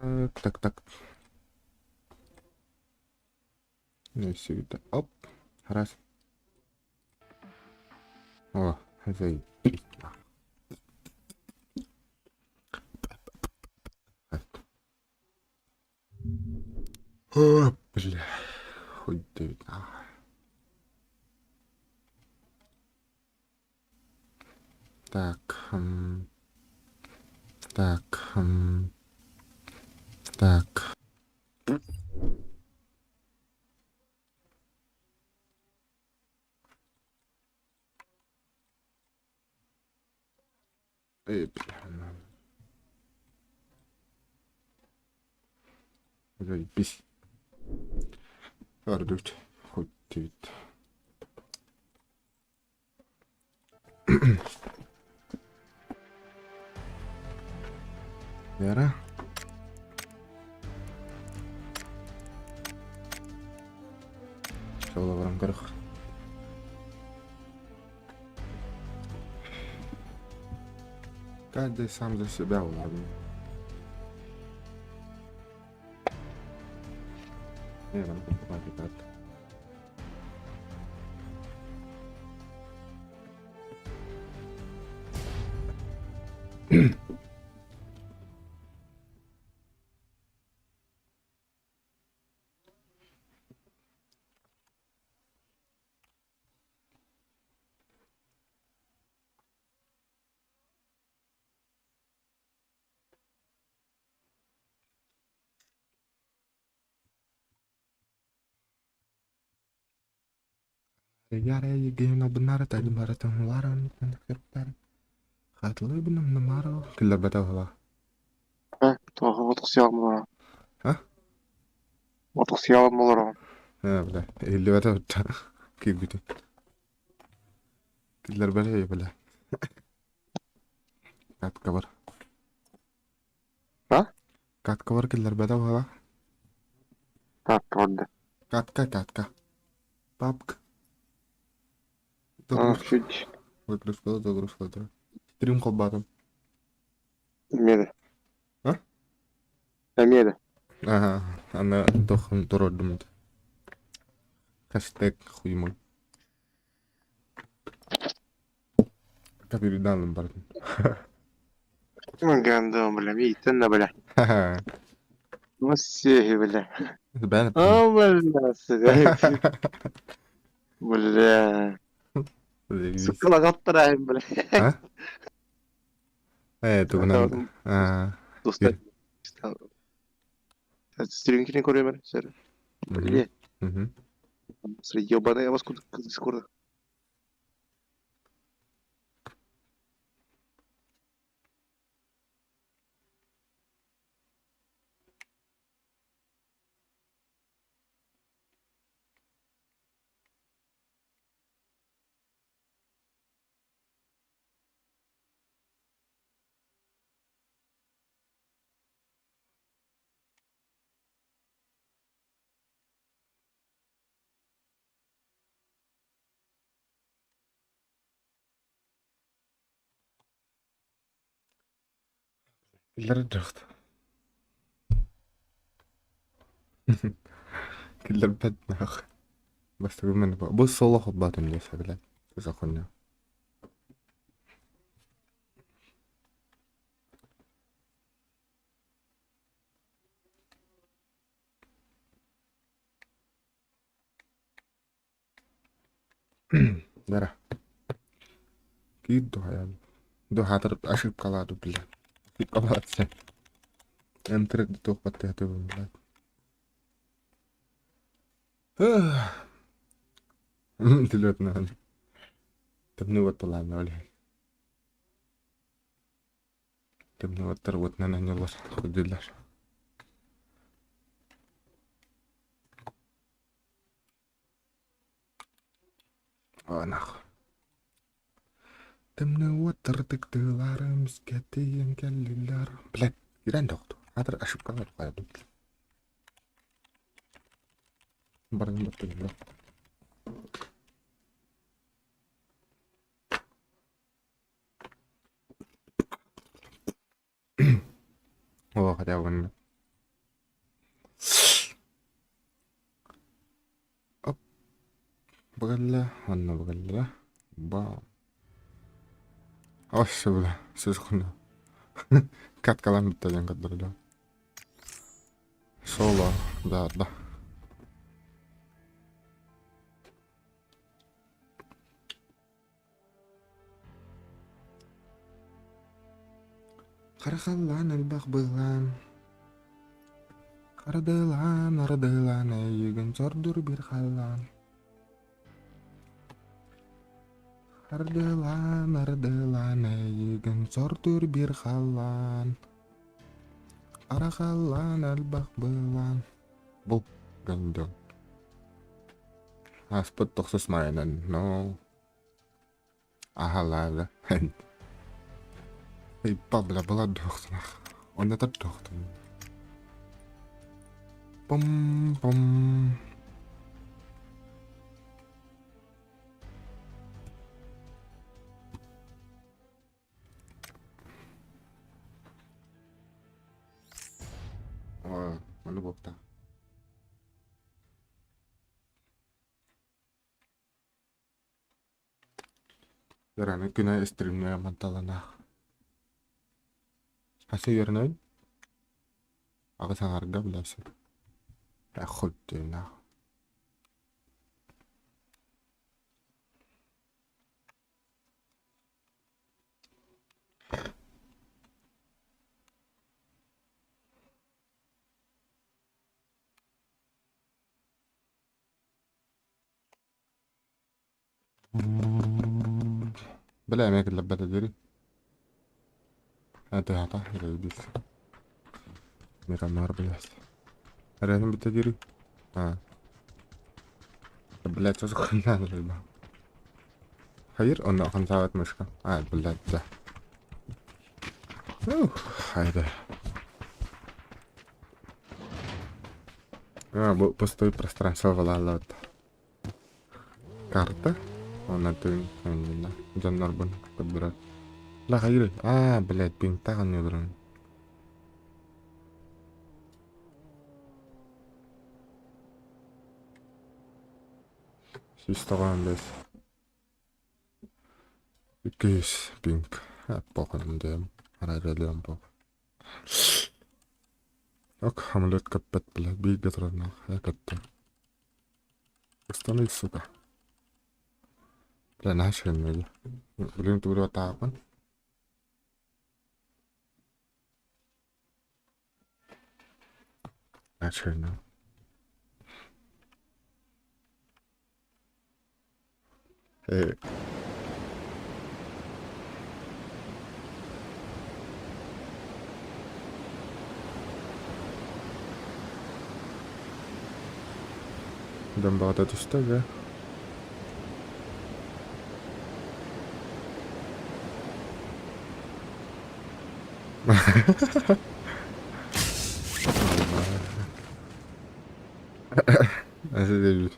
Так. Ну, все это. Оп. Раз. О, заебись. О, бля. Хоть ты ведь. Так. Так. Так. Бля. Заебись. Ардуть. Хоть ты ведь. Вера. Все в рамках. Каждый сам за себя, ладно. Не, нам покупать это. Яра егейна бинара тагим баратан ларан кирпан. Хатлы бинам намаро. Киллер бетавала. Отық сиялым А? Отық сиялым олар. Бля. Или бетавала. Кик битин. Киллер бетавала бля. Кат кавар. А? Кат кавар киллер бетавала. Так, правда. Катка. Папка. Загрузка. Чуть Загрузка. Стрим колбатом. меді. А? Меді. Ага. Она дохом дородом. Хэштег хуй мой. Капитаном бартон. Гандон, бля, мейтін, бля. Ха-ха. Масехи, бля. Бәніп. Бля, сыгайты. Бля. Сукала қаттырайым, бля. А? Тугунан. Достать. Стримки көре бер, сэр. Бля. Среди ебаная паскуда Дискорда. Киллер жахт. Киллер бәт нах. Басты мен бұл соло хоббатым десе біле. Законня. Дара. Кид дуhayal. Ду хатыр ашып калады біле. Ашып калады сен. Энтерді тоқпатты әтөбім біле. Дилетна. Темны вот палана оле. Темны вот тарвот на него ходилаш. Нах. Темны вот тартыктыларым скетейен келлилер. Блядь, ирен доқты. Хатыр ашып калады қояды. Бардың баттың бля. О, хотя бы بغلة وانا بغلة بام اوش بلا سيسخنا كات كلام بتاعين قدر ده سولا ده Карахалан элбах былан Ардылан егін зордур бир халан Ардылан егін зордур бир халан Карахалан элбах былан Бұл гандон Аспыт токсус майнан но Ахалада Ей бабля была дохтанах Он это дохтан Пум-пум Mana bokta Yarana kena streamnya mantalanah Hasil yarana Aku sangat harga belas Aku dina بلا أماكن لبة تدري هاتي هاتا يلبس ميرا النهار بلاس هرهن بتدري بلا تسخن على الباب خير أو نأخذ ساعات مشكلة بلا ده هيدا пустой пространство валалат карта он это именно жанр бун подбирать لا خير блядь пинтаган не Систаган бес Икес пинк похуй дем арайрелем пох Ок хамлет капет блядь бигатранах я катта Остановись, сука Бля, нахер мне. Блин, ты говорю, атаку. Нахер мне. Эй. Dan багато тут стага. Así de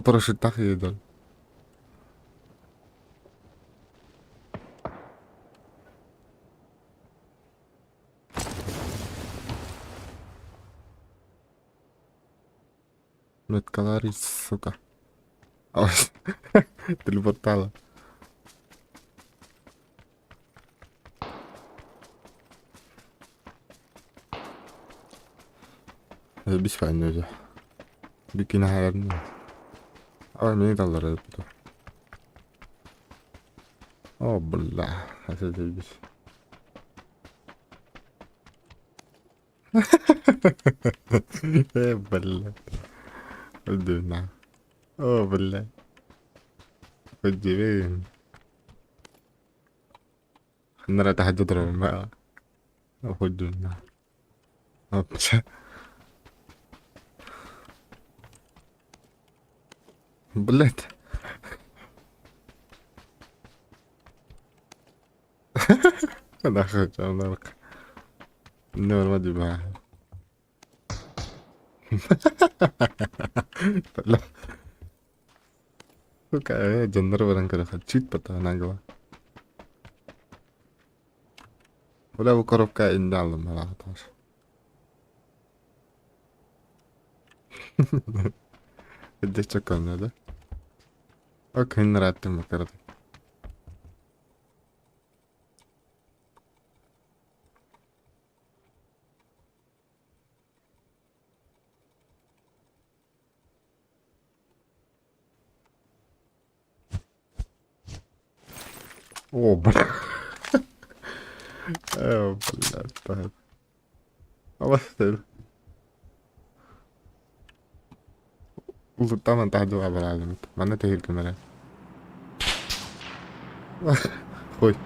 парашютах едут. Медкаларий, сука. Телепортала. Без файны уже. Bikin hayalini. Beni dallara yapıyor. Oh belah, hasil değilmiş. Belah. Öldüğüne. Oh belah. Öldüğün. نرى تحت ضرب الماء. أخذنا. أبشر. بليت انا اخرج انا لك النور ما ادري معاه لا اوكي جنر ورن كده خدشيت بتا ناقوا ولا بكرب كائن نعلم ما عطاش Где чеканно, да? Окей, нравится макарон. О, бля. Бля, так. Авастыр. Лутаман тахду абалалым. Мана tehir камера. Хой.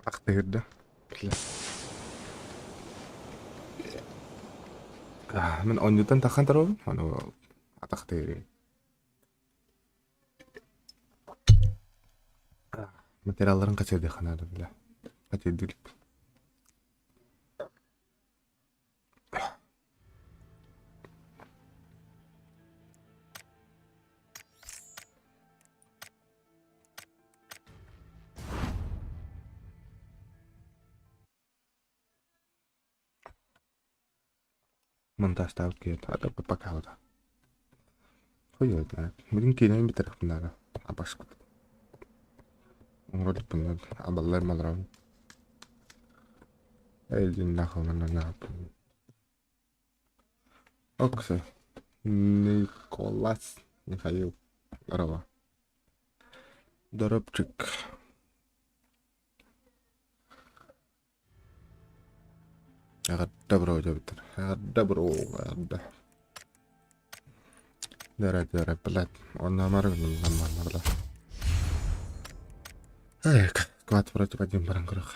Ах tehir да. Бля. Мен оннутан тахан тарабын. Аны атак tehir. Материалларын качырды ханады бля. Качырдылып. Монтаж таап киет. Ада пока вот. Хой да. Мин кино битер хнара. Абашкут. Ролик пунда. Абаллар малрав. Эйдин нахал на. Окей. Николас Михаил. Здорово. Доробчик. Добро, Джобитер. Добро, да. Дара, блядь. Он намарил, блядь. Эх, квад против один баранграх.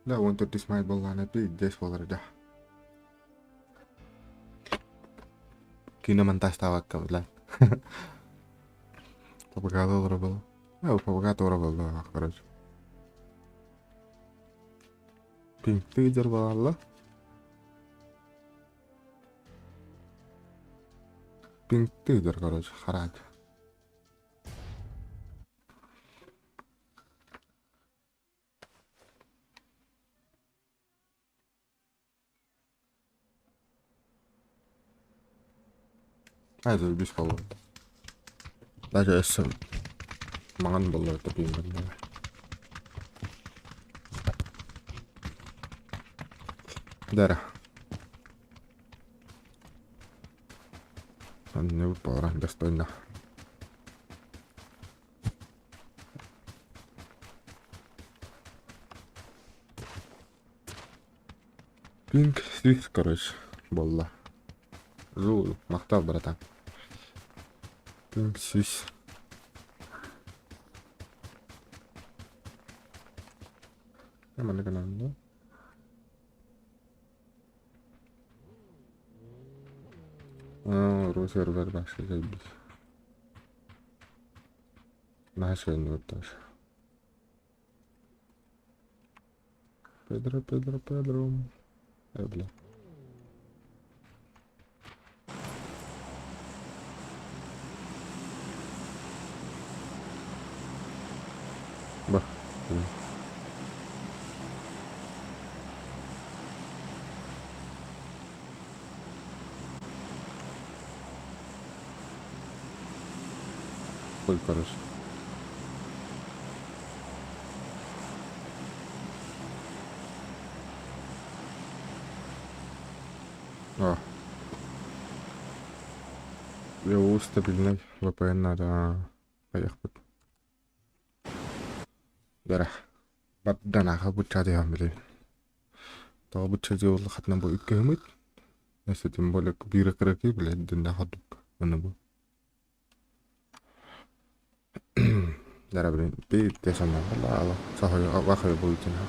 Да, вон тут Исмаил был на пи, здесь волрда. Кино монтаж таваккал, блядь. Попугado робил. Попугado робил, да, короче. Пинг тизер валла. Пинг тизер, короче, харак. Это без полу. Даже если манган было это пинг. Дара. Не упора, достойно. Пинг свифт, короче, болла. Жул, махтал, братан. Пинг свифт. Mana kenapa? Rus server başka şey bir. Nasıl anlatır? Pedro. Öyle. Bak. Koy karış. А. Я стабильный VPN надо поехать. Дара. Бадданаха бучади хамли. То бучади бол хатна бо иккемит. Если тем более бюрократы, блядь, да хат манабу. Дара блин, би тесана ла. Сахой вахой бултина.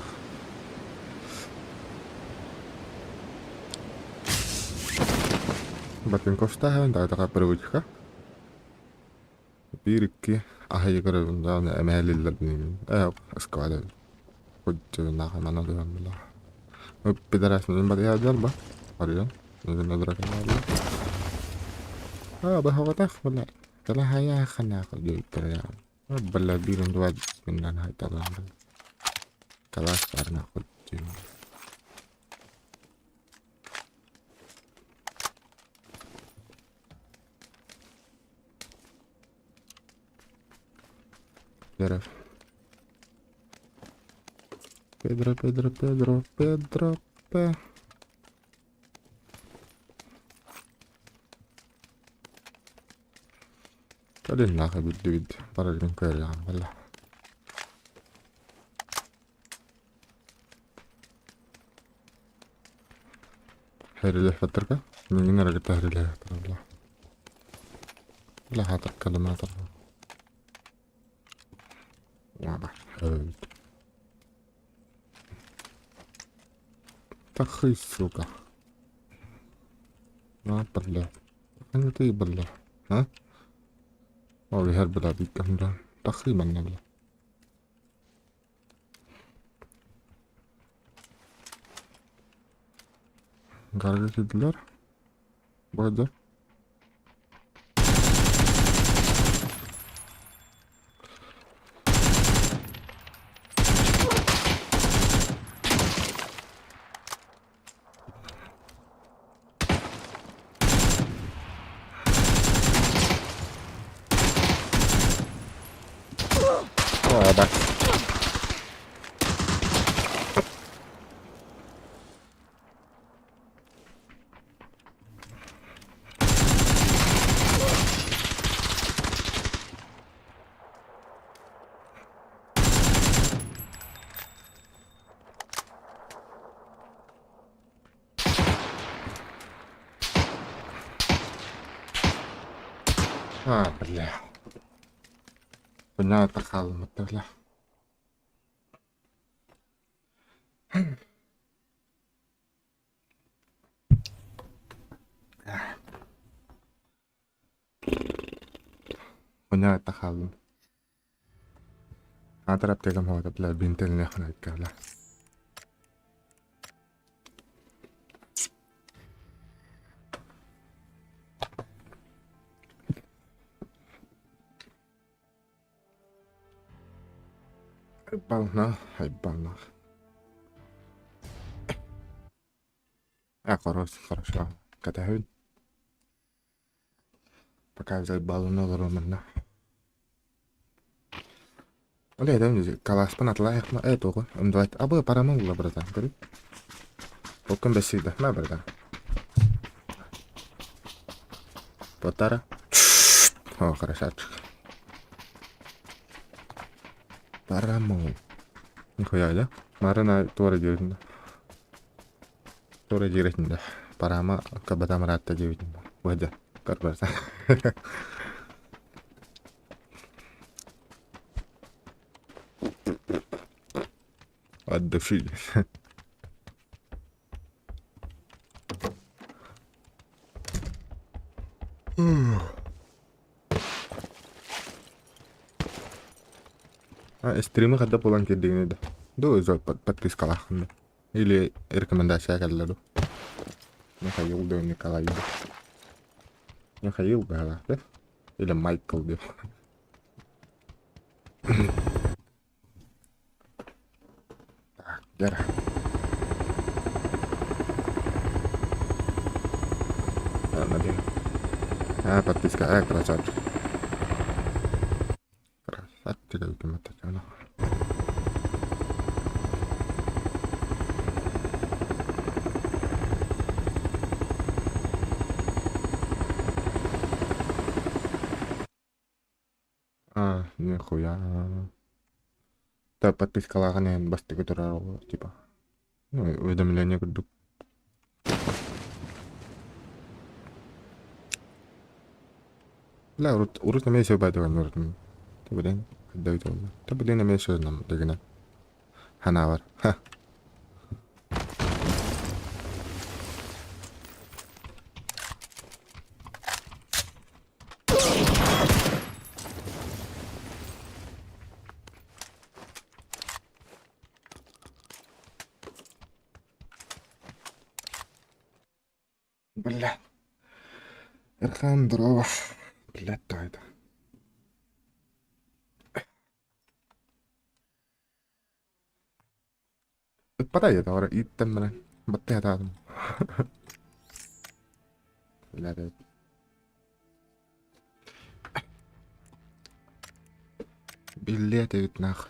Батенковста да така привычка. Пирикки ахайгара да эмэлиллэрни асквада куттунаха манадуамла. Пидорас нин бадя дарба. Ариан. Нин надрак нала. Bahawatах wala. Kalahaya kana ko jud pero bala bilang duwad pindan hay talang. Kalas parang ako jud. Pedro. Kalin na ka bid para rin kailangan wala. هيري فتر ka? Hindi nga kita heri فتر الله. لا هتتكلم طبعا. واضح. تخيص سوكا. ما بالله. أنت بالله. ها؟ ما بيهرب بلا بيكم ده. تقريبا نبلا. قاعدة $1 برضه. بس بالله benar terkal betul lah. benar terkal. Antara tiga mau tapi bintelnya naik kalah. Хайбална. Хорошо. Катахын. Пока взять баллоны романа. Оле, да, калас панатлаях на этого. Давайте, абы парамула, братан, говорит. Поком беседа, на, братан. Потара. О, красавчик. Параму. Нихуя, да? Марана тоже делает. Тоже делает. Парама, кабата марата делает. Ваджа. Карбарса. Отдыши. Streamer kada pulang ke dini dah. Do zat patis kalah kan. Ili rekomendasi akan lalu. Nak ayul do ni kalah itu. Nak ayul kalah deh. Ili Michael dia. Jarah. Nanti. Patis kalah kerasa. Tidak bikin mata jangan. Нихуя. Да, подписка лаганая, басты, которая, типа, ну, уведомления идут. لا ورثنا ما يسوي بعد ورثنا تبدين دايت والله تبدين ما يسوي نم دقنا هناور ها Блядь. Эрхан дрова. Блядь, тайда. Подай это, ора, иттен менен. Батты атадым. Блядь. Билет ведь нах.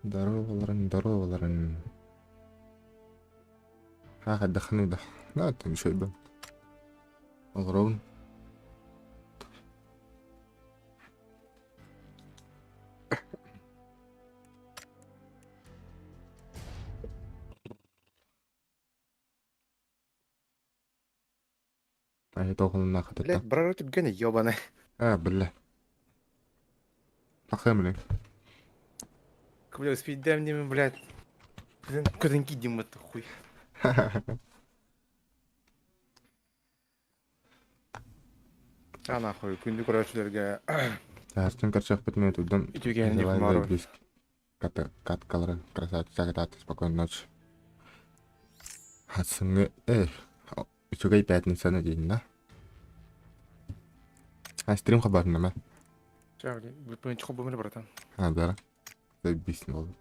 Здороваларын. Ха, отдохни, да. Да, это ничего и был. Огромный. А это около нахуй это. Блядь, брат, ты гони, ёбаный. Бля. Ахэмли. Бля, спидем мне, блядь. Куда не кидим это хуй. А нахуй, күнді көрәшілерге Тастын карчак битмей тудан. Итүге не хумару. Каткалары. Красавчик, таты, спокойной ночи. Хатсыңы, үчүгэй пятницаны дейін, да? Стрим хабарын нема? Ча, блядь, блядь, чухал бы, братан. Да. Заебись, не болды.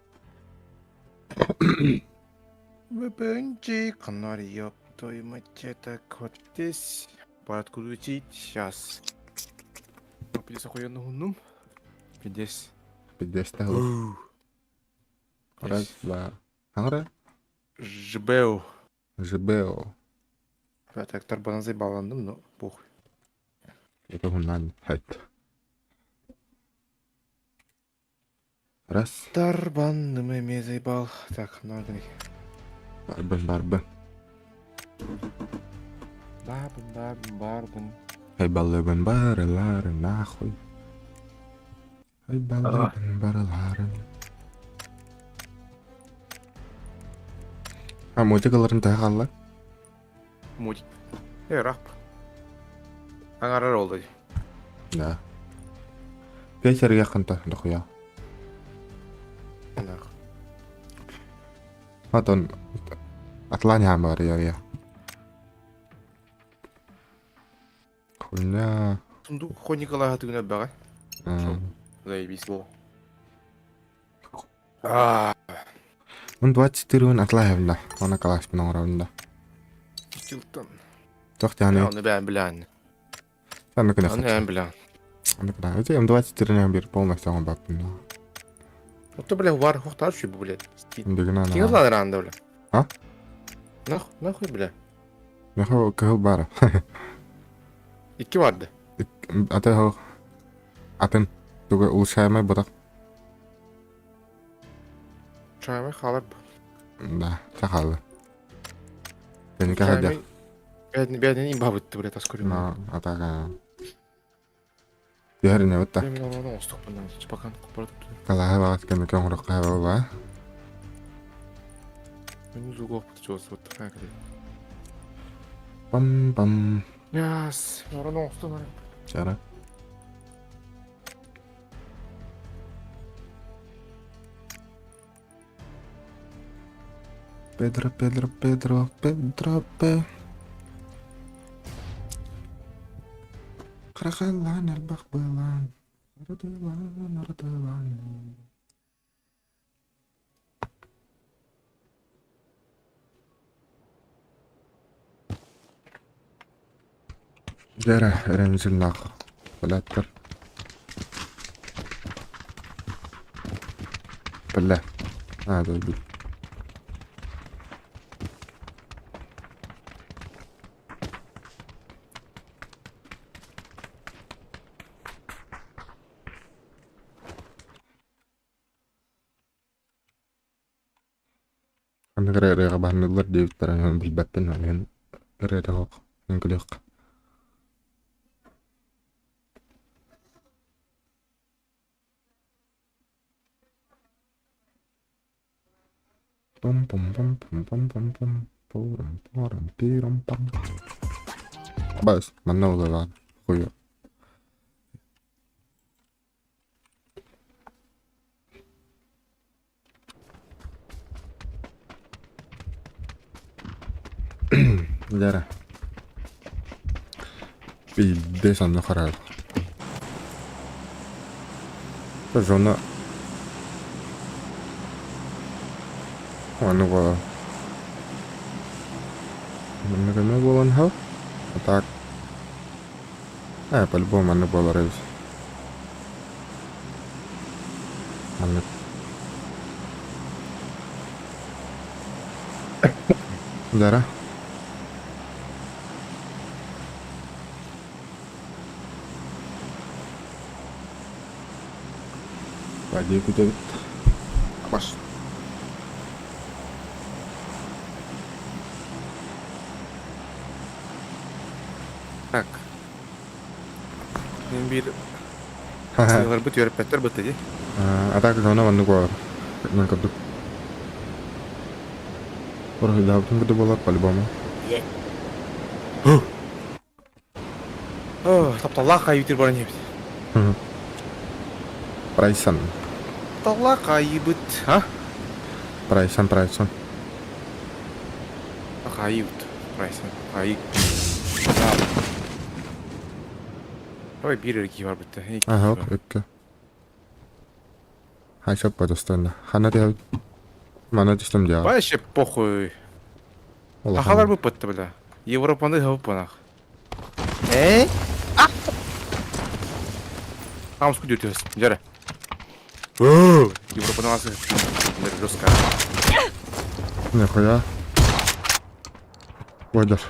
Выпенчи, канари, ёб твою мать, это кот здесь. Порядку учить, сейчас. Пидес охуенный гунум. Пидес. 50 тагыл. Раз, два. Аңра? Жбеу. ЖБО. Я так тарбана заебаландым, но похуй. Это гунан. Хайт. Раз. Тарбанным ими заебал. Так, ногни. Барбын. Барбын. Хайбалыбын барылары, нахуй. Хайбалыбын барылары. Мотикаларын тағалла. Мутик. Рап. Аңарар oldu. Да. Пейсерге қынта, дұқия. Нах. Атон Атлания бар, я. Хуйня. Сундук хоникала хатыгына бага. Заебись был. Он 24 он Атлаевна. Она калаш пинон раунда. Тилтон. Toch yani. Onu ben bilen. Sen ne kadar Onu ben bilen. Ne kadar. Это М24 bir полностью он баппин. Вот то, бля, вар хохтар şu bu, блядь. Дигна Кинь на. lan randa, бля. А? Nahуй, бля. Нахо кыл бар. İki vardı. Аты хо. Атын. Туга улшаймай бутак. Çayma halar. Да, чахалы. Сени кахадя. Бедный имба бытты, блядь, аскорим. На, атака. Яр не вот так. Ben onu ostuk bundan. Спокан купардык. Калаха багат кеме көн рокка бала. Ben зугов путчос вот такая, блядь. Пам. Яс, onu ostuk, блядь. Чара. Педро. Қарақалан әлбақ байлан. Ардылан. Жара, ренжіл нақы. Біләттір. Білә. Дөйбіл. Anda kira-kira bahan nular di utara bilbatin kalian kira-kira kok yang kuliah. Pum piram pam. Bas, mana ulah kuya. Яра. Пиздец, он харал. Жона. Он его. Много был он хал. А так. По-любому он был рейс. Он. Яра. Пойди куда. Маш. Так. Мен bir Ха-ха. sığır bit yörüp better bit dedi. А так жона он его. Мен кабду. Порой да, потом буду было по-любому. Тапталлах айбитер баран ебит. Прайсан. Тапталлах айбит. А? Прайсан. Айбит. Прайсан. Айбит. Ой, bir erkeği var bitti. Ага, окей. Хайшап бодостойно. Хана дэ манай дэслэм даа. Вообще похуй. Ахалар bu bitti bile. Европаны хавып банах. Там скудю ты. Жара. Европаны асы. Жестко. Нихуя. Водер.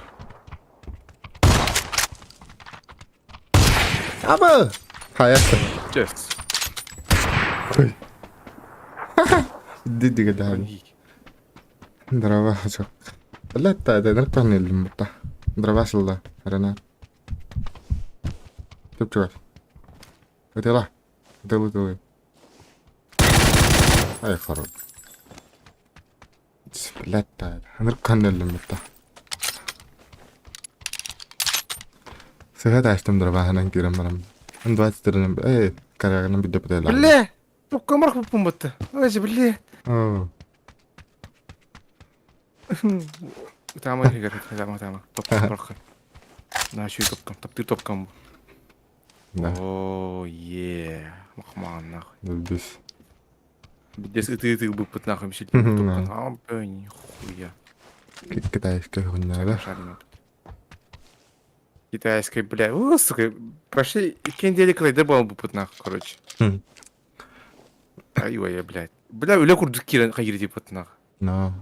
Аба! Хаяса. Чес. Дидига даа. Дрова хачо. Латта да нартаны лимта. Дравасла. Рана. Тупчур. Этела. Делу. Ай харо. Латта. Нартаны лимта. Сэхэд аштам драваханан кирамарам. Андватстернам караганам бидапэла. Бля! Топкамар хупум битти. Ой, бля. Оо. Tamam Игорь, tamam. Топкам. На şu топкам. Топтыр топкам. Да. О, махман нахуй. Здесь. Здесь ты бы пот нахуй мсить. Мгм, Топкам. А, нихуя. Китайская хуйня, да? Китайской, бля. О, сука. Прошли кенделик рейдер был бы пот нахуй, короче. Ай, блядь. Бля, үле курдук кирен хайыр деп пот нахуй. Но.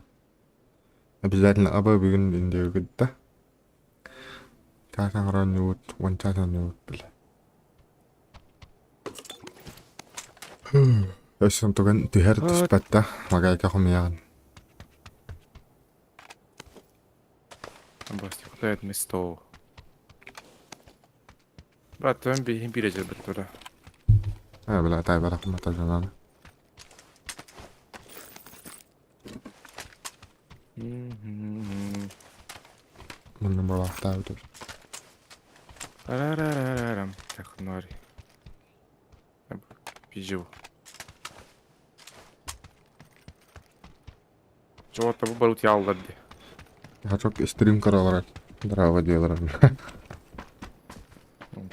Обязательно аба бүгін индеугід да. Часан ғыран өт, часан өт, бля. Өсін тұғын түйер түспәтті, мағайка құмияғын. Басти, куда это место? Брат, он бейхим бирежер бит бля. Бля, тай барақ мата жананы. Мұны балақта өтір. Рарарарарам. Так, нори. Пижу. Чего-то выберут я аллади. Хачок стрим қараларат. Драва деларан.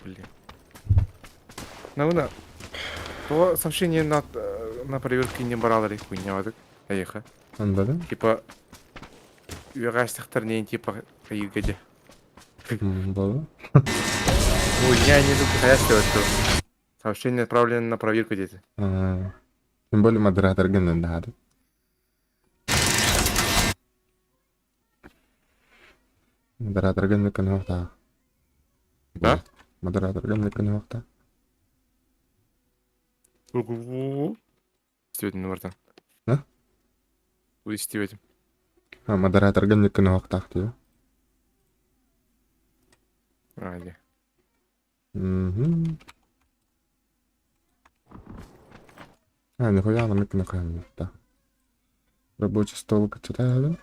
Блин. На. То сообщение на проверке не брало ли хуйня вот так. Анда да? Типа верастихтарнен типа кайгаде. Бала? Ой, я не люблю хаяшки, что сообщение отправлено на проверку где-то. Тем более модератор генен да. Модератор генен кene вақта. Да? Модератор генен кene вақта. Стивен на вартан. А? Ой, Стивен. Модератор генен кene вақта актив. Ради. Нихуя она на камере, да. Рабочий стол читаю.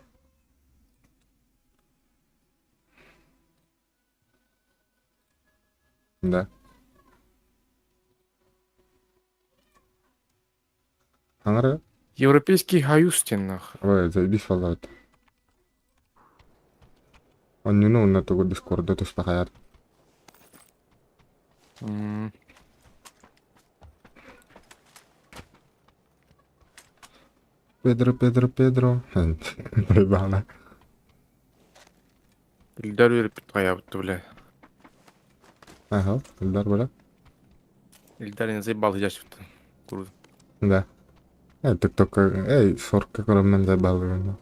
Да. Аңара? Европейский Союз нахуй. Ой, заебись, Фаллаут. Он не на того Дискорда то спахаят. Педро. Проебана. Илдар өріп қаябытты, бля. Ага, Эльдар, бля. Илдар енді заебал яшіпті. Круто. Да. Так только... Эй, 40 огромным забавлено.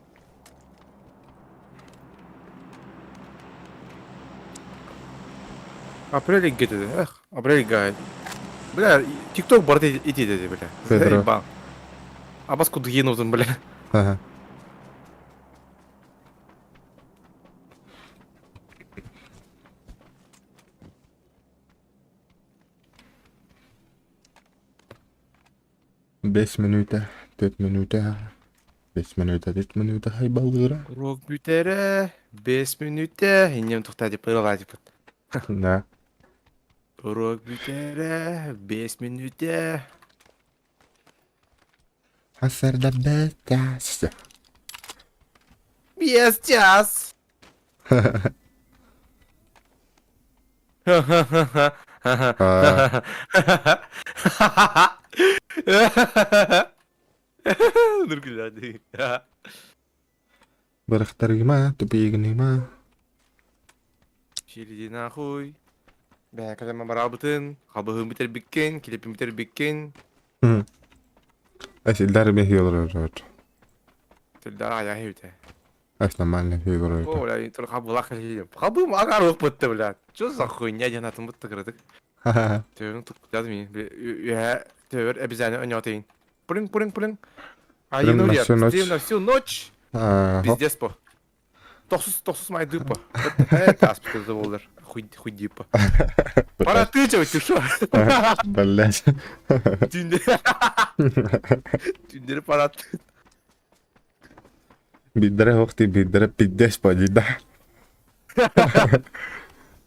Апрелик кетеді, апрелик гайд. Бля, тикток барды етеді, бля. Педро. Заебал. Абас куды енуздың, бля. Ага. Beş minuta, 4 minuta, 5 minuta, 4 minuta, hay balыра. Урок бүтері, 5 минутта. Енем тұқта деп қырыға деп. Да. Урок бүтері, 5 минутта. Hasarda betas. 5 час. Nur güladi. Berkhtarima, tupigima. Şeridi nahуй. Ben kadar marabıtın. Kabahım biter bikken, kilepim biter bikken. Eş Эльдар бе хилрот. Tüldar ayağı hevde. Eş нормально хилрот. О, бля, tur kabulak kalıyım. Kabım agar ок бытты, бля. Чё за хуйня жанатын бытты кырдык. Төвің тұқ жазмай. Я төвір обязательно ойнатайын. Пулинг. А Прям ему на лет. всю ночь? Стим на всю ночь. Хоп. Пиздец по. Тохсус май дыпа. Это аспект заволдер. Хуй дипа. Пора тычать, ты шо? Блять. Тюндер пора тычать. Бидре хохти, бидре пиддеш падида.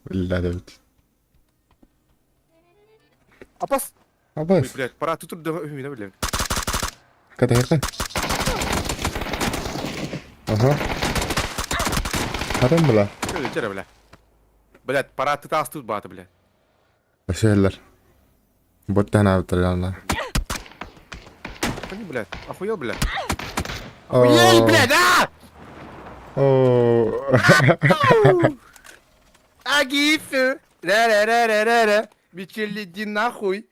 Блядь. Апас. Ой, Абас. блядь, пора тут да, блядь. Kada yakın. Aha. Haram bula. Şöyle, блядь. Блядь, пора ты тас тут баты, блядь. Şeyler. Bottan avtırıyorlar. Блин, блядь, охуел, блядь. Oo. Охуел, блядь, а! Oo. Агифы. Ра-ра-ра-ра-ра. Бичелиди нахуй.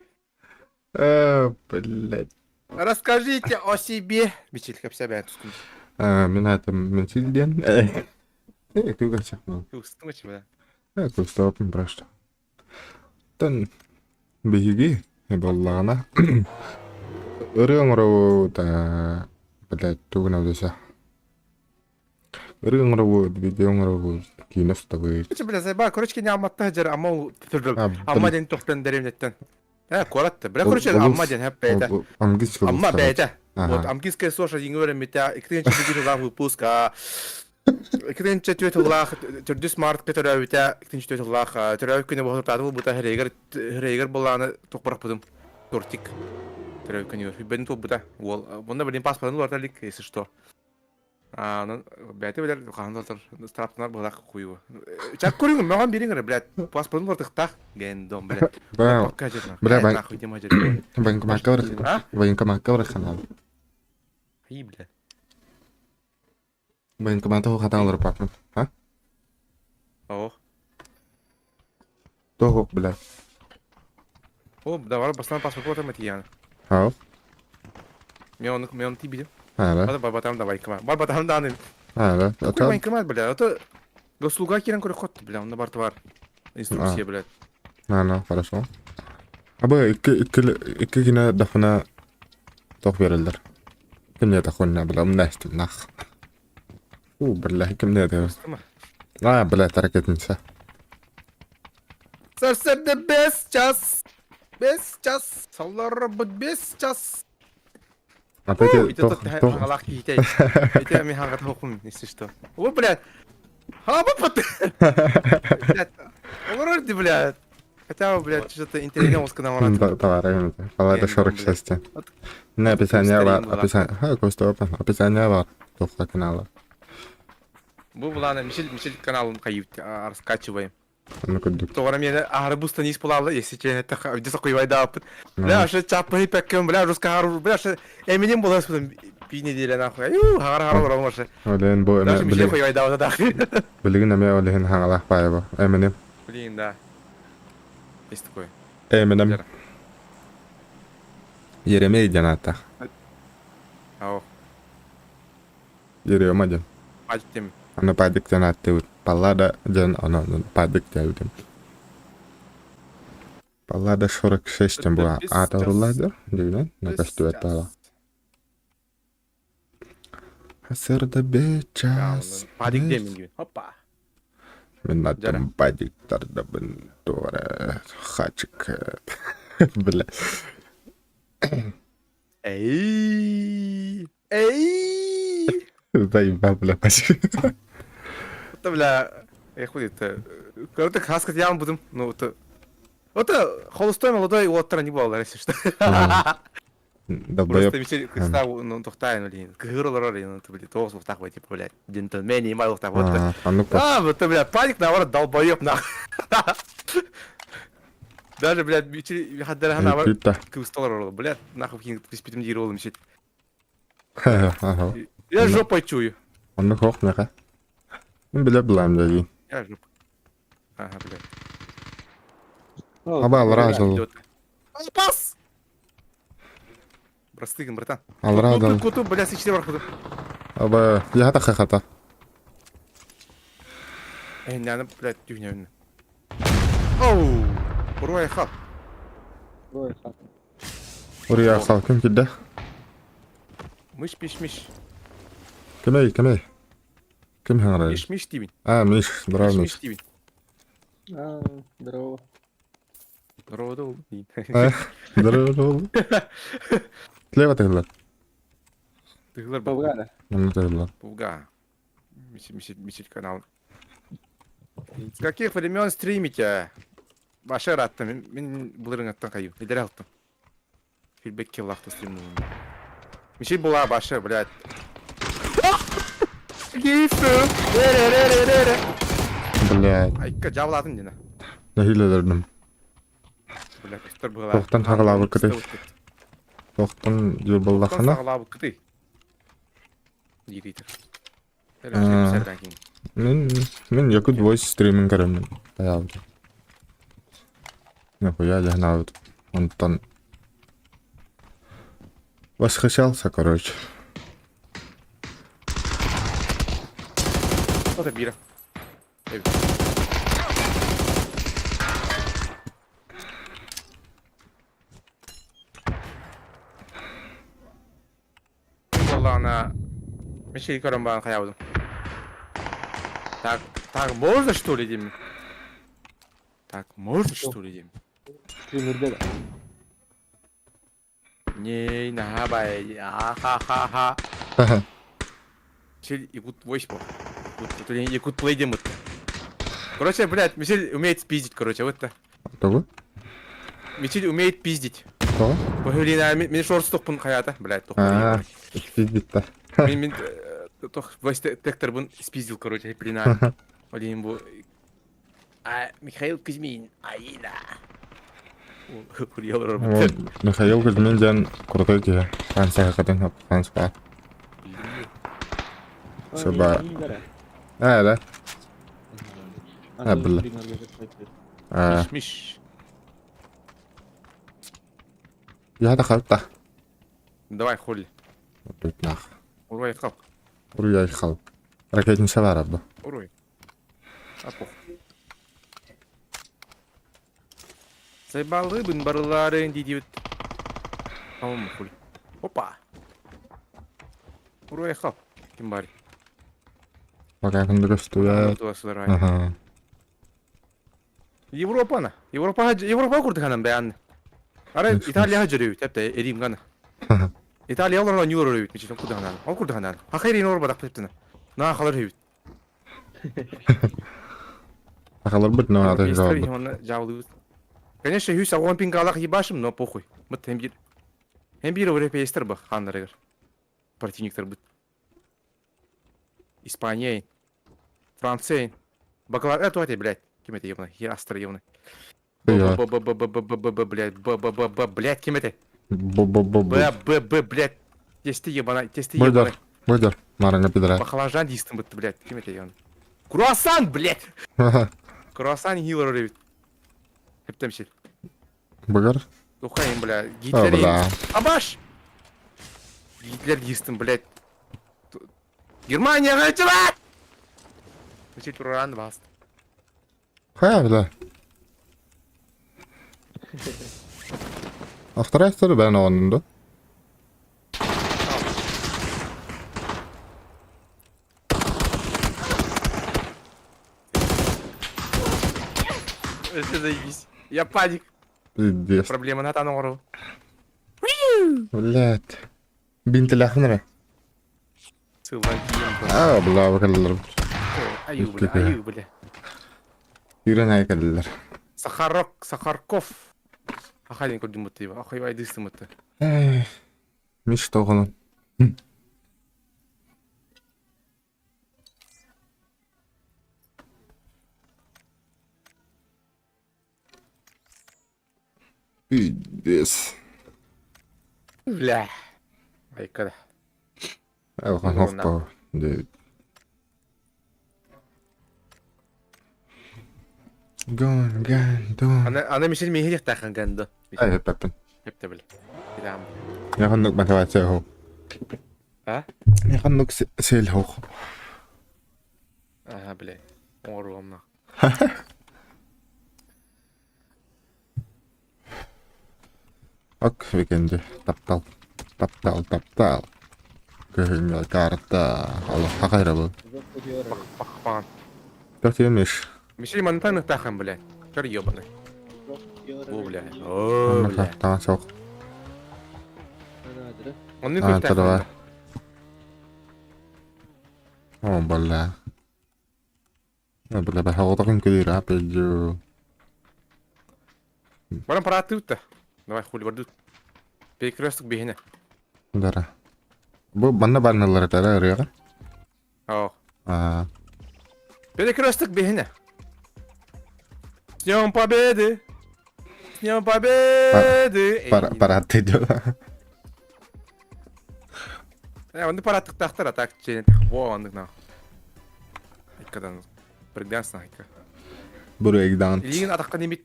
Блядь. Расскажите о себе. Бичелик об себя тускун. Мен атым Менсилден. Ты гачак был. Устымыч, блядь. Кустопым просто. Тан беги, боллана. Өрөңрөө та блядь тугнавдыса. Өрөңрөө видеоңрөө кинос табы. Короче, блядь, заебал. Короче, не амматта хаджар, амма тюрдөл. А, Амма блин. ден тохтан деревнеттен. Коротта. Бля, Ол- короче, олус- амма ден хэп бэйта. Английский Амма бэйта. Ага. Вот, амгиская соша ингвера мета. Иктенче бигин лах выпуска. Иктенче тюет лах. Тюрдü смарт кетер өйта. Иктенче тюет лах. Тюрдü күне бохор татыл бута хрейгер боланы токпарак будым. Тортик. Тюрдü күне бен топ бута. Ол, бунда блин паспортын лорталик, если что. Ну, бәйте білер, қағандалтыр, страптынар бұлақ қойуы. Чак көріңі, маған беріңір, блядь, паспортын лортықтақ. Гендом, блядь. Бля, Пока жетна. бля, бля. Нахуй дема жетна. военкоматқа барасыңар. Ай, блядь. Военкоматта хатаңлар папын. А? О, Тоғық, бля. давай, бастан паспорт лортам әтияны. Хау. Мен оны ти бидім. Hala. Бада барбатам да вайкама. Барбатам да анын. Hala. Какой вайкама, блядь? Это госуслуга керен көрі қотты, блядь, онда барты бар. Инструкция, блядь. Хорошо. Абы, iki güne dafına toq verildir. Kimne taqonna bula, umnashtim naq. Billahi kimne de. Tamam. Billa hareketinse. Сәрсәрді 5 час. 5 час. Саллары бұд 5 час. Апети Это тот галак китей. Это ми хагат хокум, если что. О, блядь. Пот. Блядь. Вроде, блядь. Хотя, блядь, что-то интеллигент сказал. Товары, это шорок счастья. На описание. Описание var. Toqqa kanala. Бу буланы Мишель каналын кайып раскачиваем. Ну көддүк. Тогора мені арбуста не исполала, если че это где-то куйвай дапыт. Бля, шы чаппы пеккем, бля, жуска ару, бля, шы эминем болас потом пини деле нахуй. Ю, хар урамашы. Олен бу Даже Мишель эме куйвай дапыт да. билигин эме олен хаңалах байбы. Эминем. Блин, да. Есть такое. Эминем. Жара. Еремей жаната. Ау, Еремаден. пальтем. Аны падик жанатты. Паллада жан аны падик жайдым. Паллада 46 бу ата урулады. Дегенен накастует бала. Хасырда бечас. Падик демин gibi. Hoppa. Мен Жара. аттым падиктарды бін туара хачык. Бля. Эй! Эй! Заебал, бля, почти. Это, бля, я хуй это. Короче, хаскать я вам буду. Ну, это холостой молодой лоттера не было, если что. Долбоёб. Просто Мишель кыстау, ну, тухтайн, блин. Кыгырлар, ну, ты, блин, тоғыз луқтақ бай, типа, блядь. Джентльмен, не май луқтақ. Вот, А ну-ка. вот, бля, паник, наоборот, долбоёб, нахуй. Даже, блядь, Мишель, хаддара, наоборот, Пита. кысталар, блядь, нахуй, кин, приспитым дирол, Мишель. Ага. Я жопой чую. Оны хоқ меха. Мен биле билам жаги. Я жопой. Ага, блядь. Аба алразыл. Идёт. Пас! Простыгин, братан. Алразыл. Куту, блядь, с 4 бархуду. Аба яхата хахата. Не, она, блядь, тюхня. Оу! Урвай хал. Урия хал ким кидде? Мыш. Кемей. Ким хаңрай? Миш тивин. А, Миш, здравый Миш Миш. тивин. Здорово. Здорово, да. Здорово. Слева тыгла. Ты глэр Болгара. Ну тыгла. Пуга. Мисить канал. С каких времен стримите? Ваша ратта. Мен булырың аттан кайу. Идер алтын. Фидбэк киллахты стримну. Мисить була баша, блядь. Гейфу. Ре. Блядь. Айка жабыладың дена. Ne hilelердим. Блядь, кустар была. Тоқтан хағылабы кіті. Тоқтан жұрбаллақына. Сағылабы кыты. Диритер. Сәрден кейін. Мен якут voice стриминг көремін. Баяғыда. Нахуя жағнауыд. Онтан восхищался, короче. Вот это бира. Vallahi она... Мишель Карамбан хаявдым. Так, можно что ли, Дим? Так, можно что ли, Дим? Стримерде да. Не, нахабай, ха-ха-ха. Мишель Якут войс был. Якут плей Дим. Короче, блядь, Мишель умеет пиздить, короче, вот это. Того? Мишель умеет пиздить. Того? Погулина, мен шорт стоппун хаята, блядь, А, тохпун. пиздит-то. Мен войс тектор бун спиздил, короче, блин, Олин бу. А Михаил Кузьмин, аида. Хуриялар работает. Михаил Кузьмин жан крутой ке. Франция хакатын Франция. Соба. Да. Абла. А, Миш. я да халта. Давай, хули. Тут нах. Урвай хал. Уруяй хал. Ракетница var abla. Урвай. А пох. Сайбалы бын барыларын дидиют. Tamam хули. Опа. Урвай хал. Ким бар? Пока кімді көстуя. Ага. Европаны. Европа курдuk hanım beğendi. Ara İtalya'ya жүрөбүт, тепте эрим гана. Италиялар нью өрөбүт, мичен курдuk hanım. Ал курдuk hanım. Хакайрин ор бадак тептене. На халар хөбүт. Ақалар бұд нөң аты жауабы. Жабылыбыт. Конечно, хүс агон пингалак ебашым, но похуй. Мыт hem bir европейстер бы хандар эгер. Противниктер быт. Испания. Франция. Бакалавр, туати, блядь. Кем это ебаный? Я астр ебаный. Я. Блядь, блядь, кем это? Бу-бу-бу-бу. Блядь. Тесті ебаный, Бойдар. Бойдар. Мараңа пидора. Баклажан дейстім бітті, блядь. Кем это ебаный? Круассан, блядь! Круассан хилер ревит. Хептем сел. Багар? Тухайым, бля. А, Гитлер бля. ейстім. Абаш! Гитлер ейстім, блядь. Германия ғайчылат! Мечет уранды басты. Хая, бля. Ахтарайстыры бән оғанымды. Это заебись. Я паник. Пиздец. Проблема на тану ору. Блядь. Бинти лахмыра. Сылдан кием. А, бля, бакалылар. Аю, бля, аю, бля. Юрен айкалылар. Сахарков. Ахалин көрдім мұтты ебі. Ахай бай дыстым мұтты. Миш тоғының. Пиздец. Бля. Айкада. Алған хоқпа. Дэвид. Гон. Ана мишел мехелек тахан ганды. Ай, папин. Хепте біл. Идам. Яғандық мотивация хоқ. А? Яғандық сел хоқ. Ага, бля. Ору амна. Ок, викенде. Таптал. Көхіңе карта. Аллах, хақайра бұл. Бақпан. Тәк емеш. Мишел монтаны тахан, бля. Көр ебаны. О, бля. О, бля. Таңа соқ. Он не А, көр тадава. тахан. О, бля. Бля, бәхі отақын көлер, апелжу. Барам пара атты. Давай, хули бардут. Перекресток бейіне. Дара. Бұл банна барналар тәрі үріға? О. А, Перекресток бейіне. С днем победы! С днем победы! паратты жо. Онды параттық тақтар атак чейін. Во, ондық нау. Айткадан. Бригданс айка. Бұл егдан. Илигин атаққа немет.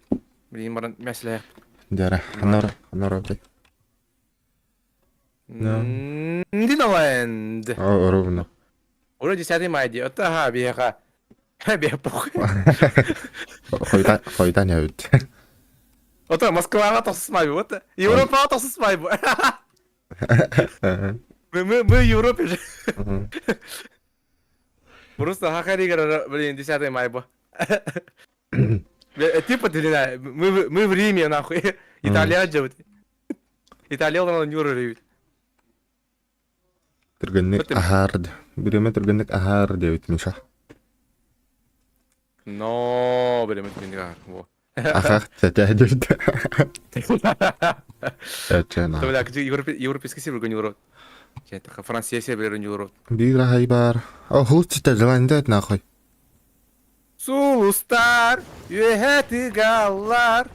Билигин баран мәселе. Дара, ханара бәй. Диналенд. О, ровно. Ура 10 майди. Ота ха бияха. Бия пох. Хойдан яуд. Ота Москваға тосысмай бу. Ота Европаға тосысмай бу. Мы Европе же. Просто хахаригара, блин, 10 мая бу. Типа ты мы в Риме, нахуй. Италия же. Италия на Нюру ревит. Түргеннік ахарды. Біреме түргеннік ахар деуіт миша. Но, берем это не во. Ахақ тәтә деуіт. Тәтәна. То бля, европейский север гоню рот. Это Франция север гоню рот. Бира хайбар. О, хулчита жыландайт нахуй. Сулустар, юэхэты галлар.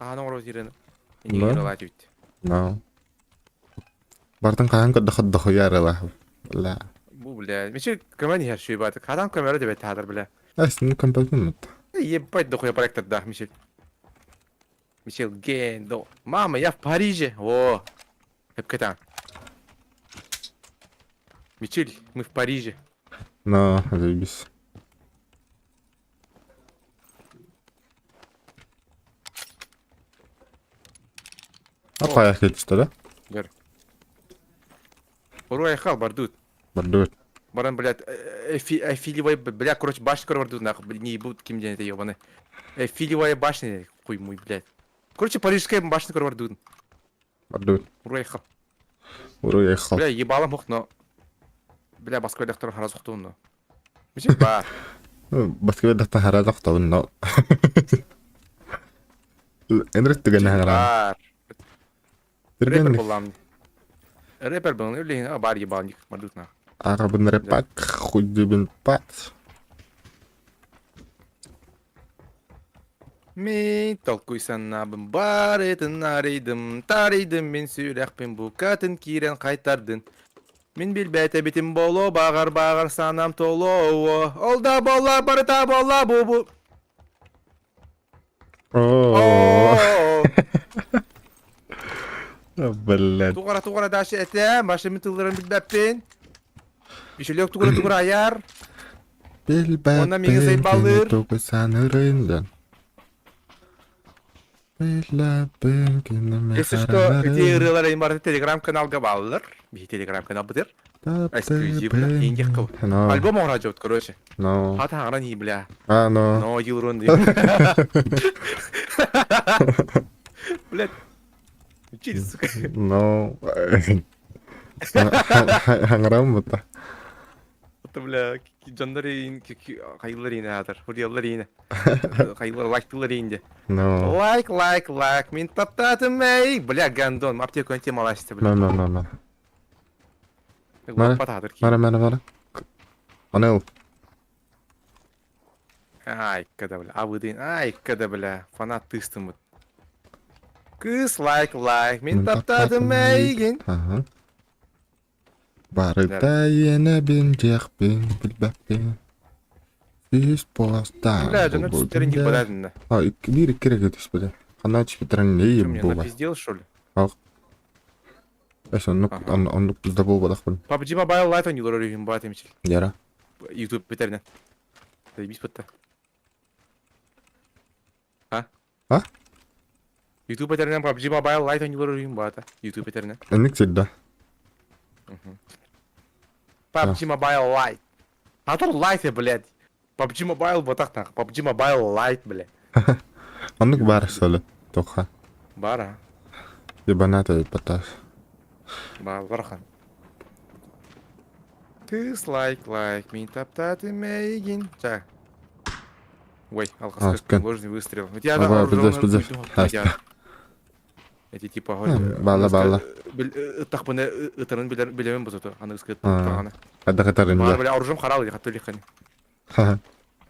Қаның рот ерені. Не ерала дейт. No. Бартын қаған қыдды қойарыла. Бля. Бу, бля, мече камера не herşey баты. Қадан камера деп айтадыр, бля. Әсін композин мұтты. Ебать, дохуя проекторда, Мишель. Мишель Гендо. Мама, я в Париже. О, капитан. Мишель, мы в Париже. No, заебись. Апа яқ кетісті, да? Гөр. Уруай хал, бардут. Бардует. Баран, блядь, эфилевая, бля, короче, башня, короче, бардут, нахуй, блядь, не ебут, кем день это ебаный. Эфилевая башня, хуй мой, блядь. Короче, парижская башня, короче, бардут. Бардует. Уруай хал. Уру яқал. Бля, ебалам хук, но... Бля, Москва дақтар хараз хуқтуын, но. Мишель, ба. Басқа бедақтан харазақ тауын, но. Энрет түгені хаңыра. Бар. Рэпер Түргенді. болам. Рэпер болам, үлейін, бар ебалник, бардут, нахуй. Арабын репак, худибин пат. Мен толкуйсан набын бар етін арыйдым, тарыйдым мен сүйрәкпен букатын кирен қайтардын. Мен билбәте битим боло, бағар санам толо. Олда бола, барыта бола, бу. О, блядь. Тугара дашы әтә, башы мен тылдырын билбәппен. Бишелек тугара аяр. Онда мені зайбалыр. Только санырындан. Билбәппен кенеме Если что, где рылар имарты телеграм-каналга балылар. Би телеграм-канал бытыр. Эксклюзивно, индек кыл. Альбом оңра жауд, короче. No. Хата аңра не бля. No. Но юрон ди. Блядь. Учили, сука. No. Хаңырам бұта. Это, бля, жандар ейін, қайылар ейін адыр. Худиялар ейін. Қайылар лайктылар ейін де. No. Лайк. Мен таптатым эй. Бля, гандон. Аптеку анте маласты, бля. No. Мара. Анел. Ай, когда, бля. Абыдын. Ай, когда, бля. Фанат тыстым. Кыз лайк. Мен таптатым эй. Ага. Барыта ена бен жекпен билбеппен. Сіз постан. Бля, жана түстерін не подадын да. Бир керек түспеді. Қана түспетерін не Что, мне бұл ба? напиздел, что ли? Онлық бізді бұл бадақ бұл. PUBG Mobile Lite он юлар өрейін бат емчіл. Яра. YouTube бетерінен. Заебись бітті. А? YouTube бетерінен PUBG Mobile Lite он юлар өрейін бат. YouTube бетерінен. Әнік седді. PUBG Mobile Lite. Атыр Lite, блядь. PUBG Mobile батақтақ. PUBG Mobile Lite, блядь. Онлық бар сөлі. Тоққа. Бара. Ебаната епатас. Бархан. Кыз лайк. Мен таптаты мейгин. Ча. Ой, алқасы Аскан. ложный выстрел. Ага, подожди. Эти типа Бала. Ытақ бұны ытырын білемін бұз өті. Аны үскет тұрғаны. Әді қатарын Бар да. біле аружым қаралы қатты өлеққаны.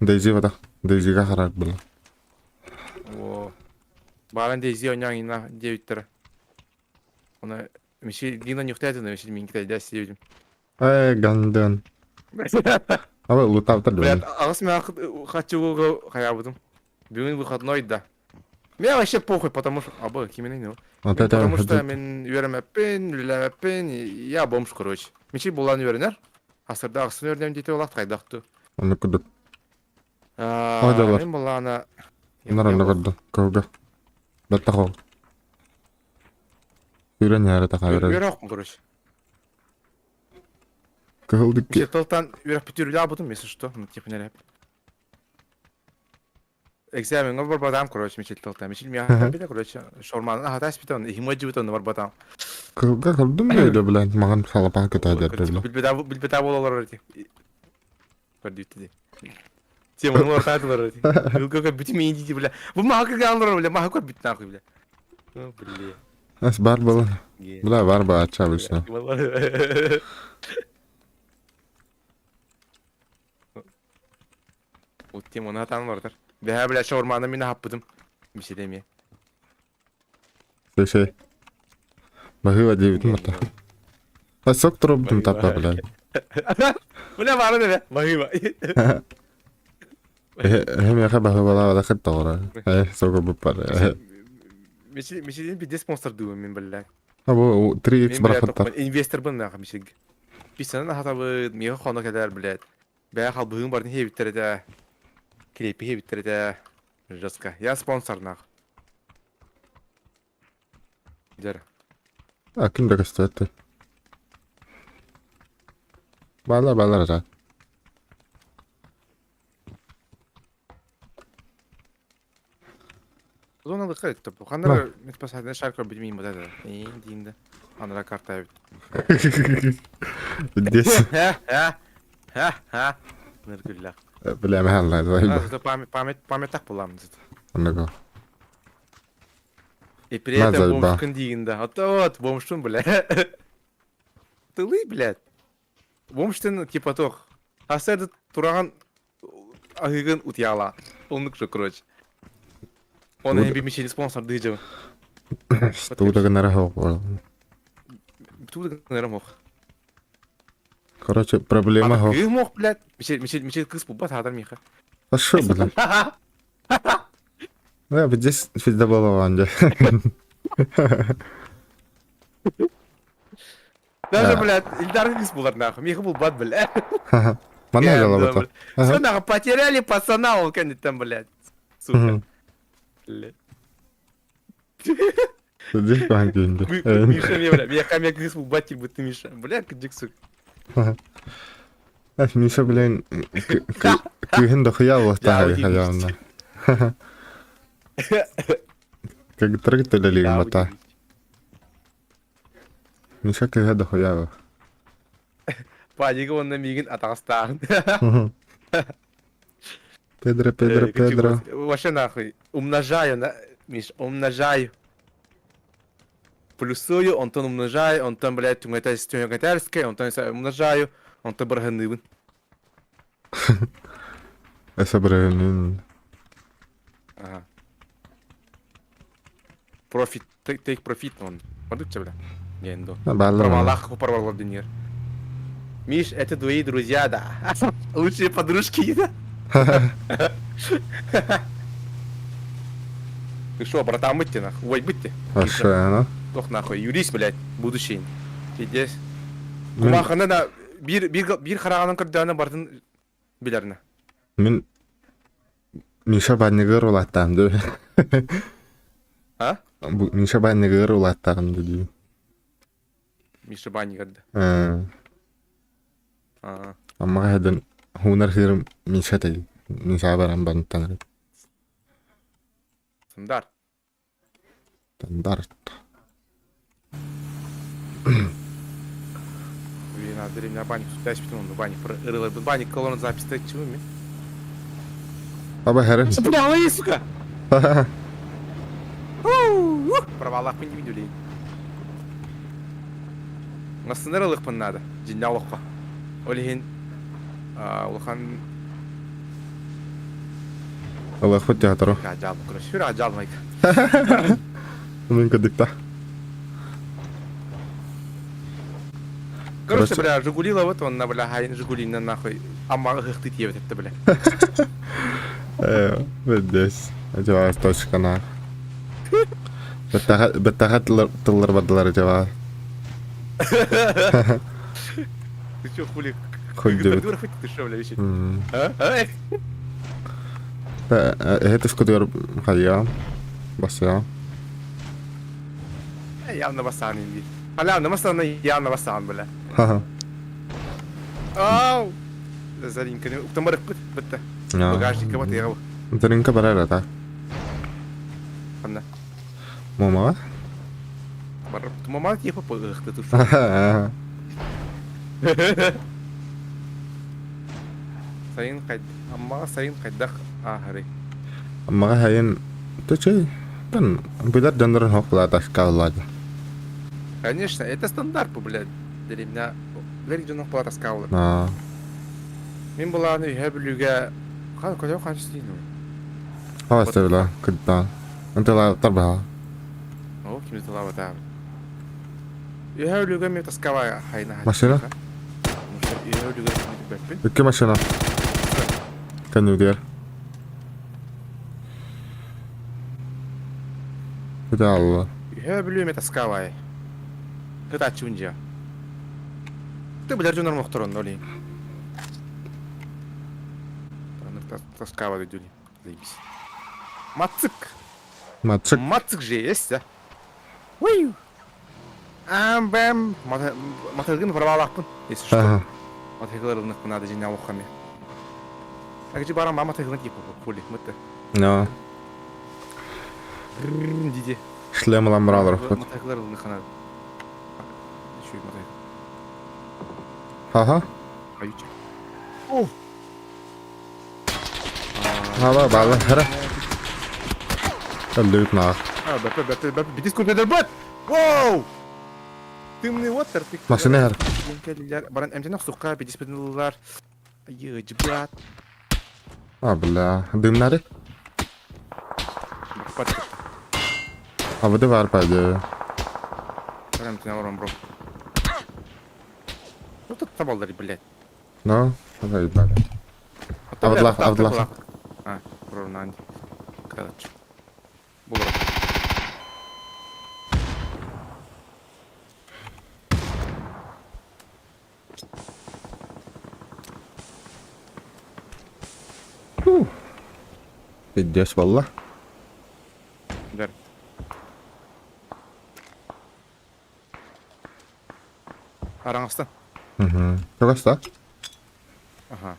Дейзи бадақ. Дейзиға қарар бұл. Барын дейзи ойнан ина девиттері. Оны меші дина нюхтайды, меші мен кітайды сидеудім. Гандын. Абы ұлытап тұрды. Блядь, ағыс мен қатшы болғы қаябыдым. Бүгін выходной да. Мне вообще похуй, потому что... Абы, кеменің не? Потому что мен үйерімәппен, үліләмәппен, я бомж, короче. Меші болан үйерінер. Асырда ағысын үйерінем дейті олақты қайдақты. Оны күдіп. Мен боланы... Нараны көрді. Көгі. Бәтті қол. Үйрен әрі тақа үйрен. Үйер оқым, короче. Көлдік ке. Меші тылтан үйер бүтір үлі абыдым, если что. Типа не рэп. Экзамен бар батам, короче, меші тылтан. Меші мен ағатан бейді, короче. Шорманын ағата аспеті оны. Ихимаджи бұты оны бар батам. Көлгі көлдім бейді білән. Маған қалапан көті әдерді білі. Билбета болалар өте. Көрді де. Тем оны ортатылар өте. Үлгі бүті мен дейді, бля. Бұл маға кірге алылар, бля. Маға көр бүттін ақы, бля. Бля. Әс бар болын. Бля, бар ба атша білсін. Тем оны атан вардыр. Бәе, бля, шаурманы мені хаппыдым. Біші деме. Сей. Бағыва дейбітім ата. Сок тұру бұтым таппа, бля. Бля, бары да, бля. Бағыва. Hem yaqa бағыва да қытта ғора. Соғы бұп бар. Мешеден бір спонсор дуым мен, бля. Абу 3x бар қытта. Инвестор бұн наға мешег. Писанын ахатабы, меға қона кәдәр, бля. Бәе қал бұғын бардың хебіттері дә. Крепі хебіттері дә. Жаска. Я спонсор нақ. Дер. Кім да көсті әтті. Балар жа. Зона дыққа етті. Қандар мет пасадына шаркар білмеймін бұда да. Дейінді. Аныра карта әбіт. Дес. Нұргүлләқ. Біләмі әлі зайба. Паметтақ боламын зіт. Оныға. И при этом Назайба. бомжкын дейінді. Вот, бомжкын, бля. Тылы, блядь. Бомштен типа тох. Асайды тураган агыгын утяла. Онлук же, короче. Он Вот. не бимичили спонсор дыжы. Студа гынара хок. Тут нермох. Короче, проблема хок. Агы мох, блядь. Мичил кыс бубат хадар миха. А шо, блин? Я бы здесь всегда было ванде. Даже, Да. блядь, Ильдар кыс булар нахуй. Миха бубат, блядь. Мана жала бата. Все, нахуй, потеряли пацана, он канет там, блядь. Сука. Блядь. Здесь банки. Миша, мне, блядь, я камень кыс бубат, типа ты Миша. Блядь, кадик, сука. Миша, блин, кыгын да хуял тахай хаянна. Как трогать ли мата. Миша кыгы да хуял. Падига он на мигин атастан. Педро. Вообще нахуй. Умножаю, Миш, умножаю. Плюсую, он там умножаю, он там, блядь, тюнгатарский, он там умножаю, он там барганывын. Это бревен. Ага. Профит, take профит, он. Продукция, бля. Не, ну. Балла. Промалах, порвал денег. Миш, это твои друзья, да. Лучшие подружки, да? Ты шо, братан, быть нахуй? Ой, быть ты. А шо, она? Тох нахуй, юрист, блядь, будущий. Пиздец. Кумаханы да, bir қарағанын кірдіғаны бардың білеріні. Мен Миша баннигер улаттам ды. А? Миша баннигер улаттам ды. Миша бани кірді. Amma hadın hunar hirim Misa tay. Misa baran bantan. Стандарт. Стандарт. Блин, надо меня баник сюда спитал, он баник прорыл. Баник колонну запись стоит, чего ми? Aba herif. Справа, сука! Провалах мы не видели. Насынырылық пын надо. Жинялыққа. Олеген... Улхан... Allah khut teatro. Рajал, короче. Фюр рajал, майк. Мен кадыкта. Короче, бля, Жигули ловит, он на, бля, хайн Жигули на нахуй. Ама хыхты тевет это, бля. Beddes. Acaba точка на. Беттахат тыллар бадылар acaba. Ты чё, хули? Хоть девять. Дура, хоть ты шо, бля, вещи? А? Это скудер хая. Бася. Явно басан инди. Халявно, масана явно басан, бля. Ха-ха. Ау! Заринка, уктамарык бітті. Багажника вот я. Заринка барара та. Анна. Мама? Барып, мама типа пыгықты туш. Сайын қайд, амма сайын қайдақ ахыры. Amma hayin тучей. Тан бидар жанрын хоқла ташкаллады. Конечно, это стандарт, блядь. Для меня верить жонок была таскаула. А. Мен была аны хэблюге қан көтөп канчы дейін. Хава стебла кыддан. Антела тарба. О, кимизді лава тағы. Хэблюге мен таскава хайна. Машина? Хэблюге бәппен. Икки машина. Can you get? Куда алла? Хэблюге мен таскава. Это чунжа. Ты, блядь, жонор мохторон, ноли. Таскава дедюли. Заебись. Мацик. Мацик. Мацик же есть, да? Уй! Бэм! Матыргын варвалақпын, если что. Ага. Матыргыларынықпын, надо жинал оқами. Әкжі барам, матыргылын кепі, хули, мұтты. No. Диде. Шлем ламбрадор. Матыргыларынық надо. Еще и матыргыл. Ага. Аютча. Хава бала хара. Öldürük nach. Бәпі, бітіс көпедер бәт! Воу! Дымный water. Машина яр. Баран эмтенок сука, педиспедилар. Ежбят. А, бля. Дымнары? Havada var paydı. Баран эмтенок ворон, бро. Ну тут табалдары, блядь. No? Havada var. Avdlaq. А, бро, нанди. Короче. Булар. Piddes valla. Дар. Араңастан. Çok hasta. Ага.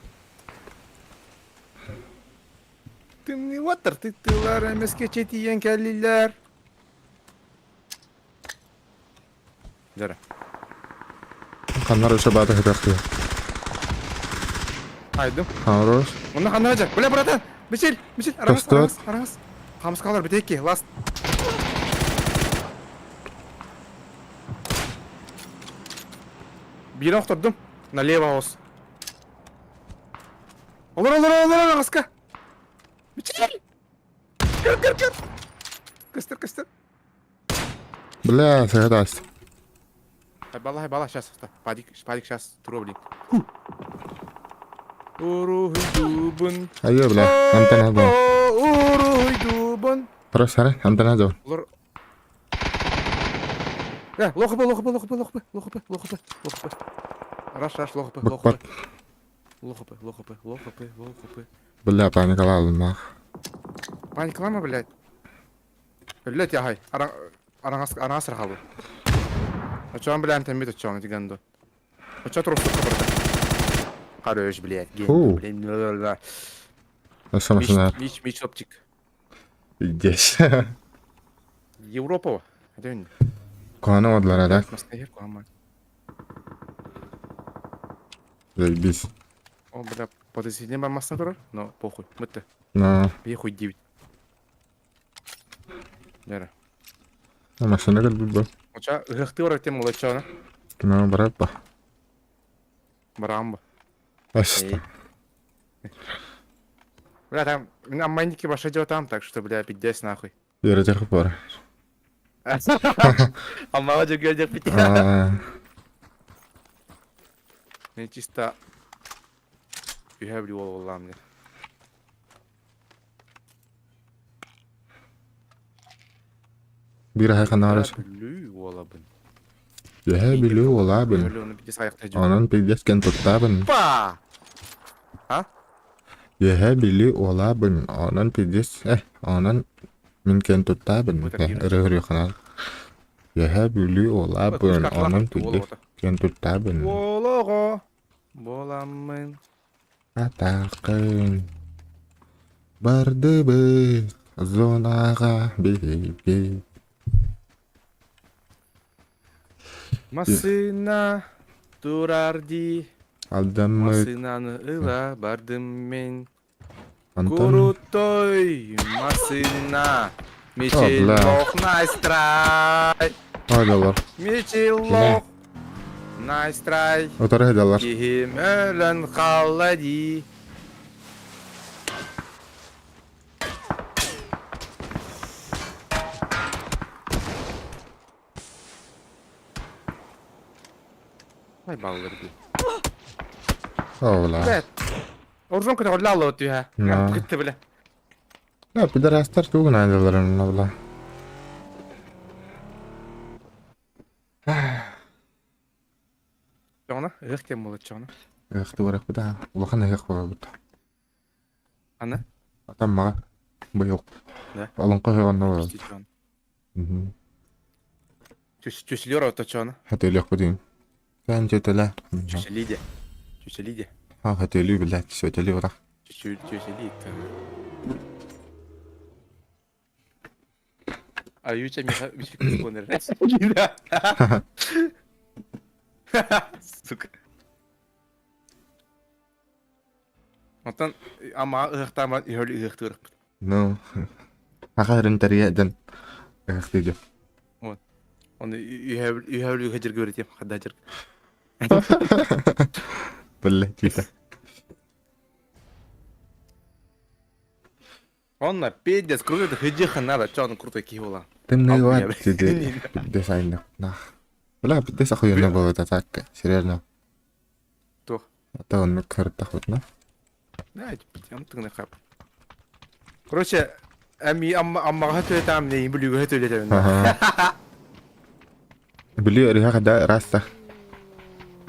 Дымный water, тылар эмеске четиен кәлилер. Дар. Kanlar öşe bağda hedefti. Айдым. Kanros. Мына қандай жақ? Бля, братан! Мишель! Араңыз. Қамыс қалар, бітекке, ласт. Бірін оқтырдым. Налево ос. Олар, араңызқа. Мишель! Кір. Кістір. Bля, sehet açtı. Бала, сейчас. Падик, сейчас. Туру, блин. Урухидубын. Hayır bля, antena da. Урухидубын. Terus sana antena da. Олар... Лохопы. Раш, лохопы. Bak. Лохопы. Bля, panik alalım bak. Паникалама, блядь. Блядь, яхай. Араңа сырхалу. Очоан, блядь, тәмбет очоан, дигенду. Очо турустук кабырды. Қарөш, блядь. Фу. Блядь. Nasıl maşınlar? Мич оптик. Piddes. Европа. Әден. Kuanı oldular hele. Маскайыр, куамай. Biz. О, бля, подозрение бамасына тұрар? Но, похуй. Мытты. No. Бейхуй 9. Дәрі. Maşına gel bir bak. Оча, ығықты бар өтем ол очоаны. No, bırak bak. Барам ба. Açtı. Бля, там, мен аммайники баша там, так что, бля, пиздец нахуй. Yürüyecek var. Аммаға жүгердек бит. Aa. Мен чисто үйәбілі ол олам, не. Bir ay kanarız. Үйәбілі олабын. Yehe olabın. Öyle onu piddes ayakta жүр. Onun piddesken tutabın. Па! Yehe olabın. Onun piddes. Onun minken tutabın. Bu da bir- Rıhır kanal. Yehe olabın. Onun piddesken tutabın. Олоғо. Боламын. Atakın. Bardı biz. Zonaga birlikte. Масына турарди. Aldamı Масынаны ыла бардым мен. Anton. Крутой масына. Мечел бля. лох найстрай. Öyleler. Мечел Yine. лох найстрай. O tarafa ederler. Кихим өлін қаллади. Ай, балалар бі. Oğla. Бәт. Оржон көте ғолла алла өтті, ha. Na. Күтті білі. Ya bir de rastlar tuğun aydalarının abla. Жоғына, ұйық кем болды жоғына. Ihtı bir daha. Bakın ne var burada. Ана? Atam mağa. Bu yok. Ne? Alın koyuyor ne var. Күшті жоғына. Чөшілер өтті жоғына. Hateli yok bu diyeyim. Sen çötele. Чөшілейді. Ha hateli bile. Çöteli bırak. Чөшілейді. Аютша мишік көсконер. Сука. Онтан, ама ұйықтама үйәлі ұйықты ұрық. No. Akarin teriyadan. Ihtı diyor. Onu ühevlü hacır görüyorum. Hadi hacır. Belli tüyte. Onlar bedes kurdu hıcı xanara çanı kurdu ki olan. Tem ne Al var ya. dedi. Desain nah. Bela desa koyuna bawa tatak. Serial Tuh. Atau onu kırık takutna. Ne yaptın ne kap. Короче, amma hatı tam neyin biliyor hatı öyle demin. Aha. Beliau riha kada rasa.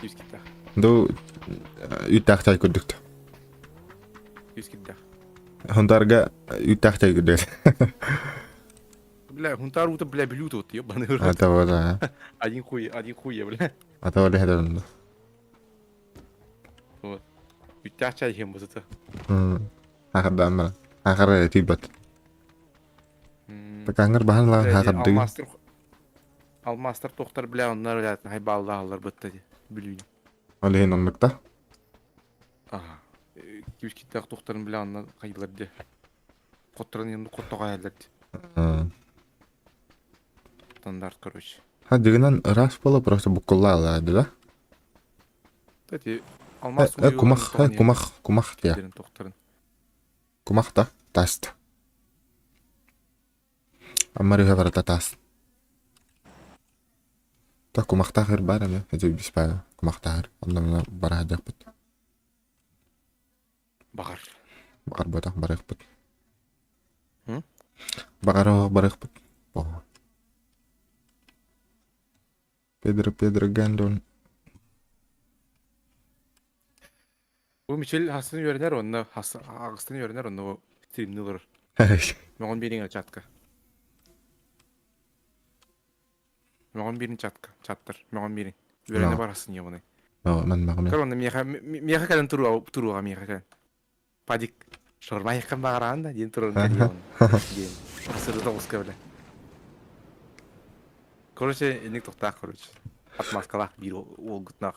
Yüz gitti. Do utak chay kuduk. Yüz gitti. Hontarga utak chay kuduk. Bile huntar uta bile biliyor tut ya bana öyle. Atau wala. Adin kuy ya bile. Atau wala hadan. Ütah çay hem bozdu. Hakar damal. Hakar tibat. Tekanger bahan lah hakar dig. Almaster doktor bile onlar öyle hay ballı alır bitti biliyor. Oleh nonlukta. Aha. Yüz gitti doktorun bile onlar kayılır diye. Kotorun yanında kotta kayılır diye. Standart короче. Ha diginan ras pala просто bukula lah ada lah. Tadi almaz Kumak ya. doktorun. Kumak ta tast. Amma riha varata tast. Ta kumak ta khir bara ya. Itu bisa kumak ta khir. Allah bara hajak bet. Bakar. Bakar botak barek bet. Hı? Bakar barek bet. Oh. Pedro Gandon. Bu Michel hastını öğrenir onunla, ağustunu öğrenir onunla o streamini olur. Mağon birine çatka. Mağon birini çattır. Mağon birini. Öğrenir var aslında ya bunu. Oh, man makam. Kalo onda miyaha kalan turu ha miyaha kalan. Padik. Sorma yakan bakaran da jin turun kadi on. Jin. Asır da uska bile. Короче, иник тохта короче. Atmaskalar bir olgutnak.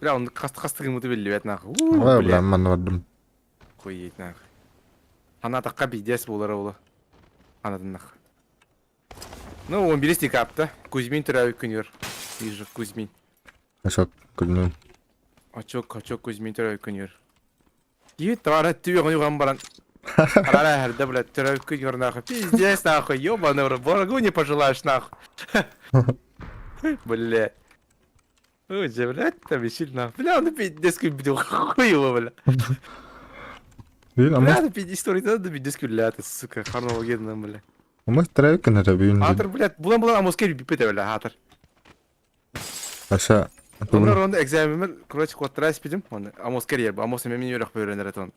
Bile onu kastı kıymetı belli etnak. Wah, belah man wadum. Koy etnak. Ana takka bir des bolar ola. Anadınnak. Ну, он берести капта. Кузьмин травик кунер. Вижу, Кузьмин. Masuk kunun. Açok Kuzmin travik kунер. Gibi tavara tüyü konu gambaran. Арара herде, блядь, травик кунер нахуй. Пиздец нахуй, ёбаный в рот. Боргу не пожелаешь нахуй. Блядь. Ой, блядь, там еще нахуй. Бля, он пиздец кубил. Хуй его, бля. Değil ama Бля, пиздец история, да пиздец кубля, сука. Харнова гедна, бля. terakhir kena ada biyun. Hatır, блядь, bulan amosker bir pipete, bля, hatır. Asa. Onlar onda egzamimi короче kottara spidim. Onu amosker yer bu. Amos memin yorak öğrenir eton.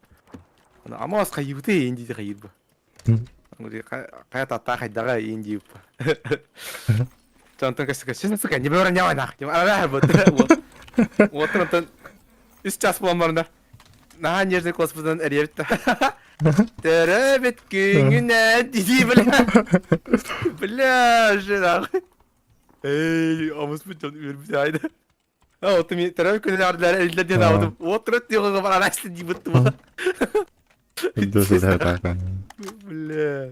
Onu amos kayıbıtı indi kayıbı. Onu kaya tatta kaydaga indi bu. Çantan kasık suka не öğreneceğim nak. Ara bu. Вот он сейчас bulanlarında. Naha nerede kospudan eriyebitti. Terabet gününe dedi bля. Bля, жирах. Ey, amos bu canım bir ayda. Ha, otum terabet gününe ardılar elde diye aldım. Oturup diyor ki bana araçtı diye bitti bu. Itu sudah takkan. Bля.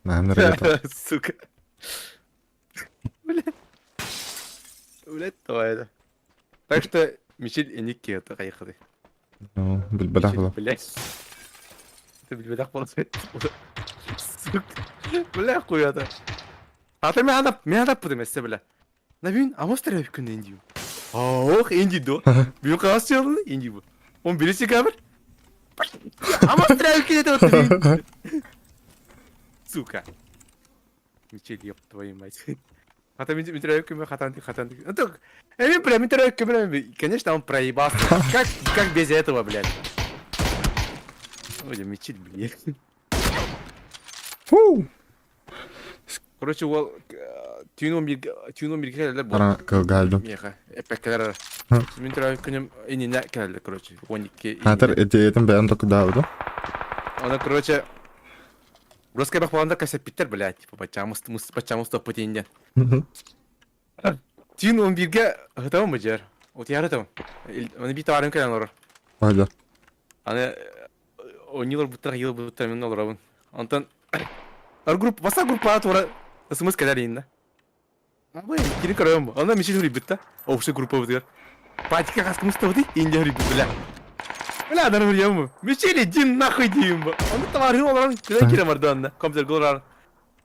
Nah, nerede? Сука. Бля. Блядь, это. Так что Мишель и Никки это кайхады. Oh, bilbalah lah. Блядь. Ты бельбедах полосой. Сука. Бля, хуй это. А ты меня напутай месте, бля. Навин, а может требует к Индию? Ох, Инди до. Бью кастел, Инди бу. Он берет камер. А может требует к это? Сука. Мишель, ёб твою мать. Хотя требует к мне, хотя. Ну так, я прям требует к мне. Конечно, он проебался. Как без этого, блядь? Ой, Мишель, блядь. Фу. Короче, ол түйін 11 келелер бұл. Ара kegaldum. Меха, эпекелер. Мен тұрай күнім еніне келелер, короче, 12. Hatar ejeyetim ben de kudaudu. Она, короче, русская бахваланда кәсіп биттер, блядь, типа, бачамыз топ бітейінден. Түйін 11-ге ғытауым бұл жер. От яры тауым. Оны бейті арым келен орыр. Hadi. Аны, он елір бұттырақ, елір бұттырақ мен олыр абын. Антон, групп, баса группа тура смс кадарин да. Абы кини карам. Ана мишил рибит та. Общая группа бутер. Патика каскамс тавди инде рибит бля. Бля дар вурьям. Мишил дин нахуй дим. Он товарин оларан кире кире мардан. Компьютер голар.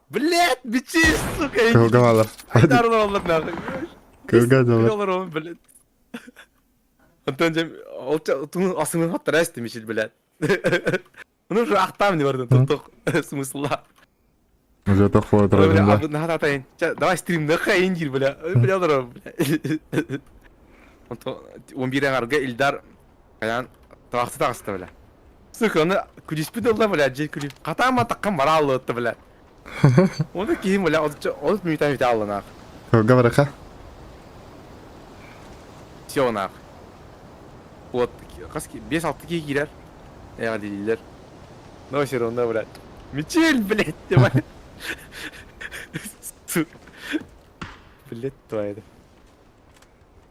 Блядь, бичи, сука. Кылгамалар. Дар олар нахуй. Кылгамалар. Олар блядь. Антон жем тун асымын хаттарасты мишил блядь. Ну же ахтам не вардын тох смысла. Уже тохфо Бля, отродында. на атайын. Давай стрим нахайын жир бля. Бля олар. Антон 11 арга Илдар каян тагысты бля. Сука, оны күдеспед олда бля, жел күліп. Қатама таққан бара алды отты бля. Оны кейін бля, ол мүйтәмейді алды нақ. Кылгамарака. Все нақ. Вот, қаски 5-6 кей кирер. Эға дейлер. Но сер онда бля. Мичель, блядь, давай. Блядь, твоя.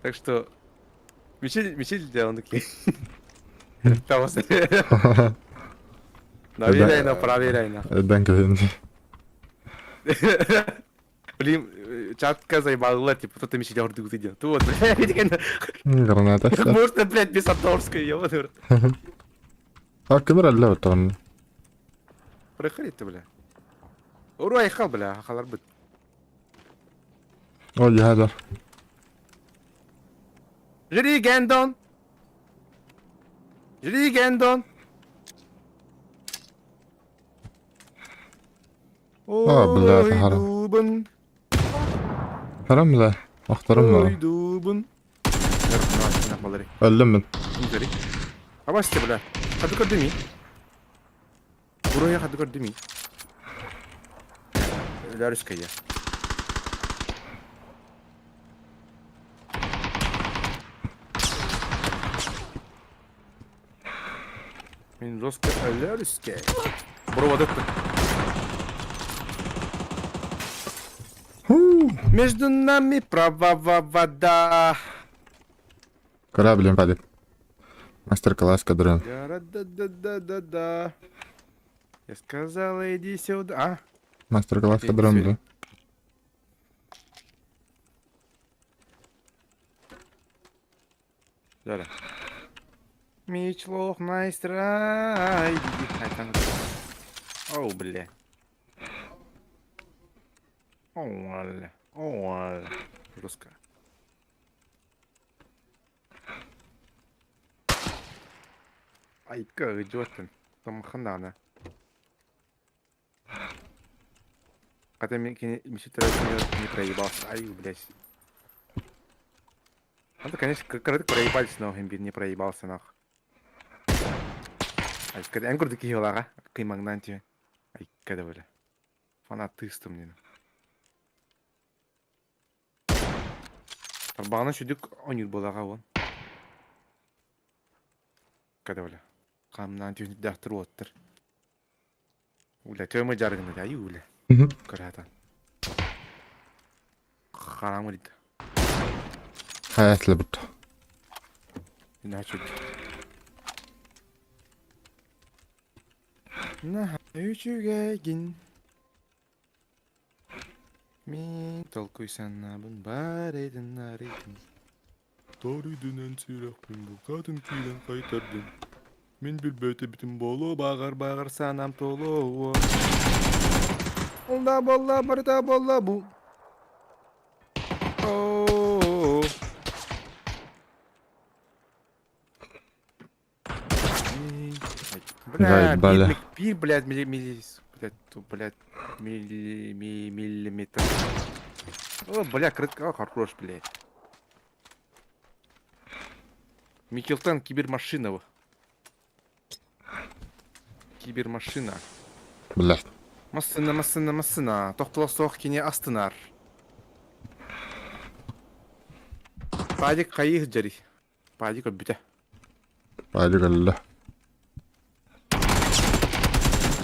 Так что Мичель, да, он такие. Тамасы. Проверяй, проверяй. Данке. Блин, чатка заебала, типа, кто-то Мичель орду идет. Ты вот, Граната. как можно, блядь, без Аторской, ёбаный рот. Кибер алла отон. Проходи ты, бля. Уруай хал, бля, халар быт. Ой, هذا. Жри Гендон. Жри Гендон. بلا حرام. دوبن. حرام لا. احترم Ой, لا. دوبن. Малари. علمن. Жри. Абас ты, бля. Хаду кадеми. Уруай хаду кадеми. Лариская. Мен жестко ляриске. Провод это. Между нами правая вода. Кораблем падает. Мастер-класс кадрон. Да-да-да-да-да. Я сказала, иди сюда. А? Мастер-класс кадрон, да. Да-да. Мичлох майстрай. Оу, бля. Оу, Руска. Ай, как идет ты? Там ханана. Хотя мне не проебался. Ай, блядь. Он-то, конечно, когда проебались, но не проебался, нах. Ай, когда я говорю, такие лага, какие магнанти. Ай, когда были. Фанатыстом мне. Тарбағына шүдік оныр болаға он. Когда были. Қамнан түйінді дәқтір оттыр. Уля, төймі жарғыны да, ай, уля. Көрәтан. Қарамы дейді. Hayatlı bu. Ne çocuk? Ne üçügegin? Min толкуйсан набын бар едін аридын. Торидінен сирақпен бұл қатын кейден қайтардым. Мен бір бөті бітім болу бағар санам толу. Олда болла барда болла бұл. Ооо. Заебали. Пир, блядь, миллиметр. О, бля, крытка, хорош, блядь. Микелтан кибермашина. Кибермашина. Блядь. Массына. Тоқтыласоқ кене астынар. Падик қайық жари. Падик өббіті. Падик алла.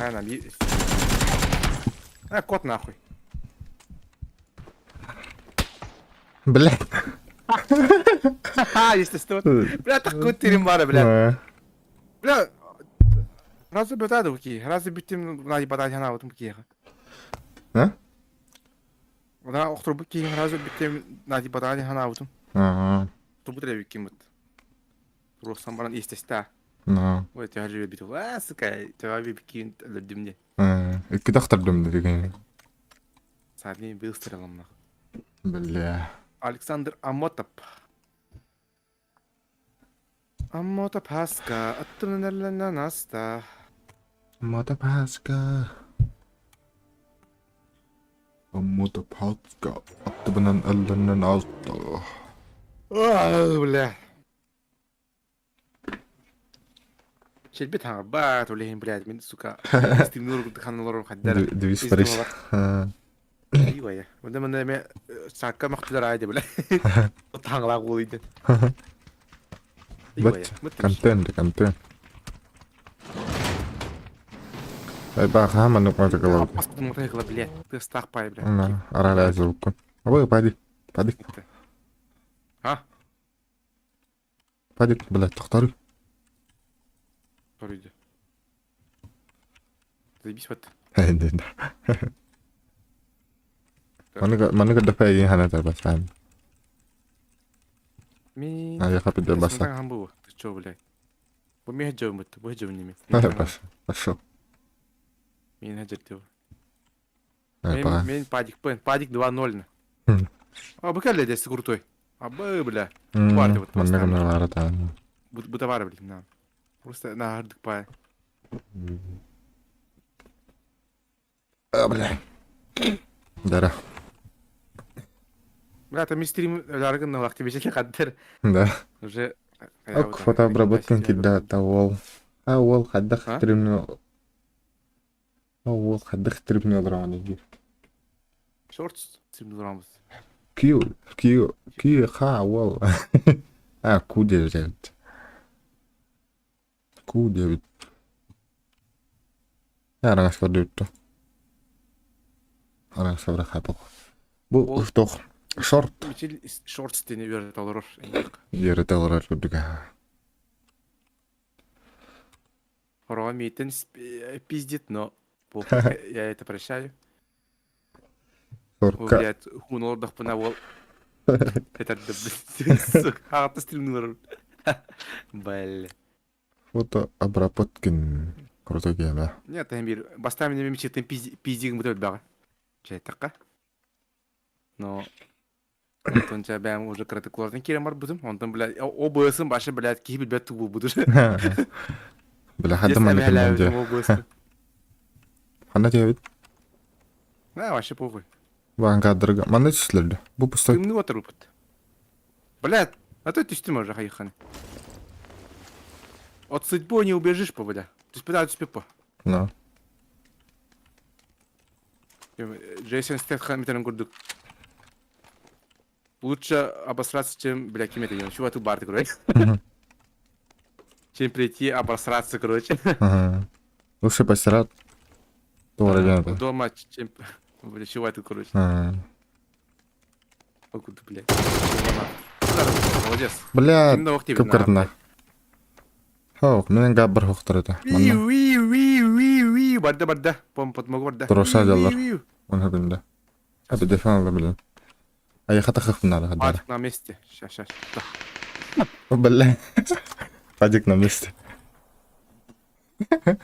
Она есть. Кот нахуй. Блядь. Ха-ха, естественно. Бля, такой тиримбара, бля. Бля. Разве бетады буки? Разве биттим нади бадай хана утум ки? А? Ona oxtur bu ki разве биттим нади бадай хана утум. Аа. Тубу дре викимут. Русан баран истеста. Наа. Ой тяжи биту. Скай, тяжи бикин лдимне. Iki daxtardım dedi. Садни быстрелом. Бля. Александр Амотов. Амотов хаска, аттунерлена наста. Мотопаска. Мотопаска. Attыбынан ыллынан алты. Бля. Шелбет ханга ба толейн, блядь, мен сука. Стримнур ханалар хаддара. Двис парис. ايوه يا وده من ساكا مختار عادي بلا تانغلا قويد بس كانتين اي بقى خام انك ما تقبل بس ما تقبل بلاد تستاق باي بلاد انا ارى لا ازوكم ابوي بعدك ها بعدك بلا تختاري تريد زي بس mana ka dapat yang hana terbasan. مين Ayah kapit terbasan. سنتان همبو تشوف بلاد ومي هجو مت وهجو نيمي Bas. مين هجرتو Ay pa. مين падик 2-0 а бакале дес крутой абы бля Mana ka nalaratan. бутавара бля на просто на хардик па Bля. Dara. бля там стрим ларган на вахте бече каддер Да. уже Ок фотообработка кида тавол. Awal kadda xtribni odramani. شورتس سيب رامز Q awal. Q девять. Q девять. Аран складывает. Аран собра хапок. Bu uftoq short мичил шортс тени бер толор yeri tagrar kuduga. Рова митен пиздит, но я это прощаю. Sorka. Блядь, хунор дахпанавол. Это сука, хата стримнер. Бля. Фотообработкин крутой гейм. Нет, Амир, баста меня мичил тен пиздик мутел бага. Чай така. Но Тонча бәм уже критиклордан керем бар будым. Ондан, блядь, о бөсін башы, блядь, кейбіл бәт тугу будыр. Бля, хадда мана кемненде. Хана дебит. Да, вообще похуй. Ван кадрга. Мана числерді. Бұл пустой. Тымны отыр бұпыт. Блядь, а то түстім уже хайықаны. От судьбы не убежишь, по, бля. Ты спитал, ты по. No. Джейсон Стэтхэм метром гурдук. Лучше обосраться, чем, бля, кем это делать. Чего ты бар, короче? Чем прийти обосраться, короче. Лучше постирать. Дома, чем... Бля, чего ты, короче? О, куда, блядь. Молодец. Бля, көп кірдіна. Хоқ, менен габбар хоқтыр еді. Барда. Помпат могу барда. Дұрыса жалар. Оны білді. Әбі дефен алды білін. Аяқата қықпын ады қадары. Падик на месте. Щас. Бля. Падик на месте.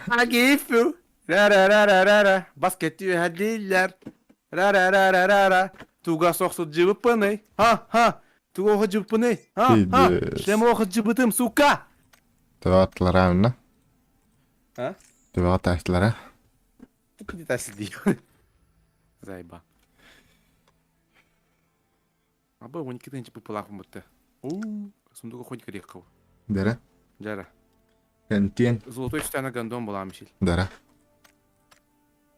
Агифу. Ра-ра-ра-ра-ра. Баскетті әділер. Ра-ра-ра-ра-ра. Туға соқсы жібіппіні. Ха. Туға оғы жібіппіні. Ха. Шлем оғы жібітім, сука. Төбе аттылар әміні. А? Төбе ат әйттілер ә. Где ты сидишь? Заеба. А бы он никогда не попала в муте. Сундук хоть крепкого. Дәрі? Жара. Кәнтен. Золотой стана гандон была мисиль. Дәрі?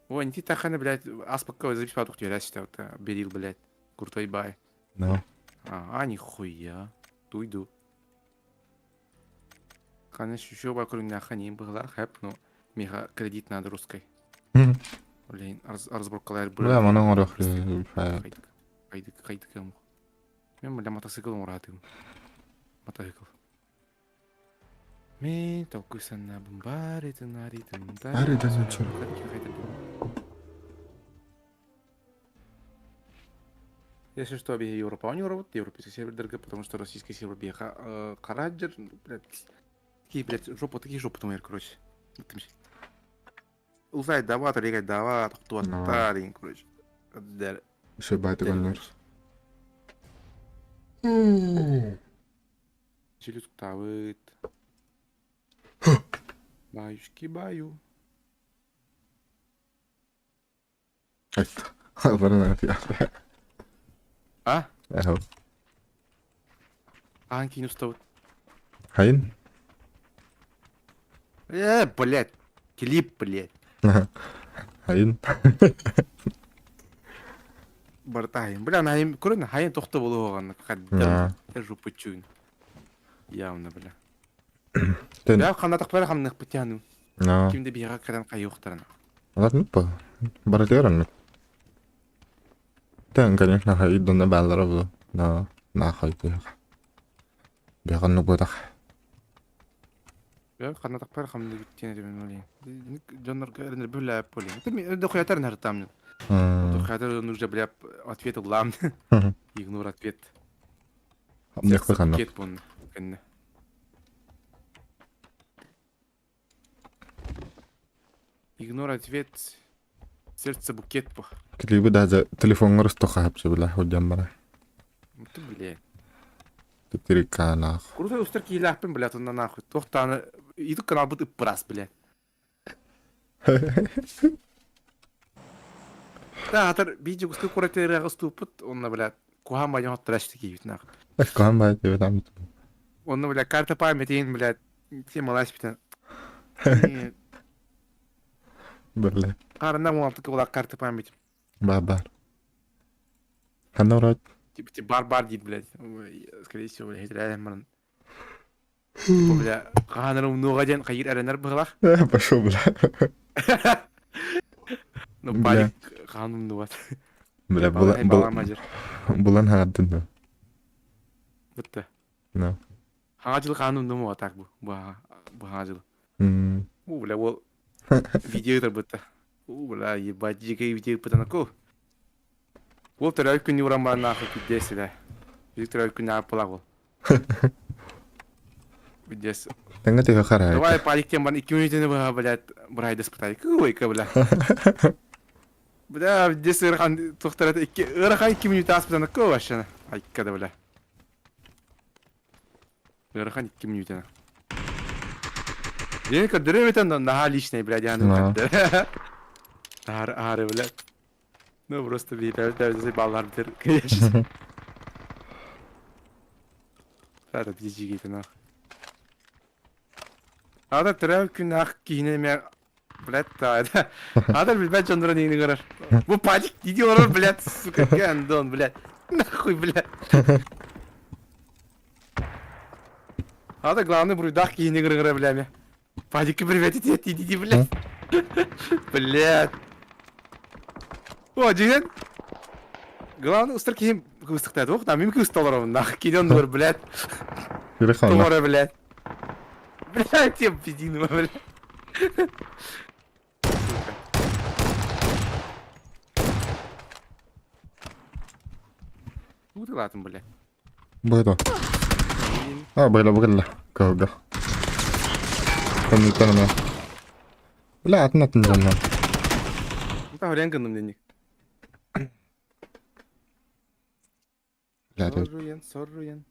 Ой, не ты тахана, блядь, аспаковый запись подух тебя считал, берил, блядь, крутой бай. Ну. Нихуя. Туйду. Конечно, еще вокруг наханим была, хэп, но мега кредит над русской. Блин, разборкалар. Бля, мұның орықлы. Қайды кәм. Мен бля мотоцикл ұратым. Мотоцикл. Мен толкусана бумбари тынари тындари. Ари да ничего. Если что, обе Европа, а не робот, европейский сервер дорого, потому что российский сервер беха Караджер, блядь, такие, блядь, жопу, такие жопы, там, короче. Узай дава, таригай дава, туаттарин, короче. Дер, Еще байтыганлар. Челюск тавыт. Баюшки баю. Айт. Албарна фиа. А? Эхо. Анки устав. Хайн? Блядь. Клип, блядь. Хайн? Бартайын. Бля, найым, көрін, хайын тоқты болу оған. Қаддам. Жопы чуын. Явно, бля. Тен. Бля, қанатық бәрі қамнық бітяну. No. Кімді бейға қадан қай оқтарын. Ладно, по. Баратеранно. Тен, конечно, хайд донна баллара было. Но, нахуй бега. Бега ну бодах. Бля, қанатық бәрі қамнық бітяну деп ойлайын. Джоннар кәрінер бөлі әп болайын. Өді құятарын әртамын. Хотя нужно, бля, ответ главный. Игнор ответ. Мне хватано. Букет вон, конечно. Игнор ответ. Сердце букет по. Клибы даже телефон растоха хапсы бля ходям бара. Ну ты, бля. Ты перека нахуй. Крутой устерки ляпен, бля, тут на нахуй. Тохтана. Иду канал будет прас, бля. Да, атар видео кусты куратера гаступут, онна, бля, кухан байон траш такие вид нахуй. Кан бай тебе там. Онна, бля, карта памяти, бля, все малась питан. Бля. Арна муалтык была карта памяти. Бабар. Ханорат. Типа барбар дейді, блядь. Ой, скорее всего, блядь, реально, мран. Типа, бля, қағанырым нуға ден қайыр әрінер бұғылақ. Пошел, бля. Ну, Бля. палик қағаным нуғат. Бля, Балама жер. булан хадын да. Бұтты. No. Хаңа жыл қағаным нума атақ бұ. Бұға жыл. У, бля, ол видеотар бұтты. У, бля, ебать, жеке видео бұтана ко. Ол түрәу күн юрама нахы күддесі, да. Жек түрәу күн апылақ ол. Күддесі. Тенга тига харай. Давай паликтен бан 2 минутыны бұға, блядь, бұрайды спытай. Көйкі, бля. Бля, дес ырхан тоқтарады. Ырхан 2 минут аспытаны көй ашаны. Айкада, бля. Ырхан 2 минутыны. Дені көдірі өтен наға личный, блядь, яны өтен. Ары, блядь. Ну, просто бейбәлі балалар бітер. Конечно. Сәрі бейжі кейті нақ. Ада түрәу күн ақ кейіне мен, блядь, тайды. Ада білбәт жондыра нейні көрір. Бұл падик дейді орыр, блядь, сука, гандон, блядь. Нахуй, блядь. Ада главный бұруйдақ кейіне көрір, блядь. Падикке привет етеді дейді, блядь. Блядь. О, жеген. Главное, устар кейім күстіктәді оқ, да, мен күсталар оғын, нақ, кейден дұр, блядь. Перехан. Тумора, блядь. Блядь, я пиздину, блядь. Уды латым, блядь. Бойда. Бойда бugilla. Kavga. Tanıma. Bля, atın canım. Та хрен гандым денег. Bля, Сорруен.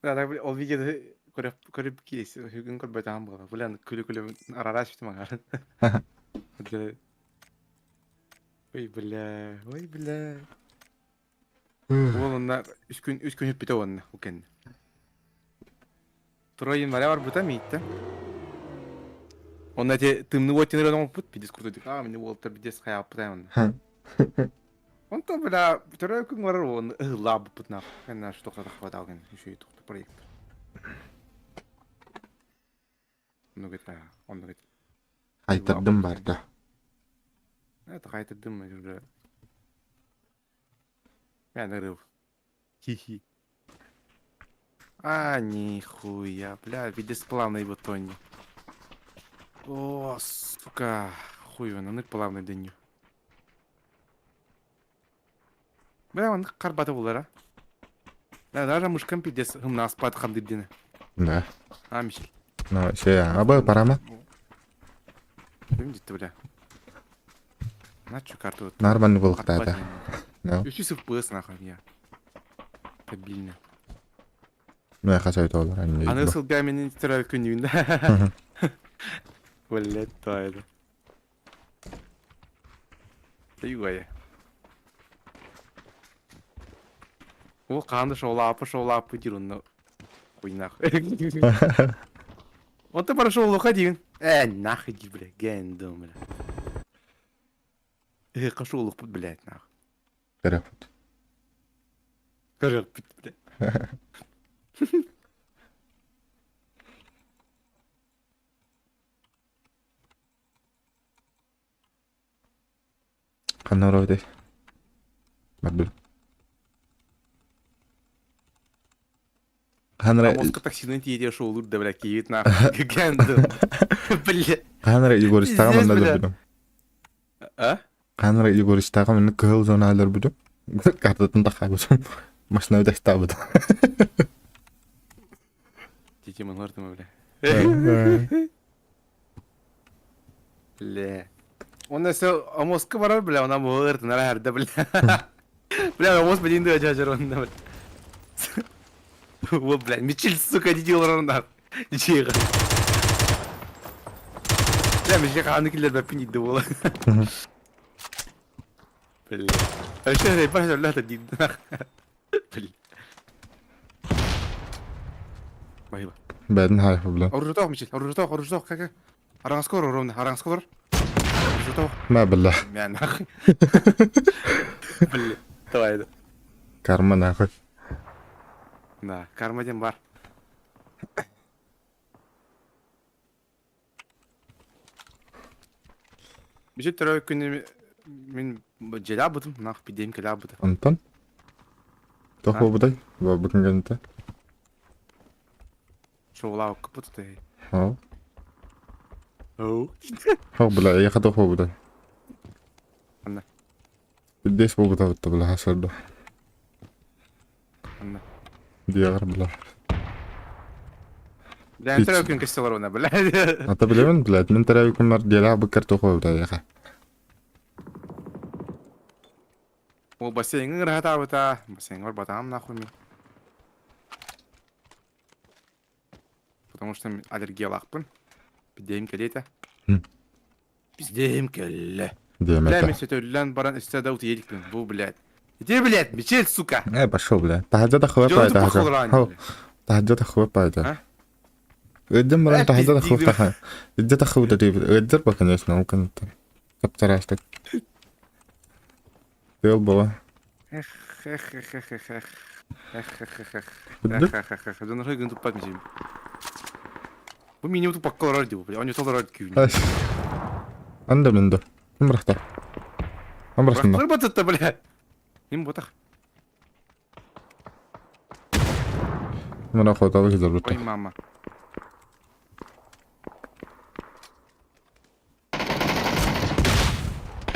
Да, так, блядь, ол видеода көріп кейс, хүгін көрбай тағам бұға. Бля, күлі арараш бітім ағар. Ой, бля. Ол онна 3 күн өп біті онна, өкен. Тұрайын варя бар бұта мейітті. Онна те тымны өттен өрен оңып бұт, бидес күрдедік. Мені олтыр бидес қая алып бұтай онна. Онта, бля, тұрай күн варар оны ұғыла бұт бұтнақ. Кәнна шу тоқтадық бұт алған, үші тоқты проект. Onu git ha, onu git. Kaytırdım barda. Evet, kaytırdım mı şurada? Ben de rıv. Hihi. А, нихуя, бля, бесплавный бутонник. О, сука. Хуй он, ынык плавный дыню. Бля, он карбаты булар, а? Да, даже мышкам пидес, хымна спад хамдырдины. Да. А, Мишель. Ну, абы парама. Кем дитті, бля? На чё карту? Нормальный был да. Ну, Ющий FPS нахуй, я. Кабильно. ну я хочу это олар. Аны ысылга менен тирай күнүн да. Блять, тайды. Тыйгая. О, канды шоулапы дирунну. Хуй нахуй. Он ты прошел уходи. Нахуй, бля, гендом, бля. Кошелок, блядь, нахуй. Переход. Короче, бля. Канарой дей. Бабыл. Канара Мозг таксинен тиеде шоулур да, бля, киевит нахуй. Гендом. Бля. Канара Игорь стагам Здесь, надо бля. будем. А? Канара Игорь стагам на кыл зоналар будем. Картатын тахай будем. Машина да стабыт. Тики мангортым, бля. Бля. Он все, а мозг барар, бля, он амурт, нарарда, бля. Бля, мозг блин, да, жажар, он, бля. Вот, бля, Мичель, сука, не делал равна. Ничего. Бля, Мичель, ханы киллер, бля, пинит, да, было. Бля. А что, я пошел, бля, это дин, бля. Байба. Беден хай бля. Оружток, Мичель, оружток, как? Аранскор, ровно, аранскор. Оружток. ما بالله Мя, нахуй. Бля, давай, да. карма нахуй. Да, кармаден бар. Бишет төрөй күнү мен желабытым, нах бидем келабыты. Антон. Тохо будай. Ба бүгүнгөнтө. Шоулау капытты. Ха. Оу. Ха бля я хато хо будай. Анна, Бидес бу будай бля хасарда. анна. Диагар бля. Бля, Пицца. төрөй күн кестеларына, бля. Ата билемин бля. Мен тарабы күнмар дела бу карто хо будай я. О, бассейн рахата бата. Бассейн бар батам нахуй мен. Потому что мен аллергия лақпын. Бидем келете. Биздем келе. Бля, мен Демета. сөтөллән баран истеда ут едикпин. Бу, блядь. Иди, блядь, Мичель, сука. Пошел бля. Тахаджа хо Идёт пайда. похуй ранее, Ха. бля. Тахаджа хо пайда. А? Өддем баран тахаджа хо пиздик, таха. Иддета хо да дейбит. Өддер ба конечно мумкин. Каптарастык. Дел бала. Эх. Бля. Да нахуй гын тупак Мичель. Бу меня тупак калар дип, бля. Он не толар күйүн. Ай. Анда менде. Ким рахта? Амрахында. Бактыр батытта, бля. Ним ботак. Мына хоталы кизер Ой, бутта. мама.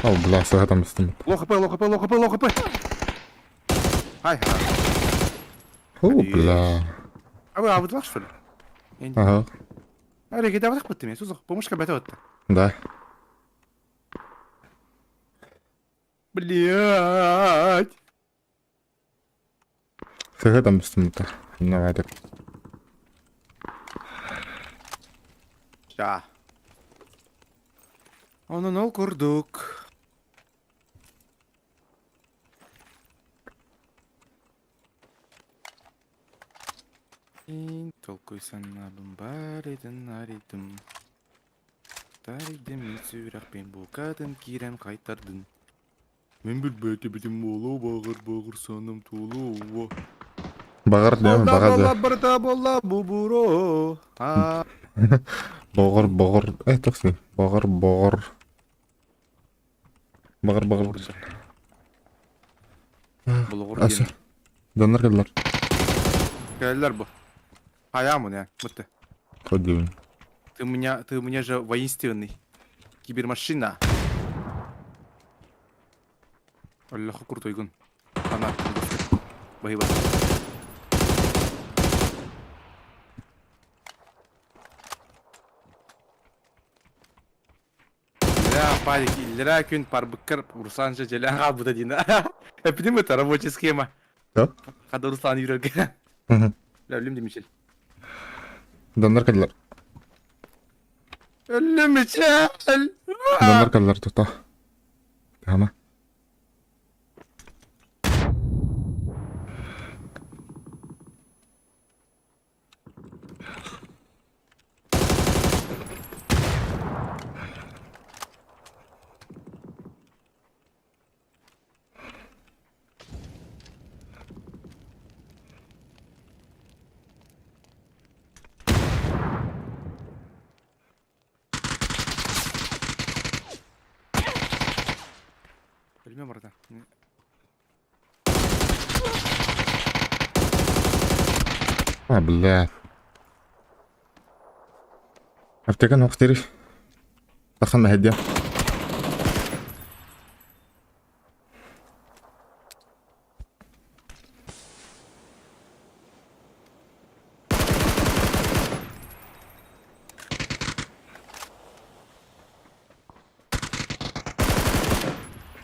Ау бля, сагатам истим. Лохапы. Ай, ха. О Ай. бля. А вы абытлах, что ли? Ага. А реки да ватах быттым, сузак. Помощка бата отта. Да. Блядь. Сагатам истим бутта. Навадик. Ща. Onun ol kurduk. Толкуйсан абым бар едін аридым. Таридым мен сүйрақ пен бұқадым кирем қайтардым. Мен білбәті бітім болу бағыр саным толу. Багыр дем, багыр. Барда болла бубуро. Багыр. Токси. Багыр. Багыр. Бұлғыр Аса. ген. Донор келдилер. Кәлілер бұ. Хаяму не, мыты. Ходил. Ты у меня же воинственный. Кибермашина. Аллах крутой гон. Фанат. Бахиба. Ля, парик, ля, күн парбыккар, Русланжа желян албыда дейін. Эпидем это рабочая схема. Да? Когда Руслан үйрерген. Hı. Өлім демешел. Adamlar kaldılar. Өлім мешел. Adamlar kaldılar tuta. Tamam. Өліме барда. А, блядь. افتكر انه اختري دخلنا هديه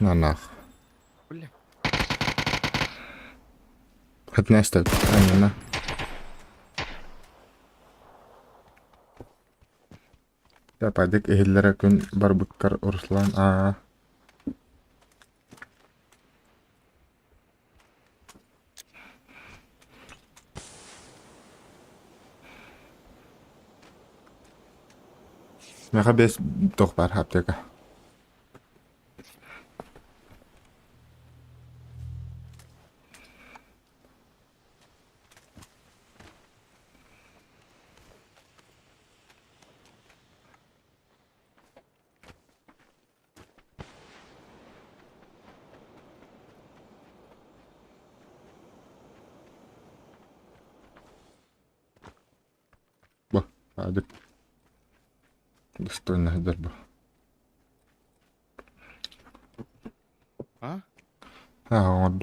نعناخ Өлі. خدنا اشتغل انا Ya padik ehillere gün barbıkkar Urslan aa. Meka bes tok bar hapteka. Bah, padik. Достойно дерба. А? вот.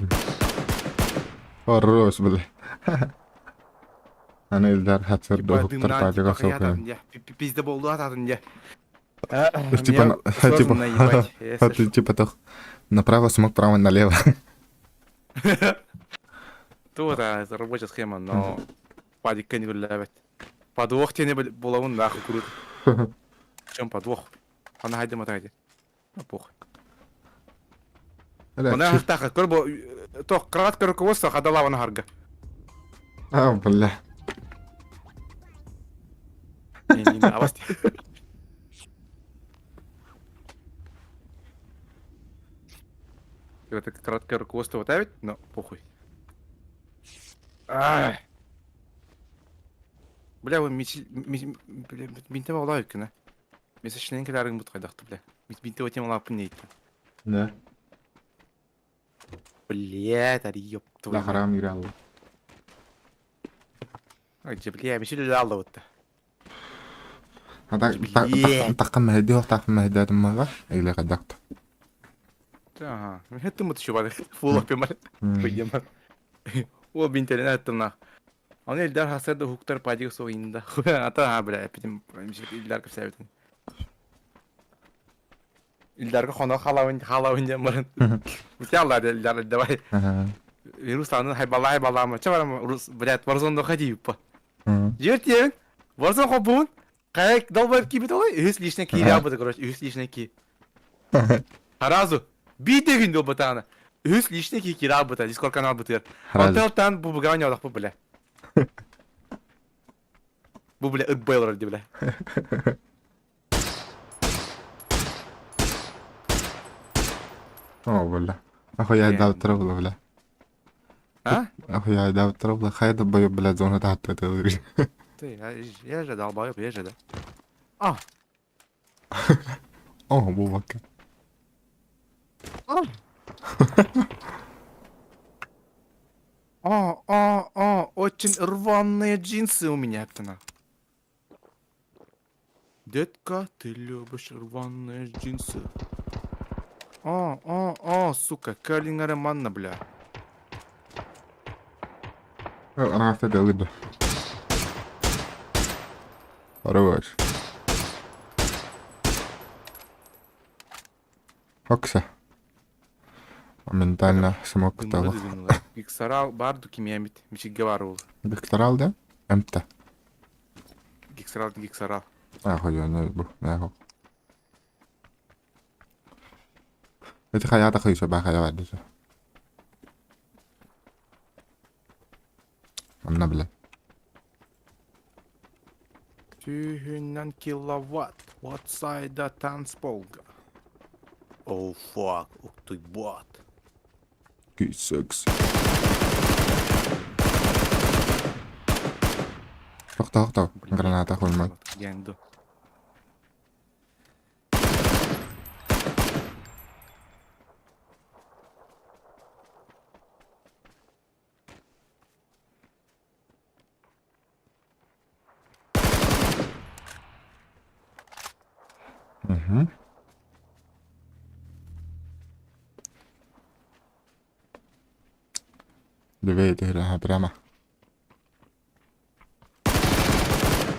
Хорош, бля. Ana ilder hatır doğuktar padik asokayım. Пизде болду ататын я. Типа тох. Направо смог, право налево. Тут это рабочая схема, но падик не вылявит. Подвох тебе не было он нахуй круто. Чем подвох? Она хайде мотайте. Похуй. Она хахтаха, корбо, то краткое руководство ходала вон гарга. А, бля. Не новости. Это краткое руководство вот авить, но похуй. Ай. Бля, вы бинте болай күнә. Месячнен келәрен бут кайдакты, бля. Бинте өтем алып не итте. Да. Бля, тари ёпту. Да харам юрал. Ай, бля, мешел алды вот. Ада такка мәһди такка мәһди адымга эйле кадакты. Ага, это мы еще бар. Фул опемар. Пойдем. О, бинтелен аттына. Аны элдер хасырда хуктар падик союнда. Ата бля, эпидем элдер кепсәбетен. Элдерге хона халавын демар. Бутялар элдер давай. Руслан хайбалай балама. Чаварам рус, блядь, Warzone ходи по. Жертен. Warzone хобун. Как долбар кибит олай? Үс лишне ки ябыды, короче, үс лишне ки. Харазу. Бите gün долбатана. Үс лишне ки кирабыта, Discord канал бутер. Антелтан бу бугавня одак бу бля. Bu bile ıkbayılır hadi bile. О, бля. Ахуя дав трабла, бля. Ha? Ахуя дав трабла, хайда бою, бля, зона тахта тагыры. Ты, я же долбаю, я же да. А. О, бу бака. Ой, Очень рваные джинсы у меня, Актана. Детка, ты любишь рваные джинсы. Сука, калингара манна, бля. انا محتاج اجيب ده. хорош. Oksa. Ментально смог Дымлы того. дыгынылар. Гексарал барды кимиямит. Мичигге бар ул. Докторал, да? Эмта. Гексарал. Охуя, не бу, не хо. Это хаята хыйса ба хая вадыса. Амна бля. Түйіннен киловатт. Ватсайда танцполга. Оу, фак. Ух ты, бот. Кисекс. Тоқта. Граната қоймай. Генду. Угу. Две игры прямо.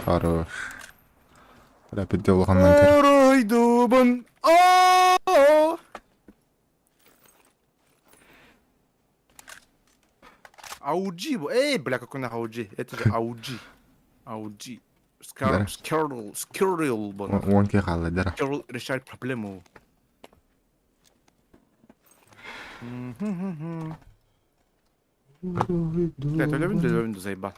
Хорош. Рапид делал комментарий. Эрой дубын. Ауджи. Эй, бля, какой на ауджи. Это же ауджи. Ауджи. Да. Скирл. Вон кихала, дара. Скирл решает проблему. Бля, төлөбүн заебал.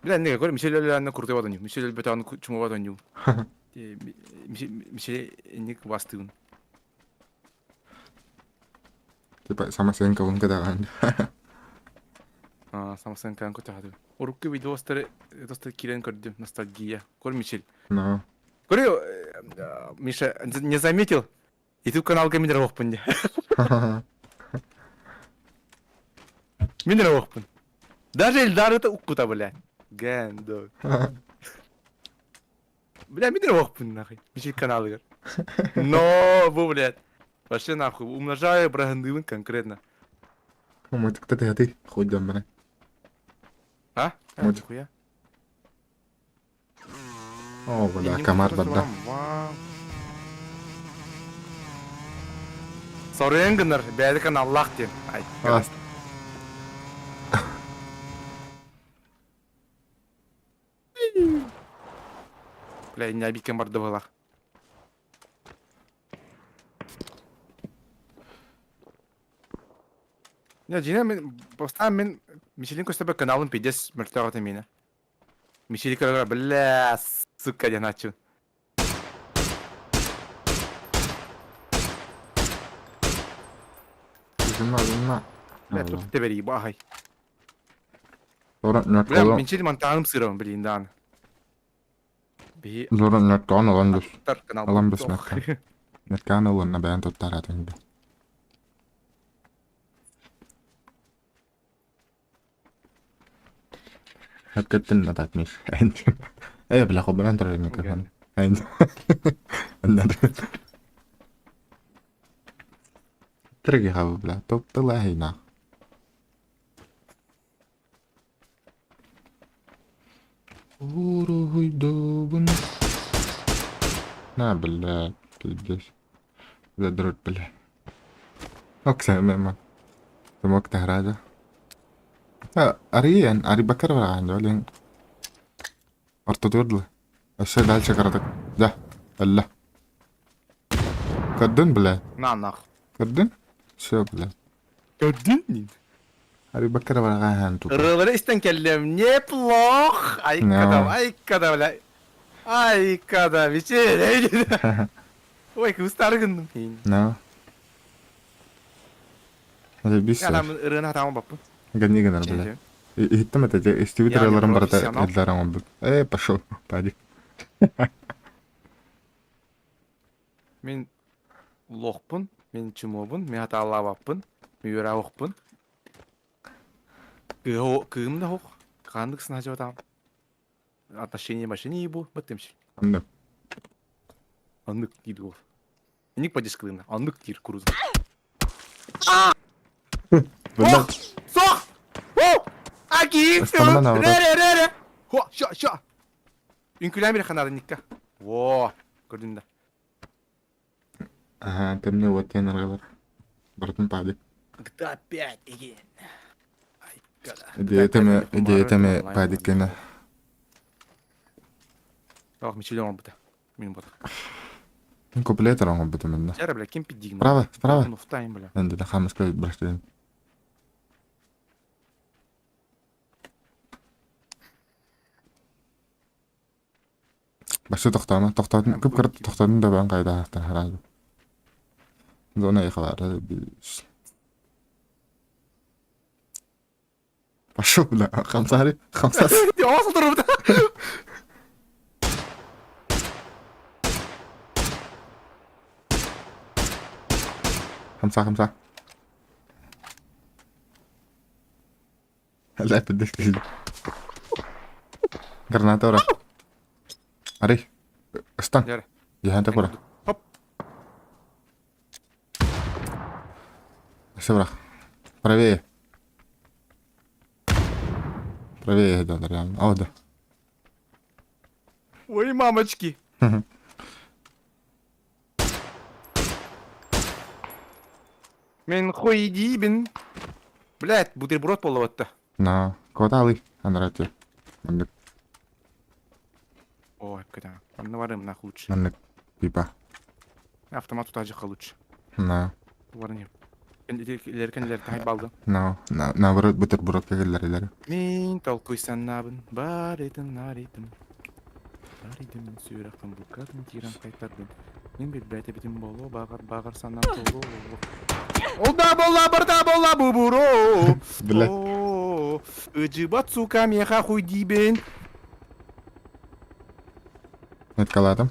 Бля, не, говорю, Мишель куртый ваданю. Мишель бетан чуму ваданю. Мишель ник вастын. Типа sama сенка вон когда ган. Самсен кан котахады. Урукки видеостары кирен көрдүм. Ностальгия. Кор Мишель. No. Говорю, Миша, не заметил? YouTube канал Гамидер Охпан. Мидер Охпан. Даже Эльдар это укута, блядь. Гэндо. Бля, Мидер Охпан, нахуй. Мишель канал игр. Но, блядь. Вообще нахуй. Умножаю брагандывын конкретно. Мы так ты хоть домой. А? Вот. Нихуя. О, бля, комар бадда. Сорынгыныр, бәдікін Аллах дем. Аст. Бля, не обидкен барды была. Не, Дина, поставим мен Мишелин көстебе каналын пидес мертвағаты мені. Мишелин көрігір, бля, сука, ден ачу. Зима. Бля, тут тебе рейба, ахай. Зора нет Бля, коло. Мишелин мантағым сырым, блин, дан. Зора нет коло, ландус. Канал. Алам без метка. Нет канал, на бән туттарат инде. Hakikaten natatmış. Бля, хобран трэли микрофон. Треги хава, бля, топ лахина. Уруй добын. На, бля, пиздец. Задрот, бля. Окса, мема. Ты мог таграда? Ари Бакар عنده ولا ارتدود له الشيء ده شكرتك ده الله كدن بلا На, нах. كدن شو بلا Gördün? Ари Бакар ولا هانتو Рылары истен келлем. Неплох. Ай, када, бля. Ай, када, Мишель. Ой, кустаргын. نا هذا بيس Я там ырына тамам баппын. غني غنر بلا هتمت استوي تريلرن برتا ادلارن بك пошел пади Мен лохпын, мен чумобын, мен аталабаппын, мен юра оқпын. Кым да хох. Кандык сна там. Отношения машине ебу, баттымши. Аннык. Аннык дейді ол. Ник падиш кылына. Аннык тир круз. Бля, Сох! О! Аки! Астана на врат. Ре! Хо, ща! Үнкүлән бир ханады никка. Во! Көрдүн да. ага, ты мне вот тенер говор. Братан падик. GTA 5 again. Ай, гада. Идеятами падик кена. Ах, мичилен быта. Минем быта. Куплетер он бит менде. Жара, бля, кем пидигна. Справа. Ну, втайм, бля. Энди да хамыс көй браштын. Башы тоқтама, тоқтадың, көп кіріп тоқтадың да ben қайда ақтар харады. Зона яқалары біз. Башы бля, хамсари. Я вас отуру быта. Хамса. لا بدك تجي. Граната ора. Ари. Стан. Жара. Я ханта пора. Хоп. Севра. Правее. Правее, да, реально. О, да. Ой, мамочки. Мен хуй дибин. Блядь, бутерброд половатта. На. Кого-то алы. Анрати. Маннык. Ой, когда. Наварим нах лучше. Маннык. Пипа. Автомат тутажыка лучше. На. Варни. Илеркен тахай балды. Наоборот, бутерброд кегелер. Мен толкуйсан набын. Бар едім, нар едім. Бар едім, сүйрақтан бұлқадым, тиран қайтардым. Мен бет бәйті бітім болу, бағар саннан толу. Олда бола, бубуро. Бля. Ыжыбат, сука, меха хуй дибен. Меткаладым.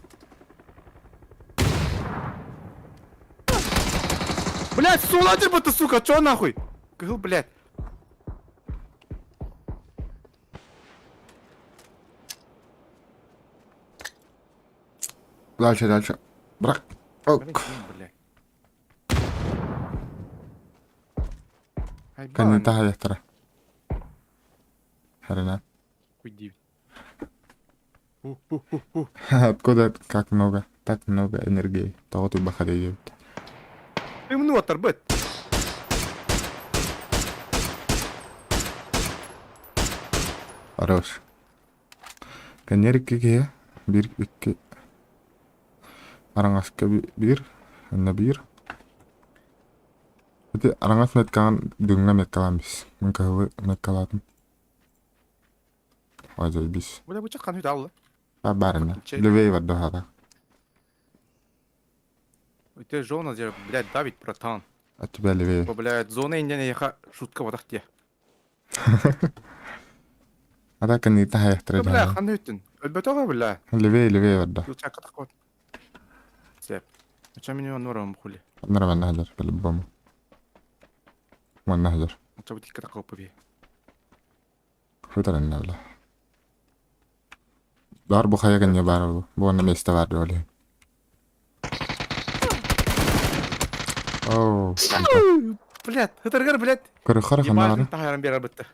Блядь, суладыр бұты, сука, чё нахуй? Кыл, блядь. Дальше. Брак. Ок. Блядь. Kan интаха яхтара. Харина. Хуй дибен. Откуда так много энергии? Того ты бахарею. Имну оторбет. Хорош. Канерикке бир икки. Араңаска бир. Анна бир. Эти араңас меткан дүңгө меткаламыз. Мен кабы меткаладым. Ажай бис. Бля, бычак қаны үйді алды. Барына. Левей var daha da. Өте жона же, блядь, Давид, братан. А тебя левее. О, блядь, зона инден еха шутка водақ те. А так они интаха яхтара. Бля, қаны өттін. Өлбет оға, бля. Левее var da. Юлчак қатақ қот. Сеп. Ача мен еуін орам хули. نرى من نهجر بالبوم من نهجر Ача бутик қатақ қоп бе. خطر النبلة دار بخايا كان يبارو بوانا ميستوار دولي اوه Блядь, хытыргар, блядь. كوري خرق Ебалин النار тахайран бері бітті.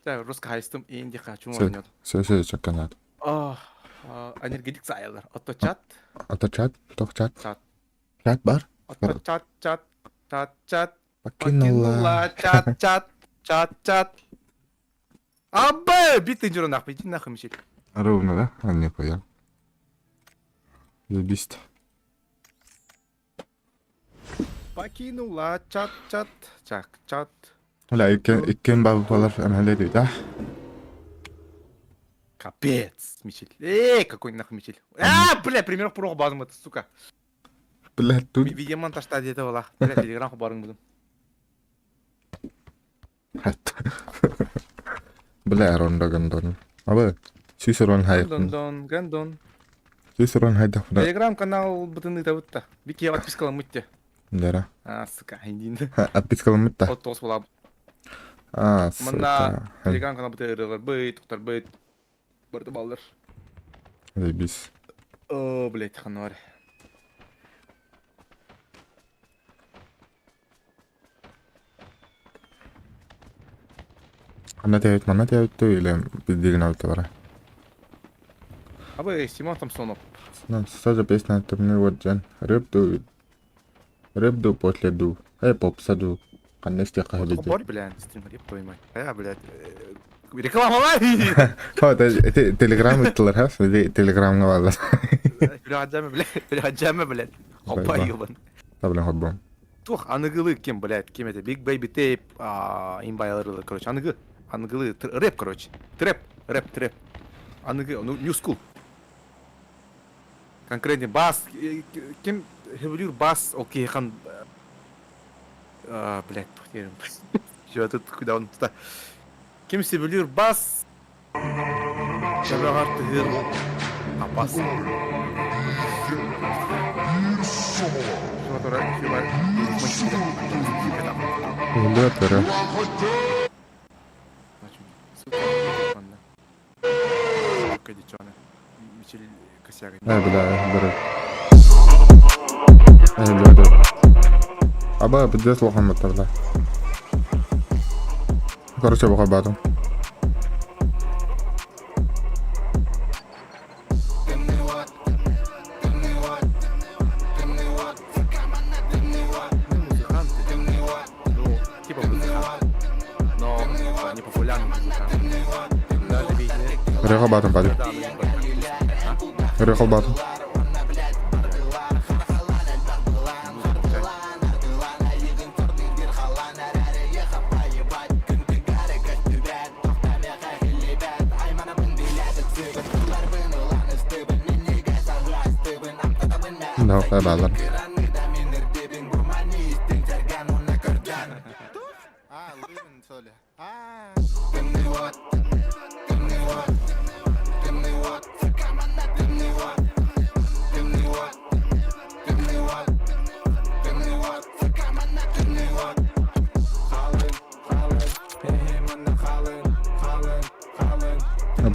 Жа, русқа хайстым, енді қачуым орынады. سي чаканат Энергетик сайылар. Отто чат. اتچات توخچات Чат. чат бар Отто чат. покинула Чат. Аббе, бит инжура нахуй, иди нахуй, Мишель. ровно да а не понял ебист Покинула чат. لا كان باب والله انا هلدي да Капец, Мишель. Какой нахуй Мишель. Бля, примеров пурох базым это, сука. блядь тут Видеомонтажта деді ола. Бля, телеграмға барың будым. бля рондо гандон абы сүйсөрөн хайкын Гандон. сүйсөрөн хайдах Телеграм канал бутыны табытта. Бики подпискала мытте. дара Сука, индин. подпискаламытта От тос бола. А, Мына сука. телеграм канал бутырылар быт, туктар быт. Барды балдар. Заебись. О, блядь, ханвар. Мана тәйт ту или биддеген ауты бара. Абы Симон Самсонов. Ну, сразу песня это мне вот джан. Рэп ду после ду. Попса ду. Каннести кахабиди. Бор, блядь, стример, еб твою мать. Блядь. Реклама, лай! О, телеграм иттылар хас. Телеграмга баллар. Блядь, блядь. Хопа, ебан. Таблен хоббом. Тух, анıгылы кем, блядь, кем это? Big Baby Tape, имбайлары, короче, анıгылы, рэп, короче. Трэп. Анıгы, ну, New School. Конкретно бас, кем, хевлюр бас, окей, хан, блядь, потерян. Что тут, куда он, кем севлюр бас, шабагар тыгыр, бас. Да, тара. Бля, дурак. Да. Аба, بدي اطلع محمد طبعا. короче, بقى بعدهم. Рехал батом, пади. Рехал батом. Да, بعد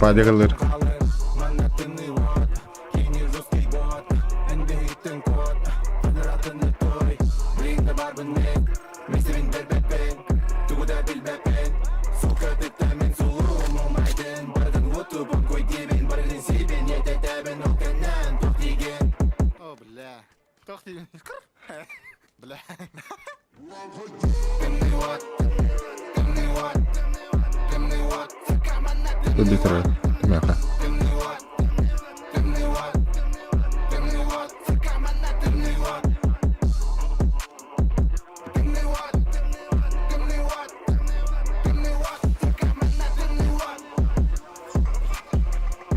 بعد يغلر بدي ترى تماخا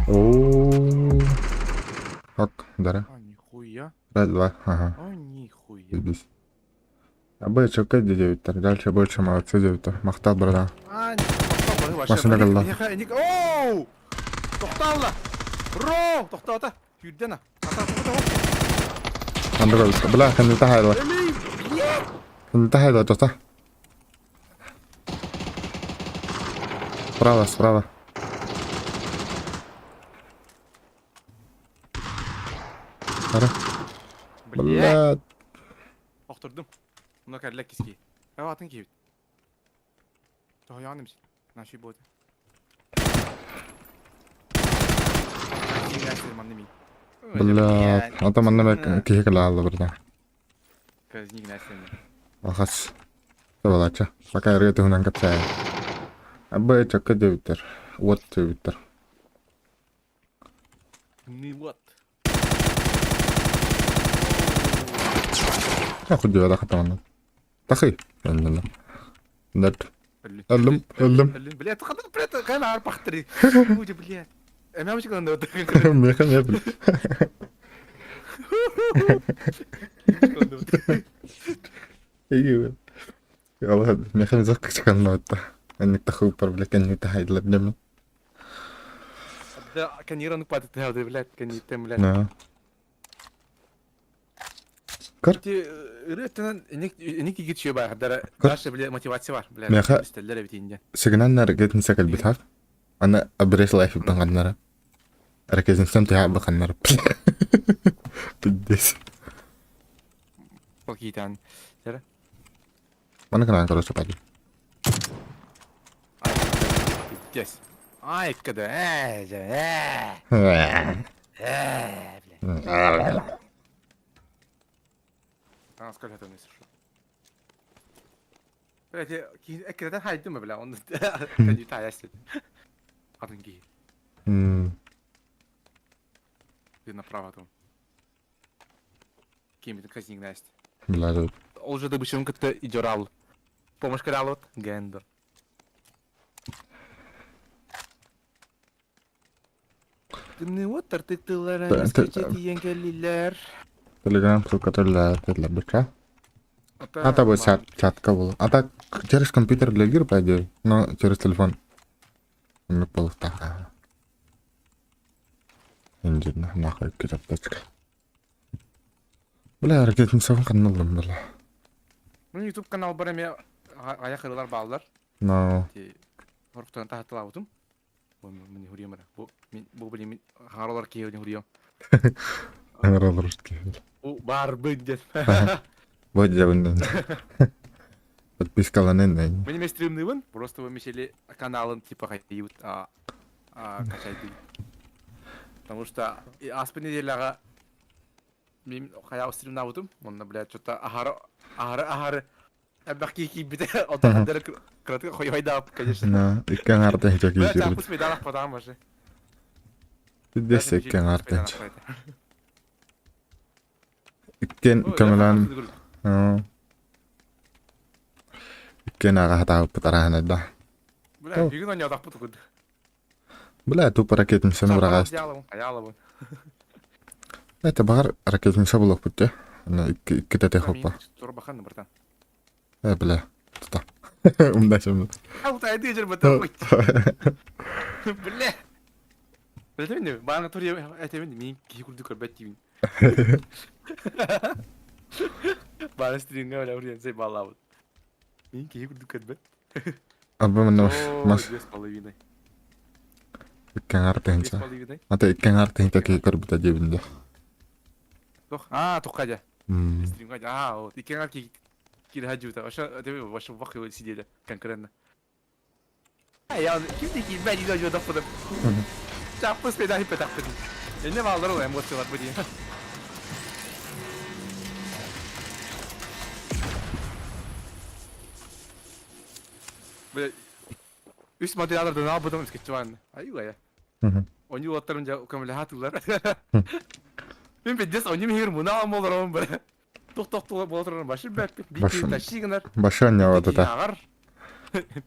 اوه حق دره нихуя. раз два ага Нихуя. бис абай чокай девиттер дальше больше молодцы девиттер мактал брада машина калла Оу! Тоқталла! Ро! Тоқтата! Юрдена! андро бля ханилта хайла тоста справа ара бля Оқтырдым. Мұна кәрлік кеске. Атын кейбіт. Тоғаяғын емсін. Наши болды. бля атаманна кеге калла брада Казник нәрсені. Ахас. Tavallaan vaikka yritin hunan katsoa. Abba chakka девиттер. Вот девиттер. Ну вот. Ахуй дива дахатаман. Тахи. Ладно. Нет. Аллам. Блядь, ты ходил, блядь, какая арпа хтри. Ой, блядь. Я мочи когда вот. Меха не был. ايوه والله ما خليني اتذكر شكل نوتا انك تخوف بلا كان يتحيد لبنم كان يرى بعد التهاود بلاد كان يتم بلاد نعم كر ырыттан эник игит чөй бар. Дара Кыр. дальше биле мотивация бар. Биле Меха- истеллер битинде. Сигнан наргет нисакал битар. Ана абрес лайф бтанганнара. Ракезин стамтя баканнара. Пиддес. Покитан. Mana kena terus cepat. Yes. Ай, когда. Ана скажи это если что. Блядь, كده حاجة ما بلا он كان يتعيس. Атынги. Ты направо там. Кем-то казник Настя. Бля, Он же добычем как-то идёрал. Помощь кадалот. Гендер. Тымны вот тартыктылар, скачать еңгелилер. Telegram прокатырла бика. Ата бу чатка был. Ата через компьютер легир пойдет, но через телефон. Не полста. Инжин нахуй китаптачка. Бля, ракетин савын каналым бля. Ну YouTube канал бар эме аяқырылар балдар. Но Орфтан тахтылаутум. Мен хурьям ара. Бу билем харалар кийген хурьям. аңыралырышки. У бар бендет. Вот жабындан. Подпискаланен. Мен не стримный просто вы мешали каналын типа хайтиют качайды. Потому что аспен неделяга мен хаяу стримнаутум. Онда блядь что-то ахары Абахки бите отадар кратко хойдап, конечно. На, иккен арты хичак Блядь, икер. пусть медалах подам уже. Пиддес иккен арты. Иккен камелан. Иккен ага хатаа патарана да. Бля, бигин он ядах путуд. Бля, тупо ракетин сен урагас. Аялову. Это бар ракетин сабулок путте. На иккете хоппа. Турбахан, братан. Бля. Тута. Умдашым. Ау, та иди же бата. Бля. Бля, не, бана тури, это мен кикурду карбативин. Бана стринга бля, урен сей балаут. Мен кикурду карбат. Абба манаш маш 2,5. иккен арты хинча. 2,5. Ата иккен арты хинча ки карбута жебинде. Тох, тухкаja. Стринга, вот, и кенгаки кир хаджута. Ваша вахи сидели конкретно. Я кидики бәди дә җода фуды. Чапыс педа хипетак педи. Эне балдыру эмоциялар буди. Бе үс материаллардан албадым скетчван. Айга я. Они оттарынжа камиле хатулар. Мен бедес они мир муна молором бер. Тох болотуран башы бәп бит ташигнар. Баша не вот это.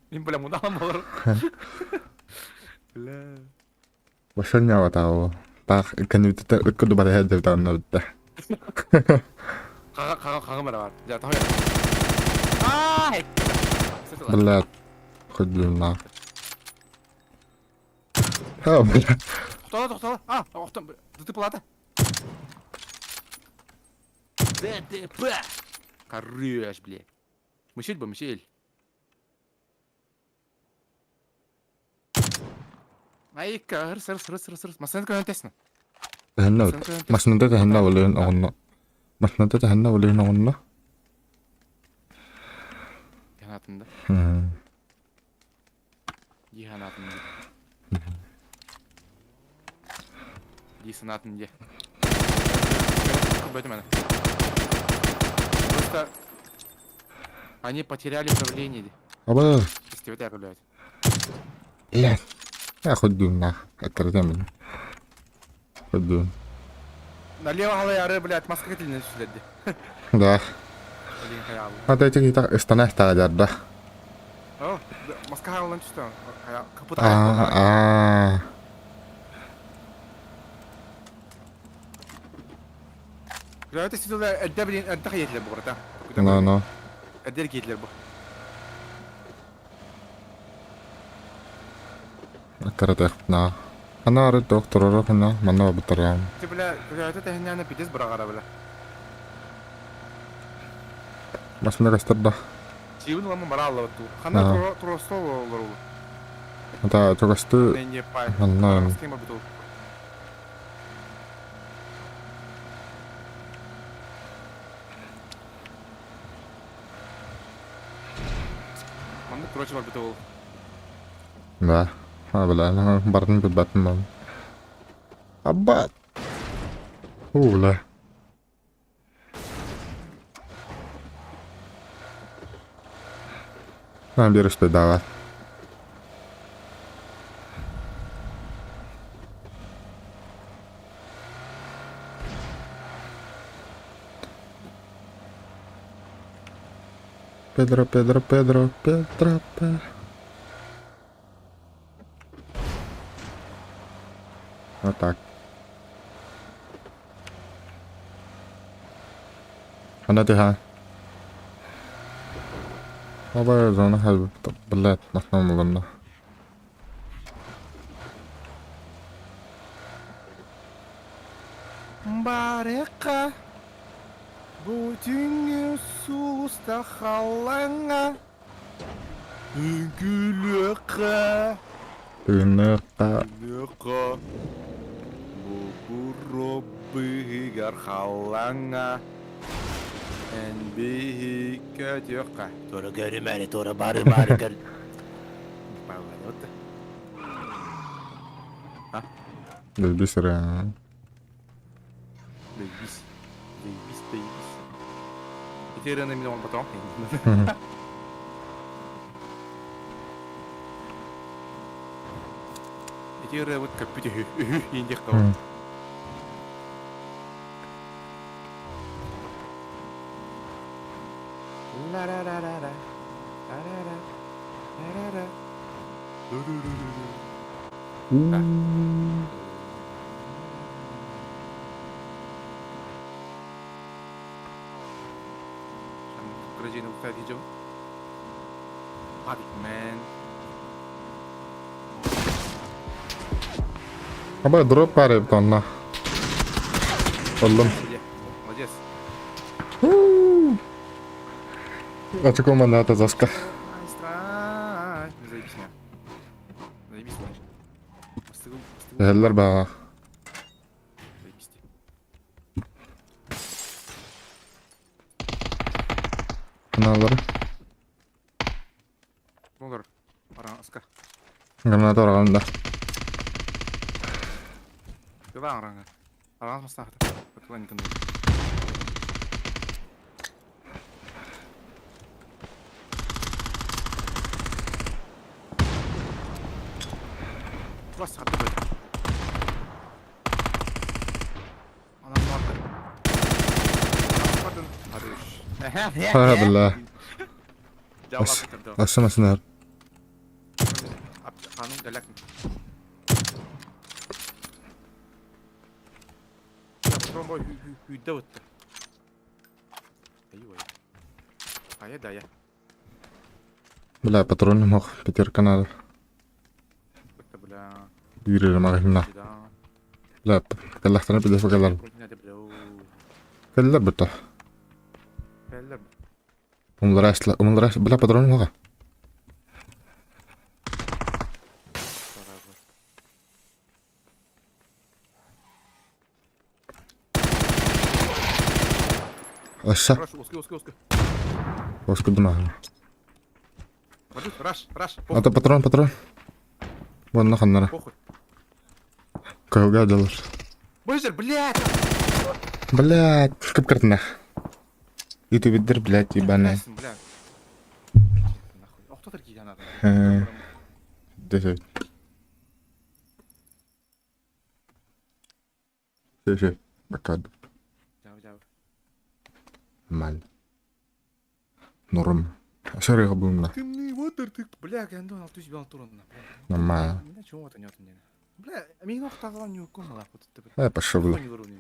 Мен бля муна молор. Бля. Баша не вот это. Так, иккен үтте үккү бара хәдә таңна үтте. Кага бар. Я таа. Бля. Худлуна. Ха, бля. Тоқтала. Оқтым. Ты плата. ДТП. Хорош, блядь. Мишель. Ай, сыр. Масанка антесна. Хэнна. Маснанда хэнна болон огонно. Маснанда хэнна болон огонно. Янатында. Янатында. Дисонатында. Бэтмен. Просто они потеряли управление. Аба. Если вот так гуляют. Ля. Я худлуна. Это там. Худлун. Налево голове, блядь, маска котельная сюда. Да. Блин, хаялу. А дайте kita istana jarda. О, маска хаялу что? Капут. لا تسيدو الدبلين الدخيت لبغرتا. No. الدركيت لبغ. Akaratna. Ana ara doktorora kana manna bataram. تبلا تهني أنا بيدس برا غرا بلا. Машина кастырда. Сивын ламы бара аллабытту. Ханна Ага. туростол олар ул. Ата чогасты. Не пай. Анлан. Схема битул. Манны турачы бар битул. Да. Бля, бардын битбатын мам. Аббат. Бля. Береш давай. Педро. Вот так. Она тиха. Оба зона хал. Блядь, нахнам лунна. Барека. Бүтүнгү сууста халаңа. Үгүлөкка. Тыныка. Лөкка. Бубуроббыгар халаңа. Энби көтөкка. Тора көрүмәри, тора бары көр. Баалар отта. Бисера. Бейбис. Итерен эмне он потом. Итерен вот капите индек кау. Ла-ра-ра-ра-ра. Ра-ра-ра. Ра-ра-ра. Ду-ду-ду-ду-ду. Gradient kaydı diyeceğim. Hadi man. Аба дроп паре тонна. Oğlum. Молодец. Açık olmadı hata zaska. Страсть. Заебись меня. Заебись меня. Остыл. Eller bana. Заебись ты. Ne alır? Болар. Араска. Granat orağında. Кыла араңа. Араңа мастахта. Кыла никын. Бас хатты бөт. Анам барды. Hadi. Ha billah. Cevap attırdı. Aşamasınlar. Hanım delak mı? Ya patron boy hüdde öttü. Ayı ayı. Ayı da ya. Bля, патроны мог. Пятерка надо. Бıktı bula. Yürüyelim ağzına. Bida. Bля, kalahtarına bir defa kalalım. Hadi bula. Keller bıta. Beller mi? Umullar açla. Bля, патроны мог. Beraber. Aşağı. Rush, узкий. Oskudum ha. Вадюк, rush. Ata patron. Bununla kanlara. Похуй. Kavga ediyorlar. Быстро, блядь! Блядь, кыпкыртына. Ютубидер, блядь, ебаная. Блядь, блядь. Нахуй. Ох, кто такие надо? Десять. Все. Пока. Жау. Нормально. Норм. Шарыга булмна. Ты мне вот ты, бля, гандон, ал түз бел турунна. Нормально. Мен чоң вот нётын дени. Бля, мен октаган не укумала вот ты. Пошел было.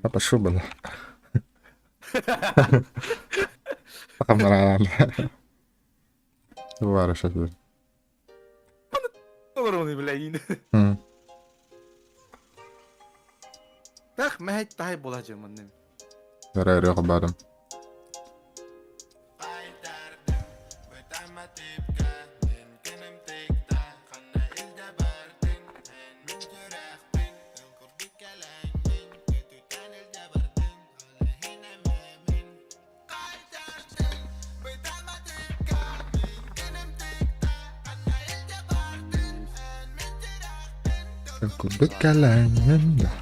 Пошел было. Пока нормально. Вара сейчас. Олороны, бля, ин. Так, мәйт тай болажы мынны. Зарайрыга бардым. Kuduk kalangan dah.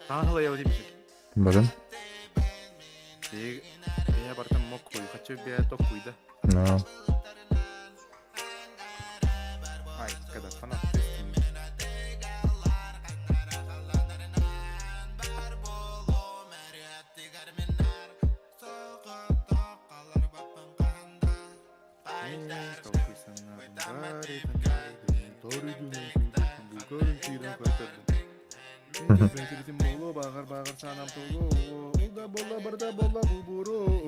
Таан хала яваад юм шиг. Badan? Я бартан мокгүй. Хочу би токгүй да. No. Ай, когда фанат. Багар санам толу. Улда болла барда болла бубуру.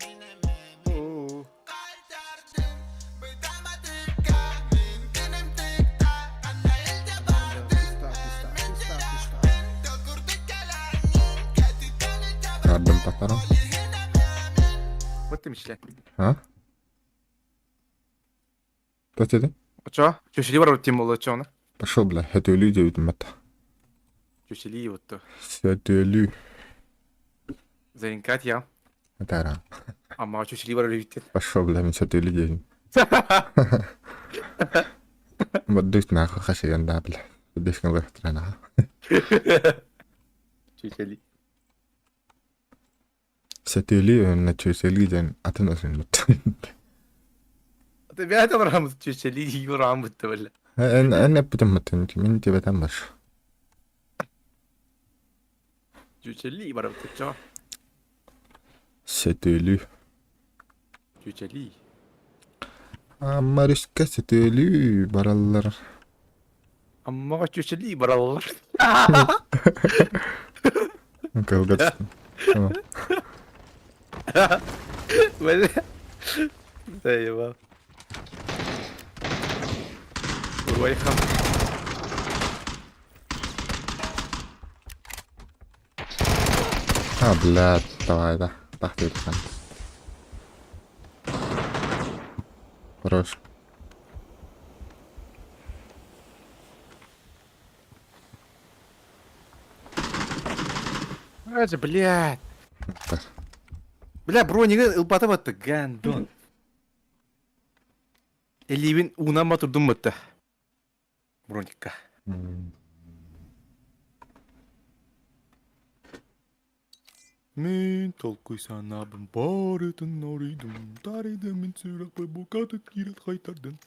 Random tatarım. Вот ты мишле. Ha? Kaç dedin? Очо? Чөшли бар тим болоо чона. Пошел, бля, хотели девять мата. Чөшли вот. Хотели. Заринкат я. Это Ама чөшли бар үйттен. Пошел, бля, мы хотели девять. Вот дышь нахуй, хаши янда, бля. Дышь как бы нахуй. Чөшли. Хотели на чөсели ден атыносун мат. Ты бяд алрам чөшли юрам бутты бля. أنا بتمتن من تبى تمش. Чөшли бар бутчо. Хотели. Чөшли. Маришка хотели бараллар. Аммага чөшли бар аллар. Калгат. Бля. Заеба. Welcome. بلاد давай да. تحت الخان. Хорош. Это, блядь. Бля, бронига ылпатып атты, гандон. Эливин унама турдум атты. Броника. Мен толкуй санабын барытын орыйдым. Тарыды мен сүйрак бай букатыт кирет қайтардын.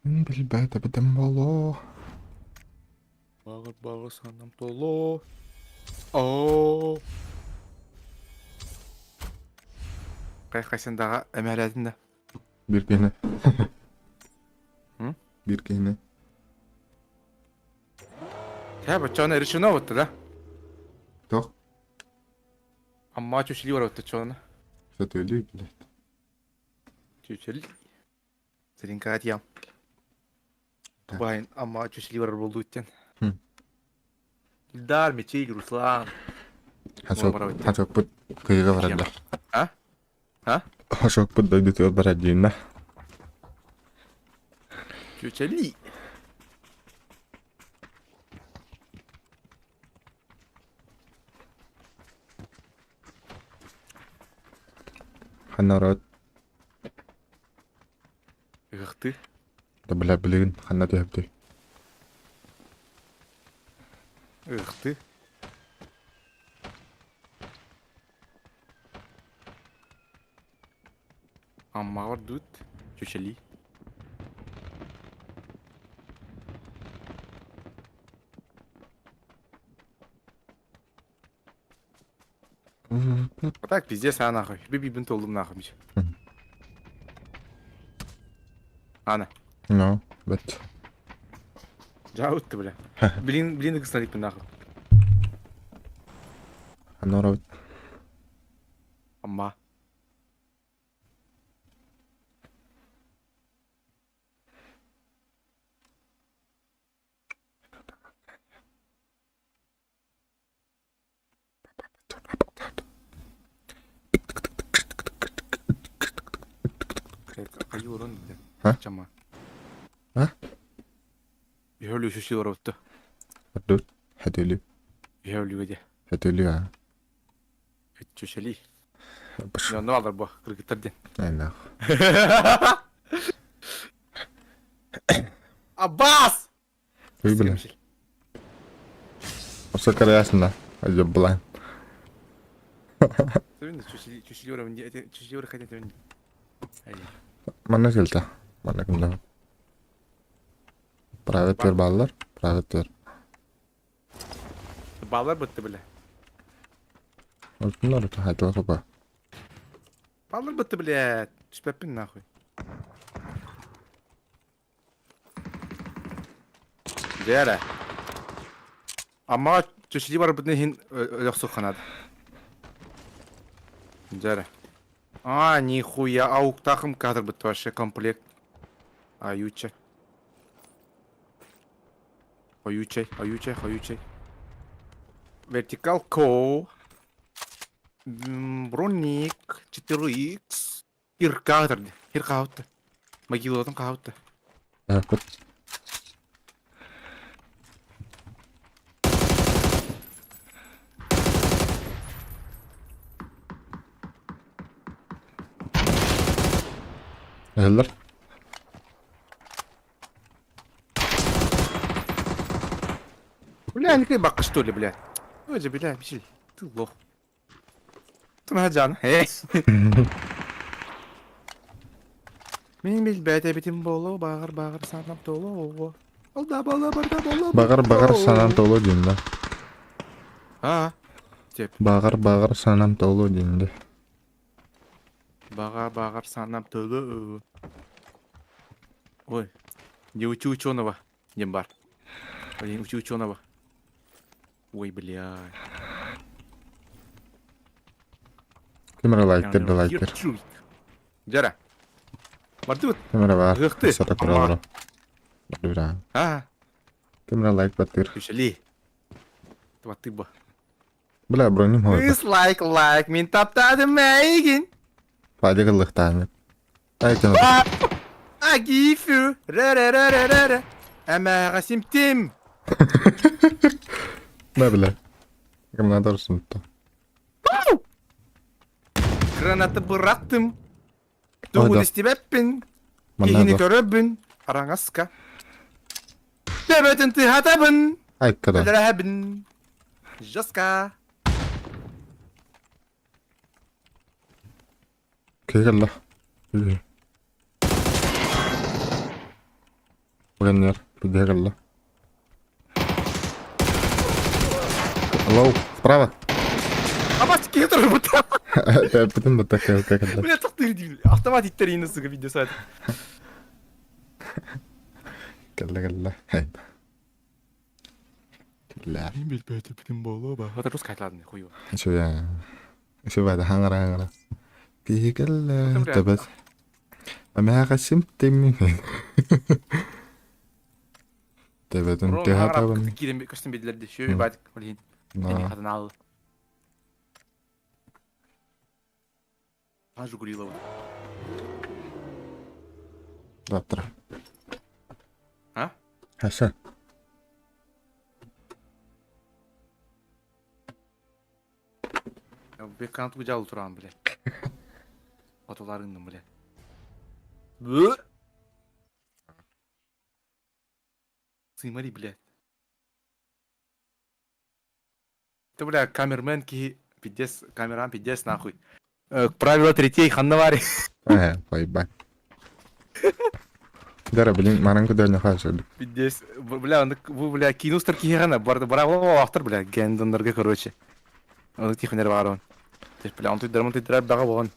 Билбейт абидем боло. Бағыр санам толо. О. Қайсындағы әмәләдінде. Bir kene. Hı? Bir kene. Ya бачана решено вот да? Тох. Амма чөшли бар вот чона. Хотели, блядь. Чөшли. Заринка атьям. Тубайн амма чөшли бар болду үттен. Илдар Мечей Руслан. Хашок пут кыйга барады. А? А? Хашок пут дойду төр барадина. Чөшли. Ханарат. Эх ты. Да бля, блин, ханат япты. Эх ты. Амма бар дут. Чөшли. А так пиздец, а нахуй. Биби бинт олдум нахуй миш. Ана. No, бет. Жаут ты, бля. Блин, кстати, нахуй. Ханарат. Амма. Кайы урон. А? Чама. А? Йөлü шүші оротты. Адут. Хатили. Йөлü де. Хатили а. Чөшели. Баш. Яны алар бу кыргыттардан. Айнах. Аббас! Ой, блин. Осы караясында. Ажа блан. Төвін чөшели орын. Чөшели орын қайдан төвін. Mana келді. Mana кімді. Привет вер балалар. Привет вер. Балар бітті біле. Олтынлар өті хайтыла соба. Балар бітті біле. Түспеппін нахуй. Дәрі. Amma çeşitli var bütün hin öyle kanad. Дәрі. Нихуя, аук тахым кадр бітті вообще комплект. Аютчай. Аютчай. Вертикал ко. Броник 4х. Хир кадр. Хир каутты. Могилотын каутты. Кот. Hellar. Бля, не бака что ли, бля. Ой же, бля, Мишель, ты лох. Ты наджан. Мен билбәтә битим болу, багыр санап толу. Алда бала барда болу. Бағыр санам толу дейінді. Теп. Бағыр санам толу дейінді. Багыр санап толу. Ой, не учи ученого, нем бар. Блин, учи ученого. Ой, бля. Кемера лайктер. Жара. Барды бит. Кемера бар. Гықты. Сата құралары. Барды бра. Кемера лайк баттыр. Күшели. Тваты ба. Бля, броним хойды. Is like, мен таптадым мәйгін. Паде қылықтан. Айтын. Агифу. Ра. Әмәға симтим. Ne bile. Кімна дұрысын тұтты. Granatı bıraktım. Hayda. Doğru istibepпin. Kihini köröbün. Arangaska. Debetin tıhatabın. Ayık kadar. Ölerehebin. Jaska. Kegel Бронер. Бегал. Алло, справа. Ama kihini bu tam. Bütün bu takı kegel. Бля, тахтыр деймін. Автомат иттер енді сука видео сайт. Келла. Хайп. Келла. Мен білбәді бітім болу ба. Ота рус кайтладың хуйва. Şu var da hangara. Kegel. Tabat. Ama qasim temmi. Tabatın tehataban. Кирем костюм бедлерді. Шөй бәдік. Блин. Мен қатын алды. Жигулилова. Завтра. А? Хасан. Бек канатты жалы тұрам, бля. Фотоларыңдың, бля. Бу! Сымари, бля. Ты, бля, камермен ки пиздец, камерам пиздец, нахуй. Правило третей, ханнавари. Поебать. Дара, блин, маранку дөрне хажырды. Пиздец, бля, bu, бля, кинустар кихана, браво, автор, бля, гендондарга, короче. Он тихонер варон. То есть, бля, он тут драйв бага вон.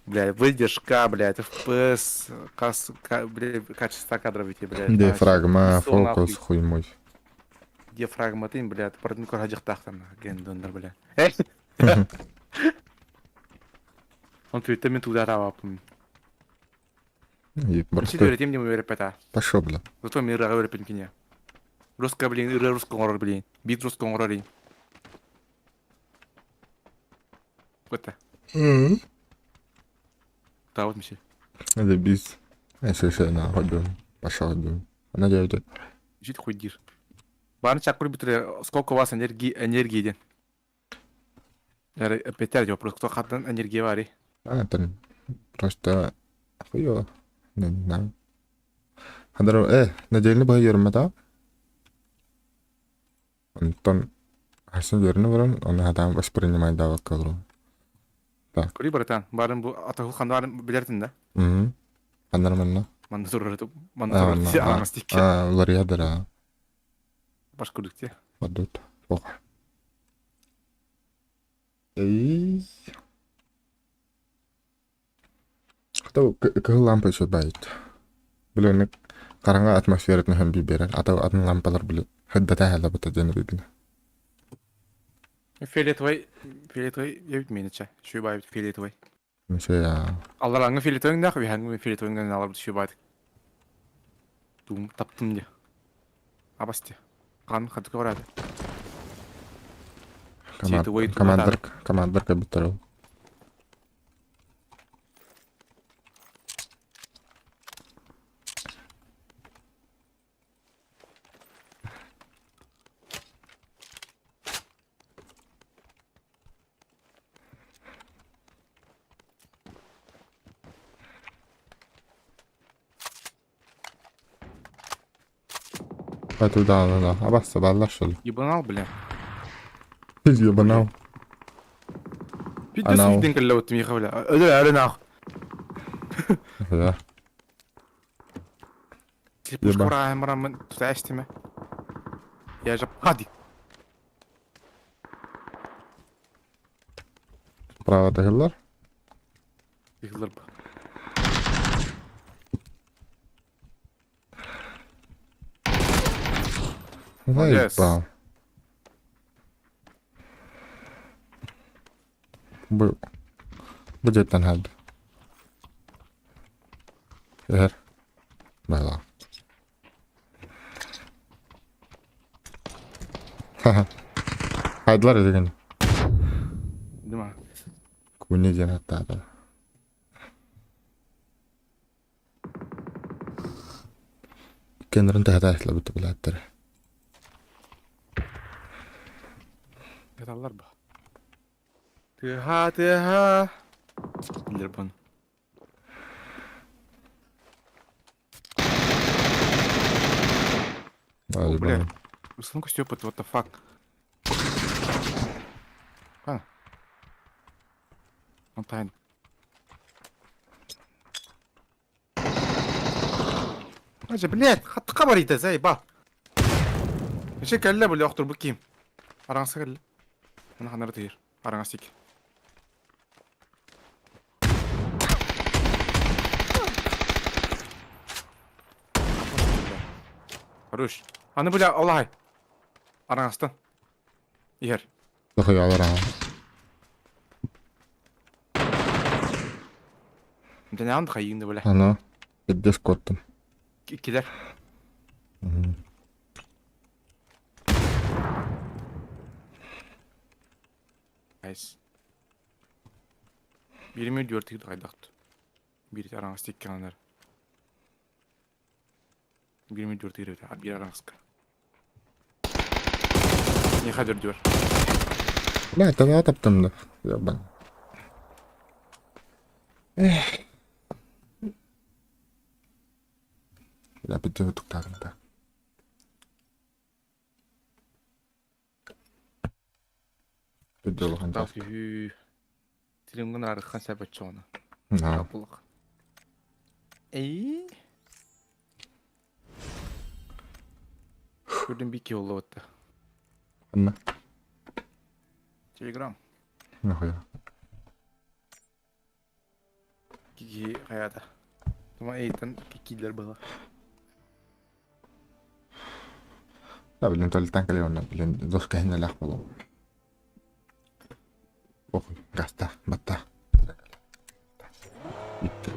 Бля, выдержка, бля, FPS, бля, качество кадров эти, бля. Диафрагма, фокус, хуй мой. Диафрагма, ты, бля, ты парадный корхаджих тахтан, гендондар, бля. Он твиттермен туда равапым. И Сидор, просто тем не умею пята. пошел, бля. Зато мне рагавер пенкине. Русская, блин, русская горор, блин. Бит русского горори. Вот это. Да, вот, Мишель. Это без совершенно ходим. Пошел ходим. Она делает. Жит хуйдир. Барын чакур битре сколько у вас энергии. Опять вопрос, кто хатан энергии вари? Это просто хуёво. Не знаю. Хадару, надельный бай йөрмәдә. Онтон асын йөрне бурын, аны адам воспринимать да вакылы. Кури братан, барын бу атагыл хандар билердин да. Андар менә. Манда зурраты, аңастик. Улар ядыра. Башкурдукте. Бадут. Ох. Эй. Хто лампа сөбайт. Биленик караңга атмосфераны һәм биберер. Ата атын лампалар биле. Хәддәтә һәлә бу тәҗен бигне. Фиолетовый, ебит менече. Шубай фиолетовый. Мисая. Аллараңы фиолетовый да, хәңгә фиолетовый алып шубай. Тум таптым ди. Абасти. Хан хатка барады. Командир кабитару. Туда, абасса баллар шул. Ебанал, бля. Biz ебанал. Пидде суйдин каллавт ми хавла. Арена. Да. Типа скоро амрам тусташтиме. Я же хади. Права тагылар. Игылар. Заебал. Будет там хад. Бала. Ха-ха. Хайдлар деген. Дима. Күне ден аттады. Кенрин тәһдәһләп бит биләттер. Яталар ба. Тыха. Лербан. Бля. Установка стёпот, what the fuck. Он тайн. Ача, блядь, хатқа бар иде, заеба. Еше кәллә бөле оқтыр бұл киім. Араңсы кәллә. Мына ханары тыйыр. Араңасы ик. Хорош. Аны бөле Аллахай. Араңастан. Игер. Тохой алар ага. Дәне анды қайыңды бөле. Ана. Эддес коттым. Килер. Айс. 24 ді қайдақты. Бері араңыз теккен анар. 24 ді бері араңызға. Не қадыр дүйір. Бля, тага таптым да. Ябан. Я битте туктагында. Битте Тау фүй. Тилімгін арыққан сәбәт жоғына. На. Қапылық. Эй? Көрден беке олы өтті. Анна. Телеграм. Нахуя. Кики қаяда. Тума эйтін кикилер была. Да, блин, то ли танк или он, блин, dos кахина лях было. Ох, гаста, бата. Bitti.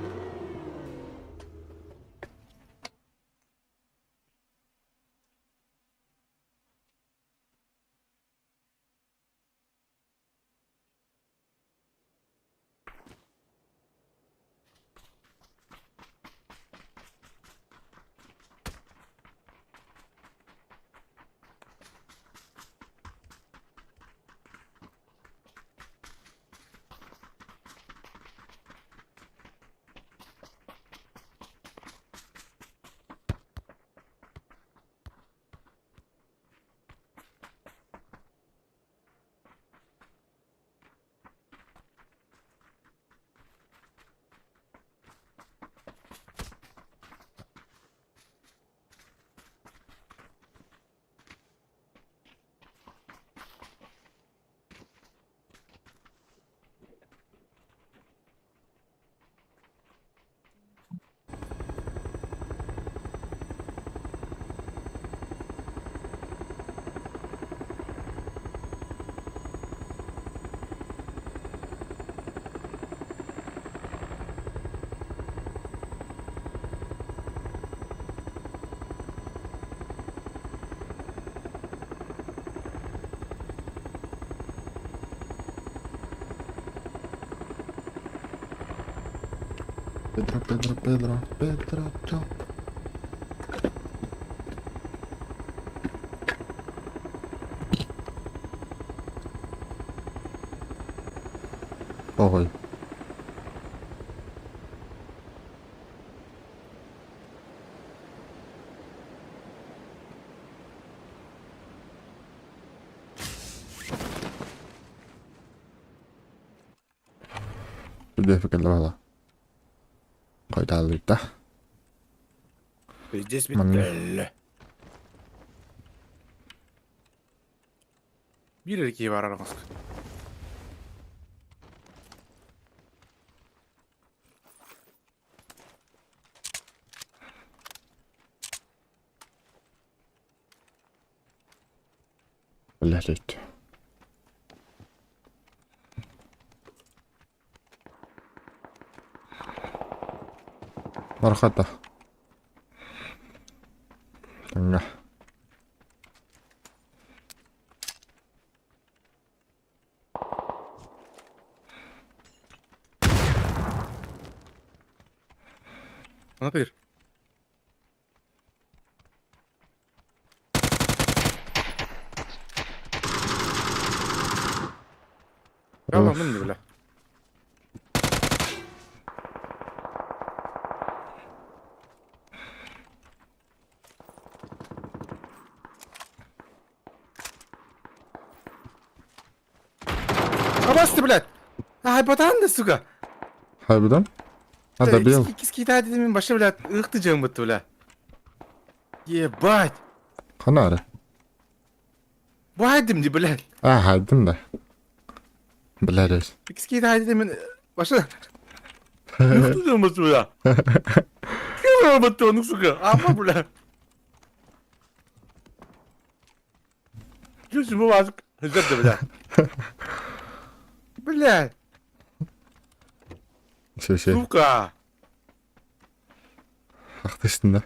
Педро. Ой. Sudah fikir lah. Kau dah lupa. Здесь Мам. bitti. Bir erkeği var aramızda. Boleh lihat. Markata. Tengah. Ne yapıyor? Tamam mı böyle? Kabastı bile. Ay batan da suga. Harbiden? Hadi bil. İki tane dedemin başı bile ıhtı bıttı bile. Ебать. Kanarı. Bu haydim di bile. Ah, haydim da. Bileriz. İki tane dedemin başı ıhtı bıttı bile. Kim bıttı onu suga? Ama bile. Gözümü vazık. Hızlı bile. Bile. Şey. Suka. Haklısın da.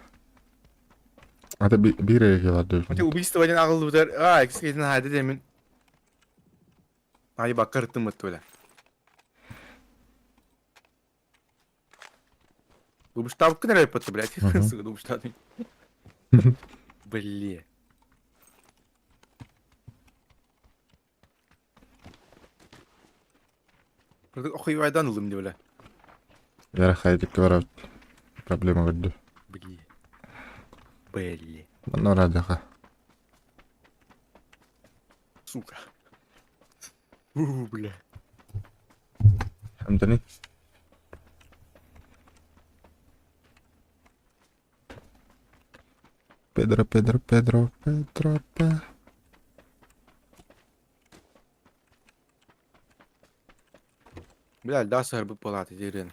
Hadi bir yere var diyor. Hadi убийство'dan ağıllı biter. Aa ikisi kedin haydi demin. Ay bak karıttım bıttı bile. Bu ставку nereye yapıttı bile? Suka bu ставку. Блин. Burada okuyaydan aldım diyor bile. Yara haydik var. Problema vardı. Блин. Блин. Bana orada ka. Сука. Бля. Hem de ne? Pedro. Бля, да, сэр, бы палаты дерен.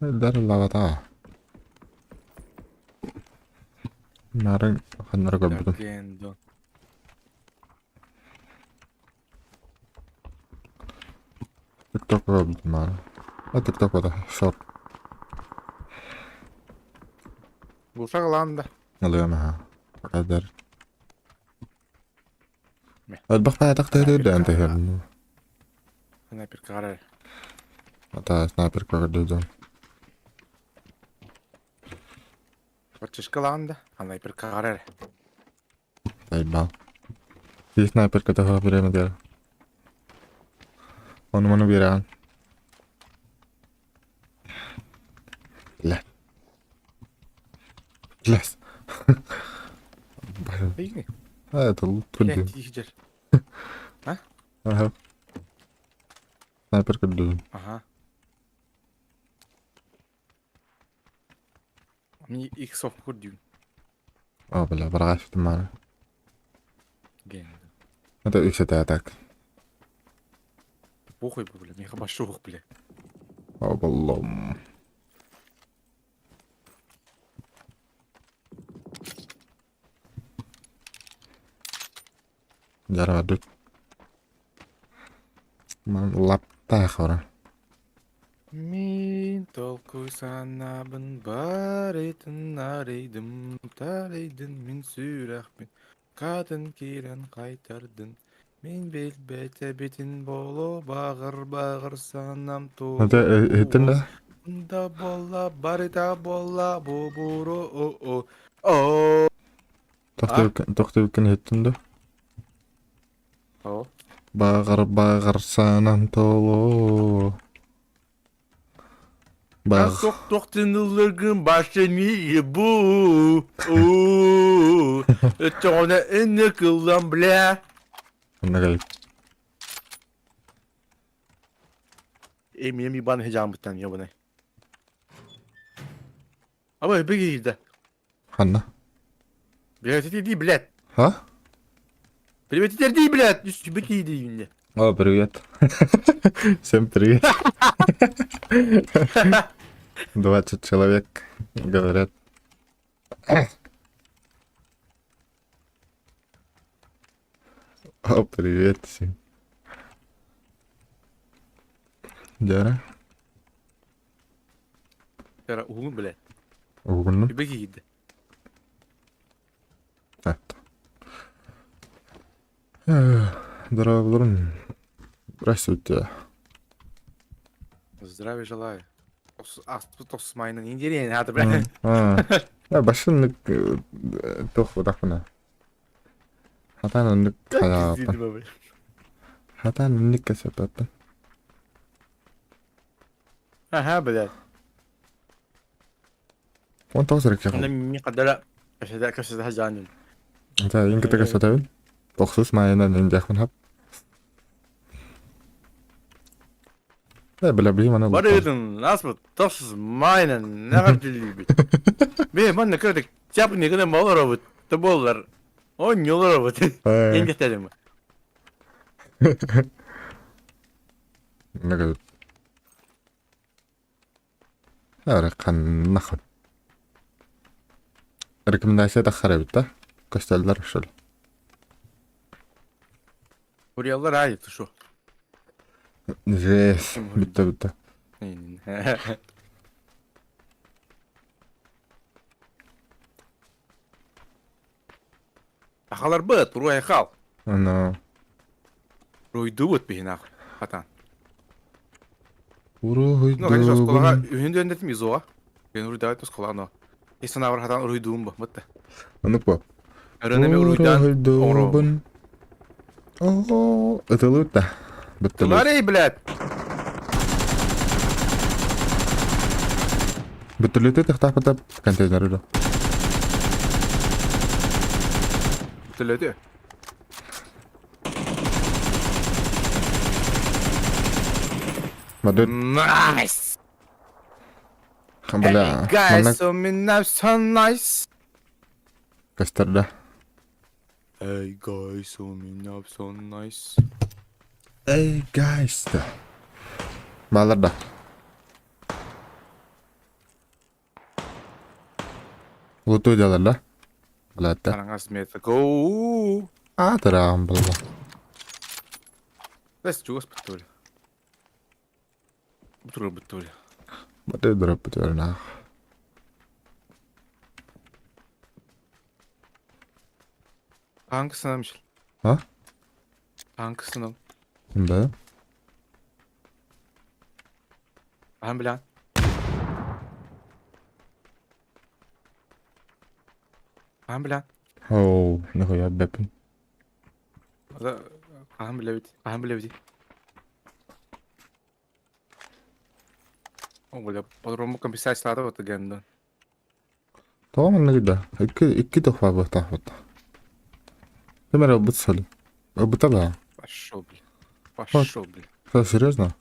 Dar lavata. Narang akan narga betul. Легенда. TikTok var betul mana. TikTok var da short Bu şaglanda. alıyor ha. Kadar. Ne? Albaq baya taqdir da anta hem. Ana bir karar. Ata sniper kagdı. Бачиш шагланда. Ana bir karar. Ayba. Bir sniper kata ha bireme der. Onu biran. Las. İyi. Evet, tutdu. Тихо. Aha. Sniper kagdı. Ага. Мне их сов курдю. Oh, bela baraş mana. Легенда. Ata üksete atak. Похуй, бля, мне хабашух, бля. Oh, Allah'ım. Jara adut. Man lapta khara. Мен толкуй санабын барытын арыйдым тарыйдын мен сүрахпен катын кирен кайтардын Мен белбете битин боло багыр санам туу. Hadi ettin de. Да болла барита болла бубуро о. О. Toxtayıkken ettin de. О. Bağır sanam tolu. Ben Bağır. sok tınırlığın başını bu. Oo. Ötüğüne enne kıllan bile. Ne gayet. Eminim bir bana hecam bitten ya bu ne. Ama bir giydi. Hanna. Bilet değil bilet. Ha? Bilet değil bilet. Üstü bir giydi yine. О, привет. Всем привет. 20 человек говорят. О, привет всем. Дяра. Yara oğlum bilet. Угодно. Bir giydi. Это. Здорово, Блурн. Здравствуйте. Здравия желаю. Тос майнын индирен hadi bre. başınlık tohu takına. Hatanınlık hayatı. abi. Hatanınlık kesepepin. Ha bilet. 19 رك يا Ana أخو. mimi kadar kaşada hacanın. أنت يمكن تكسبين بخصوص ما أنا عندي أخوان هب. لا بلا بليم أنا بطل. Varıydın nasıl tos maynen ne kadar dili. Be ben ne kadar çap ne kadar mal arabı. Tabollar. O yol arabı. Yenge telim. Ne kadar. Kan nakon. Rekomendasi tak harap ta. Kostellar şöyle. Buryalar ayıp şu. Yes. Bitti. Akalar bıt, ruaya kal. Ana. Ruydu bıt bir hinak. Hatan. Uruhuydu. No, конечно, skolaga ühünde öndetmiyiz o. Ben ruydu ayıp skolaga no. İnsan var hatan ruyduğum bu, bıttı. Anlık bu. Öğrenemi ruydan Uruhuydu. oğru. Oo. Ötülü de. Bitti. Bunlar iyi bilet. Bitti. Tıhtah pıtap. Konteyner öyle. Tüledi. Madrid. Nice. Bala. Guys, so so nice. Gösterdi. Hey guys, so nice. Hey guys. Bağlar da. Lutu diyorlar. Balatta. Karangas meta go. Terang bala. Let's juga betul. Betul. Madrid drop diyor nah. Hangisini almış? Ha? Hangisini al? Bunda. Ben bilen. Ben bilen. Oh, ne koyar bepin. O da ben bilevdi. O böyle podromu kan bisa istirahat waktu gendon. Tamam ne gider. İki defa bu tahta. Hemen bıtsal. Bıtala. Пошел, блин. Пошел, блин. Sen серьезно?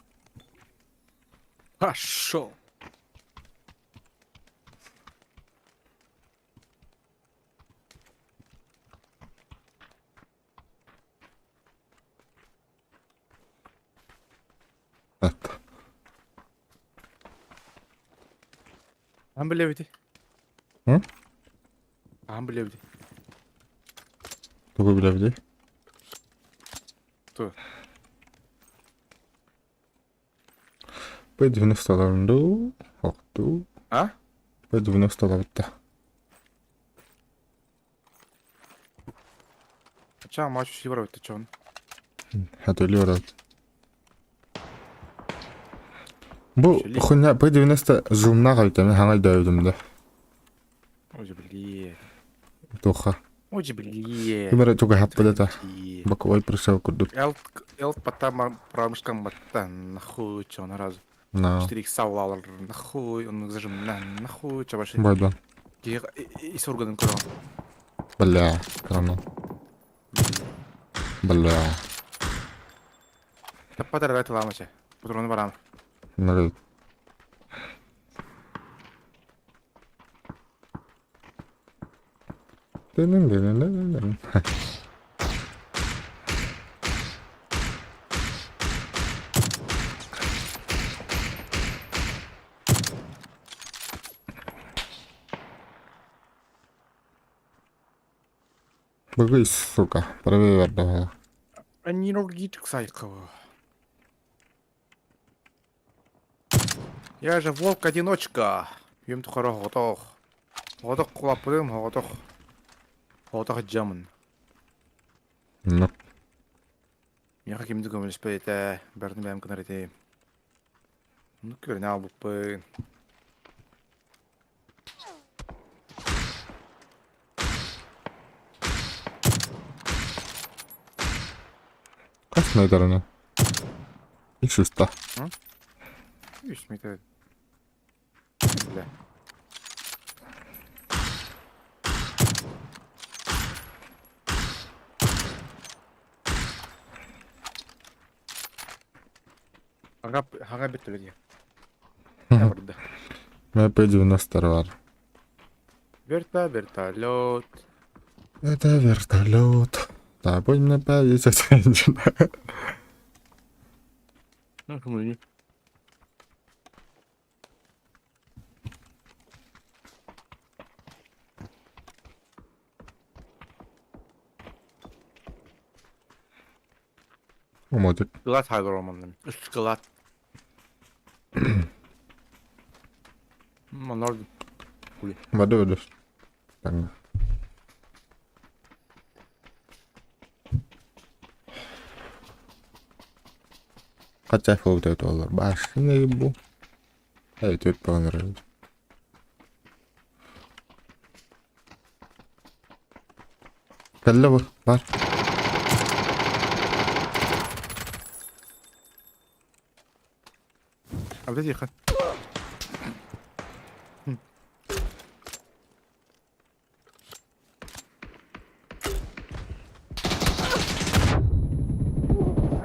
Пошел. Evet. Ben bilevdi. Hı? Ben bilevdi. Тобі білявді? Dur. Пойду в столарынду. Оқту. Ha? Пойду в столарытта. Çağ maç şey var öte çağın. Хатыли орат. Бу Шили. хуйня по 90 зумна кайтами хаңай дайдымда. Ой, блин. Тоха. Ой, блин. Кемера туга хаппада та. Блин. Баковой пришел кудут. Элт потом промышкам баттан нахуй чё на разу. На. 4 саулалар нахуй, он зажим нахуй чё баши. Байдан. И с органом кроу. Бля. Крана. Бля. Таппатар райт ламача. Патроны барам. Наред. Дын-дын-дын-дын-дын. Быгый, сука, проверь давай. Они норгитик сайкова. Я же волк-одиночка. Юм тухара готох. Готох кулапырым, готох. Готох джамын. Ну, Яха кимди көмөлүс бейте. Бәрдін бәйім кынар ете. Ну, көріне ал бұппын. как на стороне? И шеста. Үш метр. Бля. Ага бит төлөге. Я бұрды. Я П-90 var. Вертолет. Это вертолет. Да, будь мне П-51. Ну, кому не. Умодик. Скылат хайгар романным. Үш скылат. Монар. Воды выдашь. Так. Хотя вот это доллар. Баш, не ебу. Эй, тут понравилось. Калло бар. Абда тихо.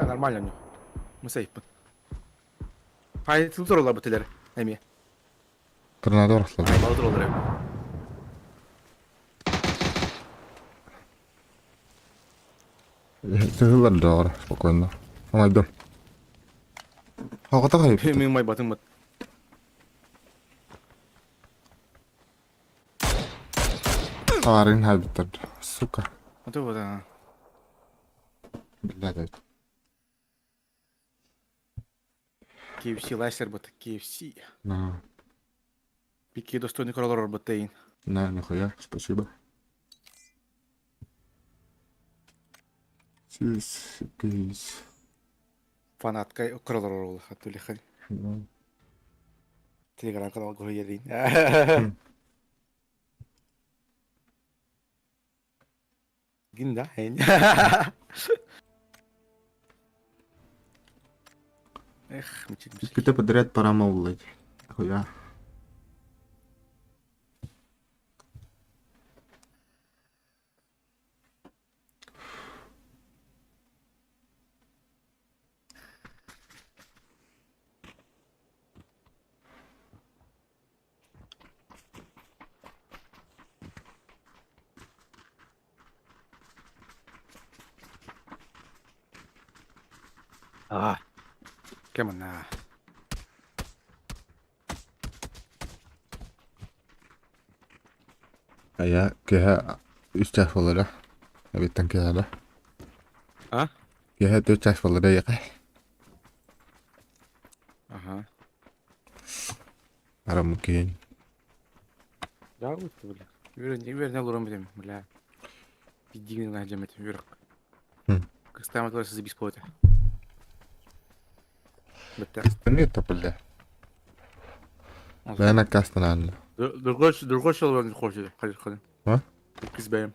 Нормально мне. Мы сейф. Хай, тут рола бутылер. Эми. Торнадо росло. Хай, балды роллер. Тыгылар да спокойно. Аңайдым. Хагата кайып. Мен май батым бат. Арын хайбыттыр. Сука. Ото вот. Блядь. KFC лайсер бат. KFC. На. Пики достойный кроллер батейн. На, нихуя. Спасибо. Сис, пиз. Фанатка кроллер ролл. Хатули хай. Ну. Телеграм канал Гурьерин. Гинда, хейн. Эх, мечит. Kita подряд пора молоть. Хуя. А, кем она? А я кеһә үстәш булыр. Әбиттән кеһә. А? Кеһә төчәш булыр яка. Ага. Арам кен. Да, вот, бля. Верни лурам бдем, бля. Пидигин на джамет вверх. Ставим отворы за бесплатно. Бітті. Нет, бля. Ben kastın anla. Другой человек не хочет. Ходи. А? Кизбаем.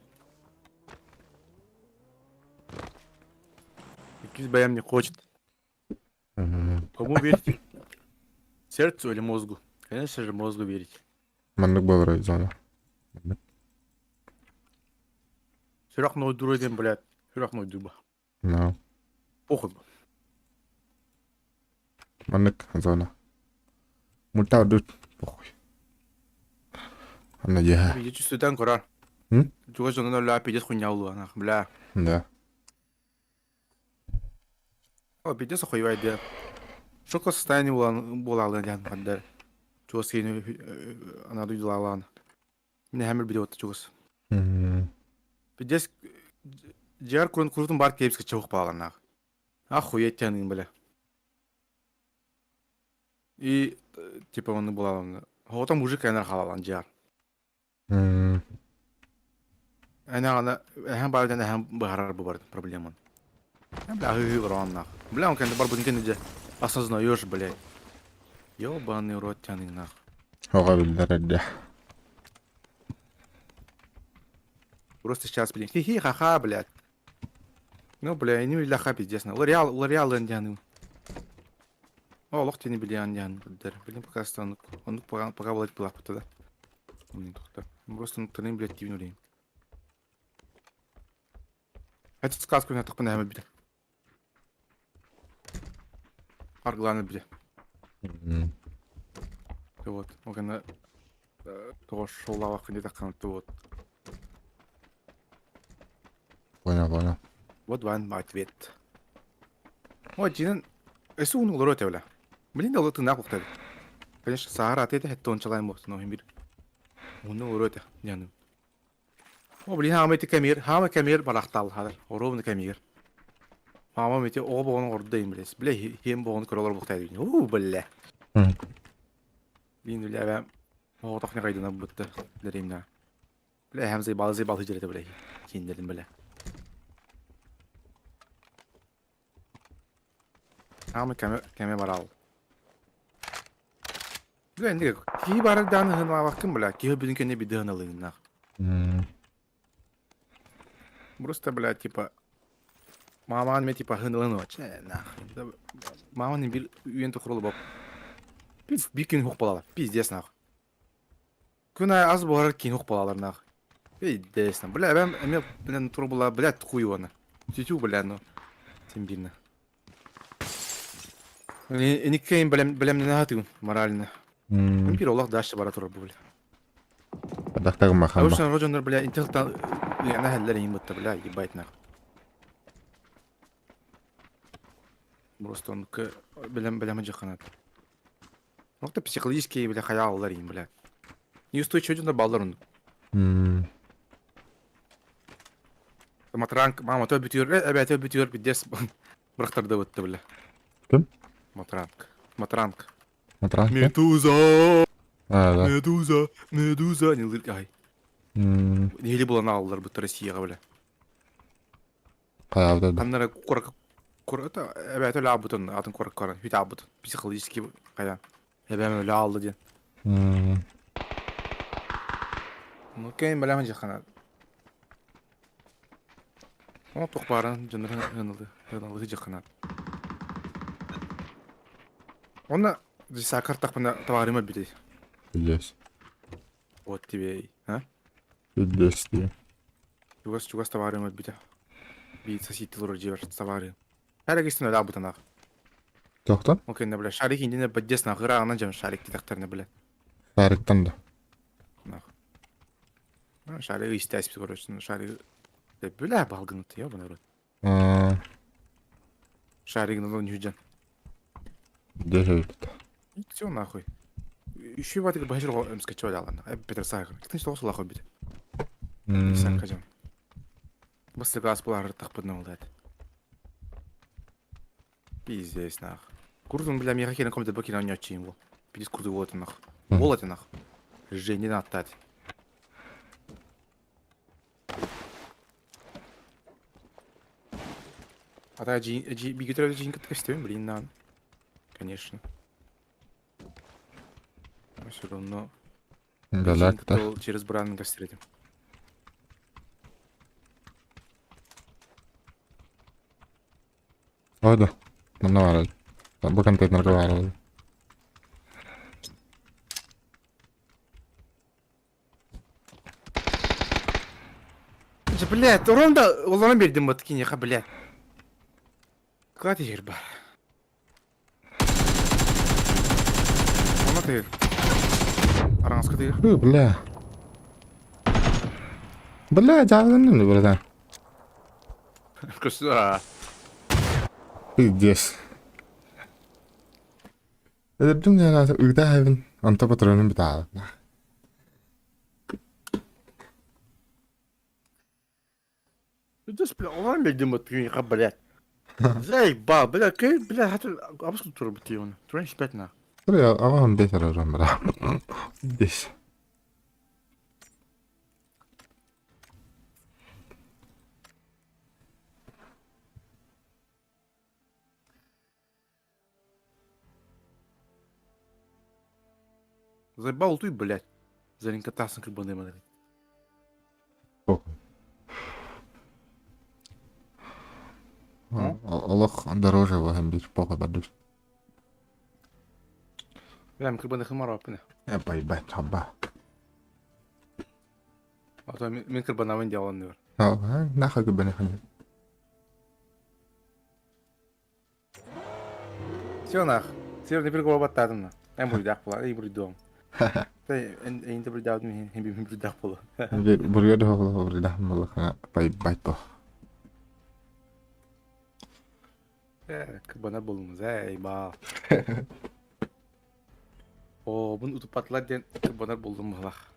Кизбаем не хочет. Кому верить? Сердцу или мозгу? Конечно же, мозгу верить. Манlık болар зона. Сюрак ной дуройден, блядь. Сюрак ной дуба. No. Похуй. Манlık zona. Мульта дут. Похуй. Она я. Я чувствую там кора. Чего же надо пиздец хуйня улу, бля. Да. О, пиздец охуевает, да. Шоко состояние была алан кандер. Чего сыну она дуйла алан. Мне хамер бидет чугас. Пиздец жар крутун бар кепске чаук баланах. Охуеть тянын, бля. И типа он был вот мужик я нахалан жар. Она بعد أنا بهرب برضه проблема. بلا هي ورانا. بلا он كان برضه يمكن نجي أصلا زنايوش بلا. ياباني روت تاني نخ. هو بالدرجة. Просто сейчас, блин, хи-хи, ха-ха, блядь. Ну, бля, не для ха пиздецно. Лореал индиану. О, лох тебе не били индиан. Блин, пока стану. Он пока волать плак туда. Просто тонем, блядь, кивнули. Эту сказку на так на били. Аргланы били. Вот, он того шоу не так вот. Понял. Вот вам ответ. Вот, Динан, если он уловит его, блин, да, ты нахуй тогда. Конечно, Сахара, ты это он человек может, но мир. Он уловит, Динан. О, блин, хама камер барахтал, хадер, оровный камер. Мама, мы тебе оба он орден, блин, бля, хим бон кроллер бухтает. Бля. Блин, бля, о, так не кайдана будто, деревня. Бля, хам зай бал хижрете, бля, киндерин, бля. Hama keme baral. Bля, не ки барал дан хына вакын бля, ки бүгүн кене биден алыгына. Просто, бля, типа маман ме типа хынылын оче, нахуй. Маман бир үйен тохролу бап. Бикин хук балалар, пиздец нахуй. Күнә аз барар кин хук балалар нахуй. Пиздец, бля, мен мен турбула, бля, хуйвана. Тютю, бля, ну. Тем бирне. Никаким белем не нагатив морально. Вампир Аллах дальше баратур бля. Дактагы махан. Обычно роджонер, бля, интеллектуал, я нахаллер им будто, бля, ебать нах. Просто он к белем аджаханат. Вот это психологический, бля, хаял ларим, бля. Неустойчивый на баллар он. Матранк, мама, то битюр, это битюр, бидес, брахтар да вот, бля. Кем? Матранк. Матранк? Медуза! Да. Медуза! Не лыркай. Нели было на аллар, будто Россия, бля. Каявда да. Аннара это это лабутон, атын коркоран, хитабут, психологически кая. Я ля алды ден. Ну, кейн бля манжахана. Он тухбаран, жонор хынылды жахана. Он здесь картах на товарima били. Пиздец. Вот тебе, а? Пиздец ты. Чугас товарima били. Бит сосит лордживер товары. Харагистна работа. Тоқтан? Окей, не бля, шарик индине баддес на гыра, ана жам шарик титактарны бля. Шариктан да. Нах. Шарик истясь, короче, шарик. Бля, балгынут, ёбаный рот. Шарик на нюджан. Дежавит. Все нахуй. Еще вот это бахижу скачивать, ладно. Петр Сахар. Ты что слышал, охуй бит? Сам кажем. Быстро газ полар так поднул дать. Пиздец нах. Куртун, бля, мне хакерин комнате бакина не очень его. Пиздец курту вот нах. Волоте нах. Жень не надо тать. Ата бигитер жин кытка истебем, блин, нан. Конечно. Все равно Галак та. через бранн гастритим. Ойда. Мына бар. Бу контейнерге бар. Блядь, уронда улана бердим вот кинеха, блядь. Клад егер бар. Ана ты. Араңызға тыйыр. Бля. Бля, жабылдым да buradan. Көсі, Пиздец. Öldüm ya lazım. Uyda hayvan. Anta patronun bir daha. Дес, бля, улана бердим вот кинеха, блядь. Заебал, бля, бля, хаты абсолютно туру бити onu. Туран şipet na. Buraya Allah'ım beter oran bırak. Pиздец. Заебал туй, блядь. Заринка тасын как бандай мадри. Похуй. Allah дороже вам бич похуй бадуш. Бля, как бандай хымар апына. Я поебать, хаба. А то мен как бандай венди алан дер. Нахуй гыбаны ханы. Все нах. Сер не прикол баттадым на. Эм бурдак була, эй бурдом. Тэй энде бурдак мен хем бурдак була. Buraya da orada malah поебать по. Как бана болмыз, заебал. О, бун утуп патлар ден как бана болдум балах.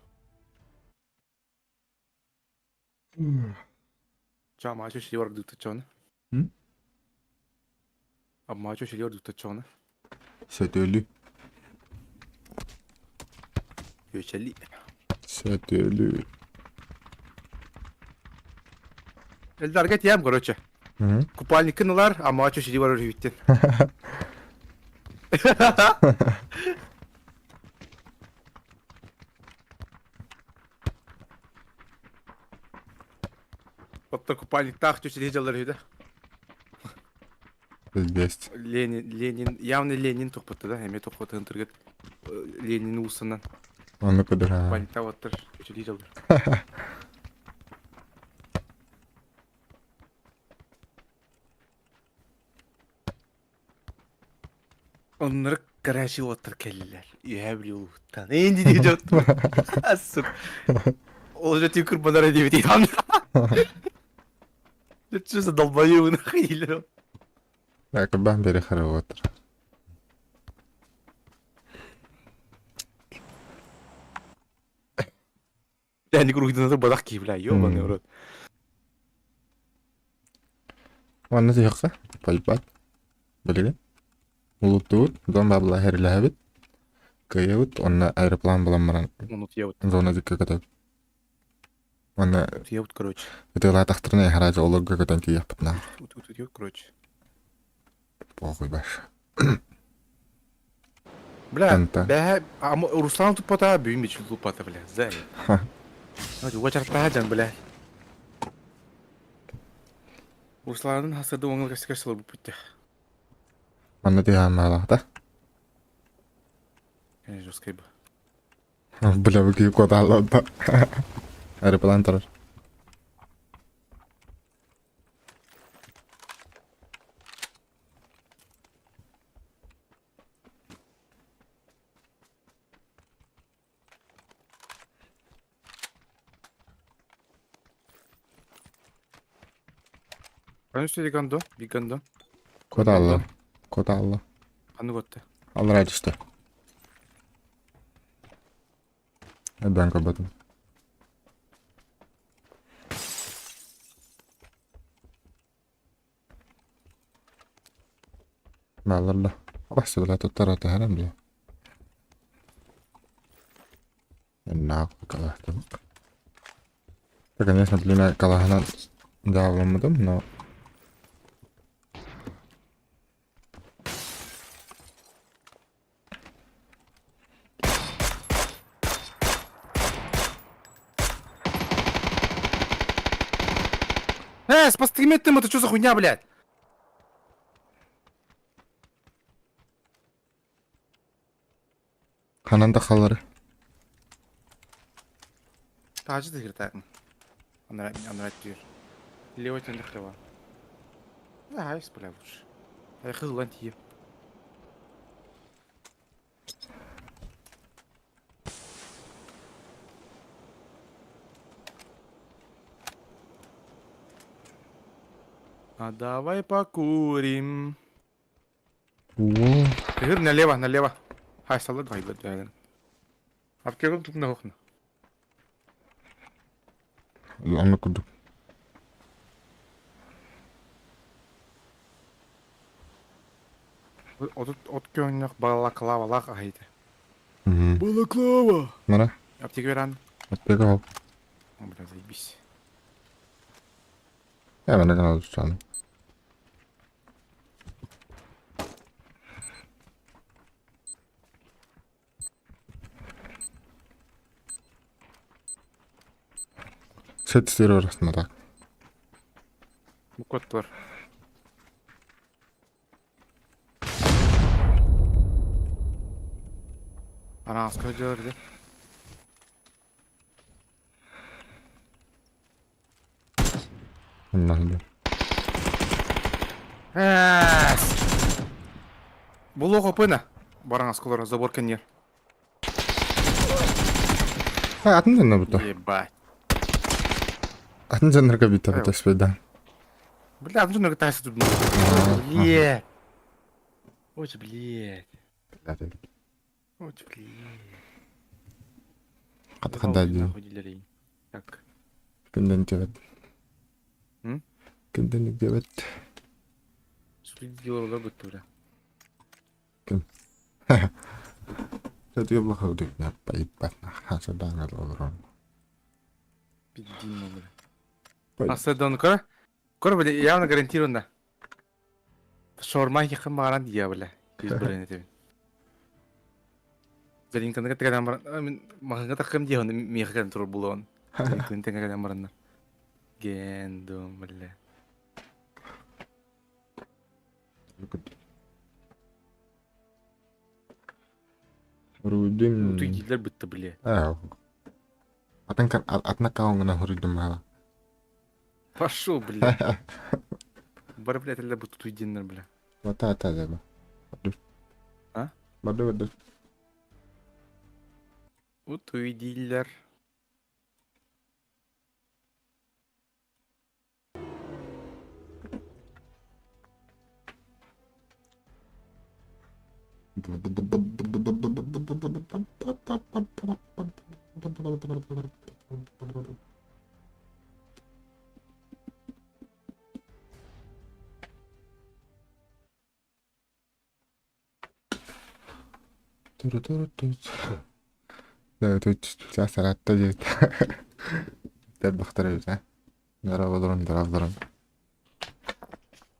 Чама ачу шили бар дутта чона. Amma ачу шили бар дутта чона. Sötölü. Göçeli. Sötölü. Элдар гет ям, короче. Купальник кыналар, amma ачу шили бар уже биттен. Отто купальник так чуть режалар үйді. Пиздец. Ленин, явно Ленин тоқпатты да, эме тоқпаты ынтыргет Ленин уысынан. Onu kıdıra. Купальникта оттыр, чуть режалар. Onları garajı otur kelliler. Üyebli uğuttan. Endi diye jottun. Asuk. Olca tüy kırmalar ediyor diye hamle. Lütfüse dalbayı bunu kıyılır o. Belki ben beri kara otur. Yani kuruyduğunda da badak gibi la. Yok bana yorun. Onu nasıl yoksa? Поебать. Böyle. Улутут, дом бабла херләбит. Кыйыт, онна аэроплан булам баран. Unut yavut. Зона дикке катып. Онна Unut yavut короче. өтөла тахтырны хаража олорга көтөн ки япытна. Unut yavut короче. Похуй баш. Бля, Канта. бля, а Руслан тупота, büyümüç tupota бля. Зай. Hadi uçarta can bля. Ruslan'ın hasırda oңыл кескешсилер bu pütte. Онна тиһан малахта. Жесткой бы. Бля, выки кодалда. Аэроплан тарар. Қаны үстеде гандо? Биг гандо? Кодалла. Кодалла. Қаны көтті? Алар айтышты. Ben kapadım. Mallarla. Basta la tutara ta haram diyor. Enak kalahdım. Конечно, длина калахана давлamadım, но Спасти метным, это что за хуйня, блядь? Кананда халары. Тажы да гиртак. Он нравится дир. Левой тен лихрева. Да, айс, бля, лучше. Я хылан тие. А давай покурим. Уу. Гир налево, налево. Хай, салат двоих, блядь. Аптекам тут на окна. Аны куду. От көннөх балаклавалак айды. Мгм. Балаклава! Мана. Аптека веран. Аптека ал. О, бля, заебись. Я мене канал чаны. Сеттер арасында так. Букот бар. Анаңыз көйдер де. Оннан. Бұл оқ опына. Бараңыз кулар, забор кенер. Атын жанна бута. Ебать. Атын жаннарга бита бута спеда. Бля, ну что тайсы тут? Блядь. Ой, блядь. Ой, блядь. Ката ди. Так. Кенден тебет. М? Кенден тебет. Судить дело готово, бля. Jadi Allah udah nyapa ibat nah sedang orang. Пиздимо, бля. Аседон кора? Кора, бля, явно гарантированно. Шаурма якын баран дия, бля. Жүз біріне тебен. Заринканы кәттігі баран... Мағынға таққым дия, онда меқі кәдім тұрыр бұл оған. Заринканы тәңгі кәдім баранна. Гендом, бля. Рудин. Тут гидлер бітті, бля. Атан kan атна кауңына хуридым ала. Пошел, бля. Бар, бля, тәлі бұты туйденлер, бля. Вата ата деба. А? Бады. Утуйдиллер. Да, тут сейчас ратта жет. Дәл бахтарыбыз, а? Дара.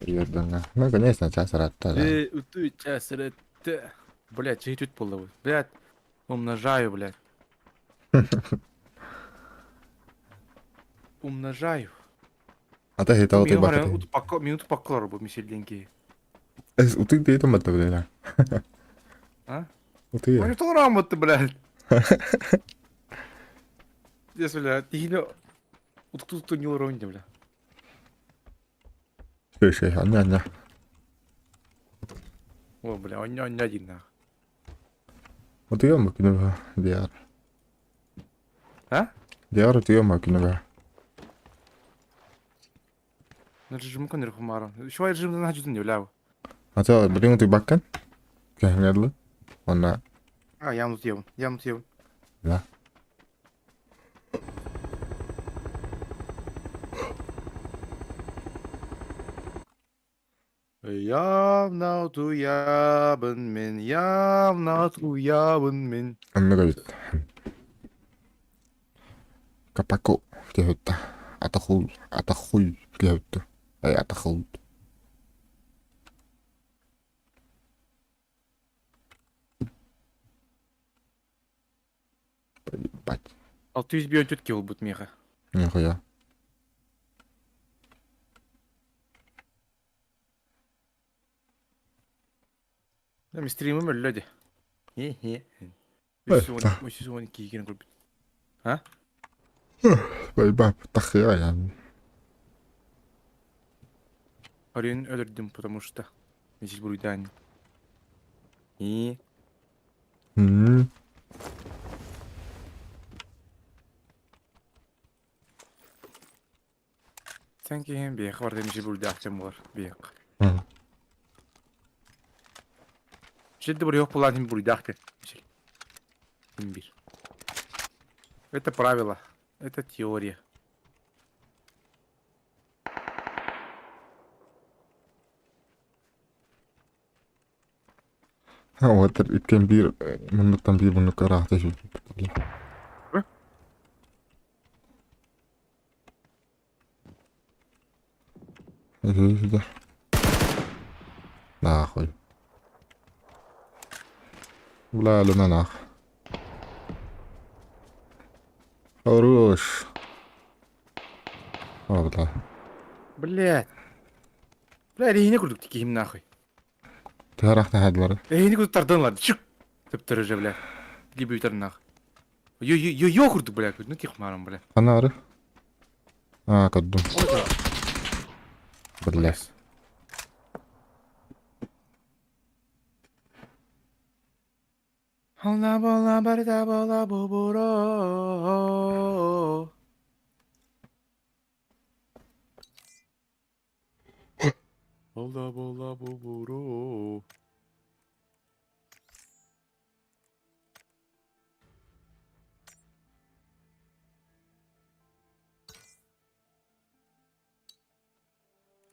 Ердіңа. Ну, конечно, час ратта. Утуй часыратты. Блядь, чей тут половый. Блядь, умножаю, блядь. Умножаю. Ата хета оты бахтар. Минуту паққылар бұл меселденге. Утык дейді мадда білейла. А? Утык. Мені толырам бұтты, блядь. Дес, блядь, тихіне утықты не уровенде, блядь. Şey, anne. О, бля, он не один, нахуй. Отыган макинева, диар. А? Диар отыган макинева. Ну, режим конер хумаром. Еще режим на хаджу не вляв. Ата, білің отык баккан? Кәңгерлі? Онна. А, ямну теван. Да. Явна туябын мен, Анныга бит. Капако кehüttü. Атахул kehüttü. Атахул. Бать. 600 бион тетке ол бұт меға. Нихуя. Hem stream'im öyle de. He. Evet. 312 kere grup. Ha? Böyle takıyor yani. Arayın öldürdüm потому что. Здесь буруйдань. И... Hmm. Sanki hem bir var demiş burada akşam var. Bir. Hı. Şimdi buraya yok bulan hem burada akşam. Bir. Это правило. Это теория. Ha o itken bir munduktan bir mundukka rahat eşit. Hı? Şöyle. Nahol. لا لا ناخ. Хорош. والله. Блядь. Блядь, рейни курдук тикейм нахуй. تعرف تحد مرة. Рейни курдук тардан ладно. Чук. Тыптыры же, блядь. Либо ютар нахуй. Йо курдук, блядь. Ну тихо марам, блядь. أنا أعرف. قدم. بالله. Алла бола барда бола бобуро. Алла бола бобуро.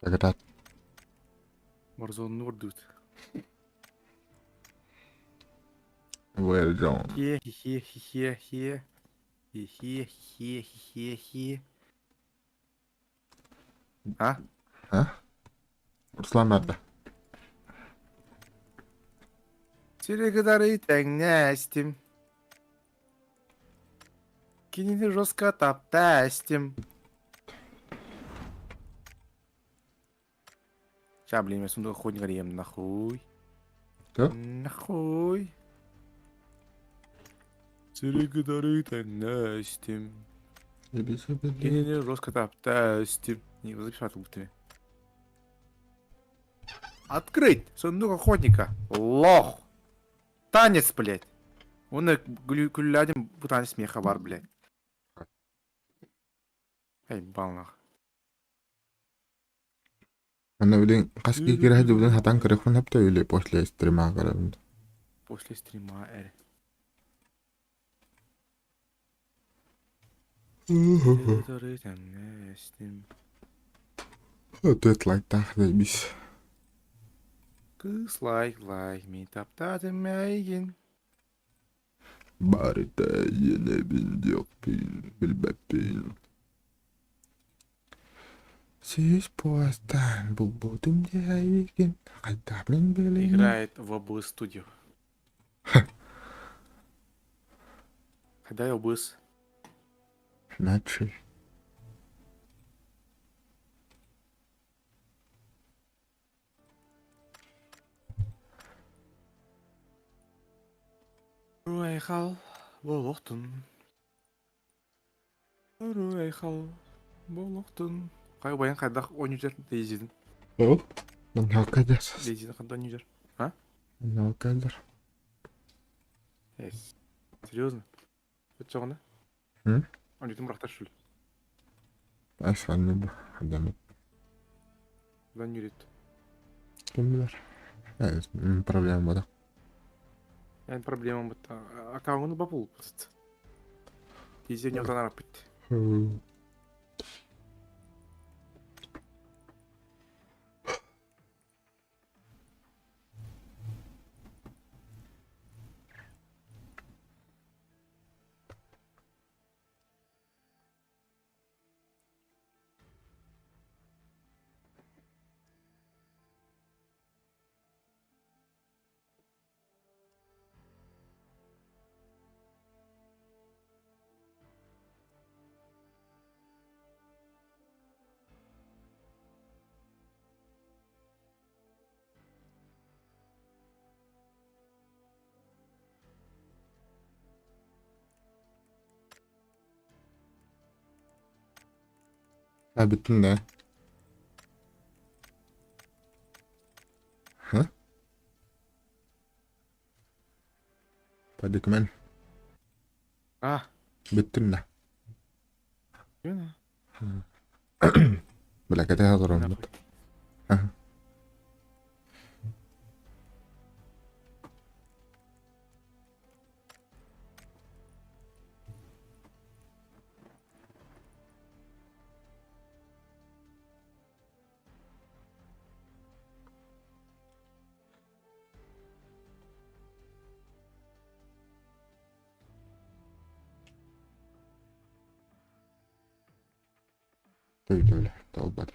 Sakit. Warzone vurdut. Where John? Хе. Ha? Ha? Ruslan nerede? Телегодари тәңнәстим. Кинені жестко таптастим. Ща, блин, я сундук охотника ем, нахуй. Что? Нахуй. Телегодари тәңнәстим. Кинені жестко таптастим. Не, записал ты. Открыть сундук охотника. Лох. Танец, блядь. Он күлләдем bu танец смеха бар, блядь. Эй, балнах. أنا بدين قصدي كده هدي بدين هتان كريخون هبتا يلي после стрима قرأت. После стрима, Телегодари тәңнәстим. تطلع تحت بس. Kız like me taptadım meygin. Bari de yine bildik bilbepil. Siz postan bu budum diyekin. Kaytablin bilin. Играет в OBS Studio. Когда я OBS? Начал. Руайхал, болохтун. Руайхал, болохтун. Қай баян қайдақ ойнап жүр Дейзидің. О, мен hakikaten. Дейзидің қайда ойнап жүр? Ben hakikaten. Серьезно? Это жоғында? Hı? Ойнайтын бірақтар шүл. Aslanım bu. Adamı. Бұдан үйрет. Kim bilir? Evet, problem var da. Yani проблема бұтта. Аккаунты бапыл бұтты. Дейзидің одан арап бітті. Ha bittin de. Ha? Hadi kmen. Ah. Bittin de. Yun. Bila kita hazır Yun olmadı. ako. Ha. Tüy öyle. Olmadı.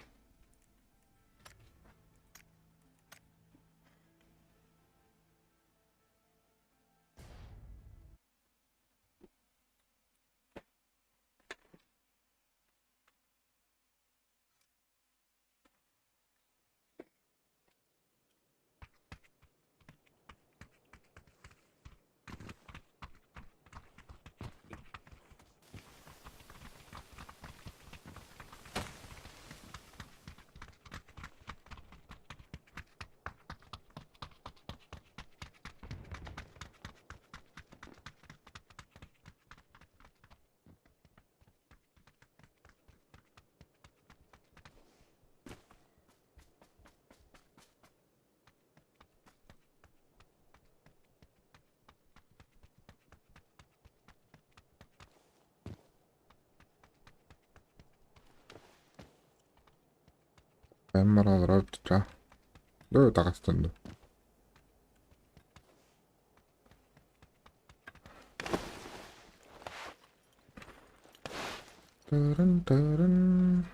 Ben maralara tutacağım. Dur takastın. Tırın tırın.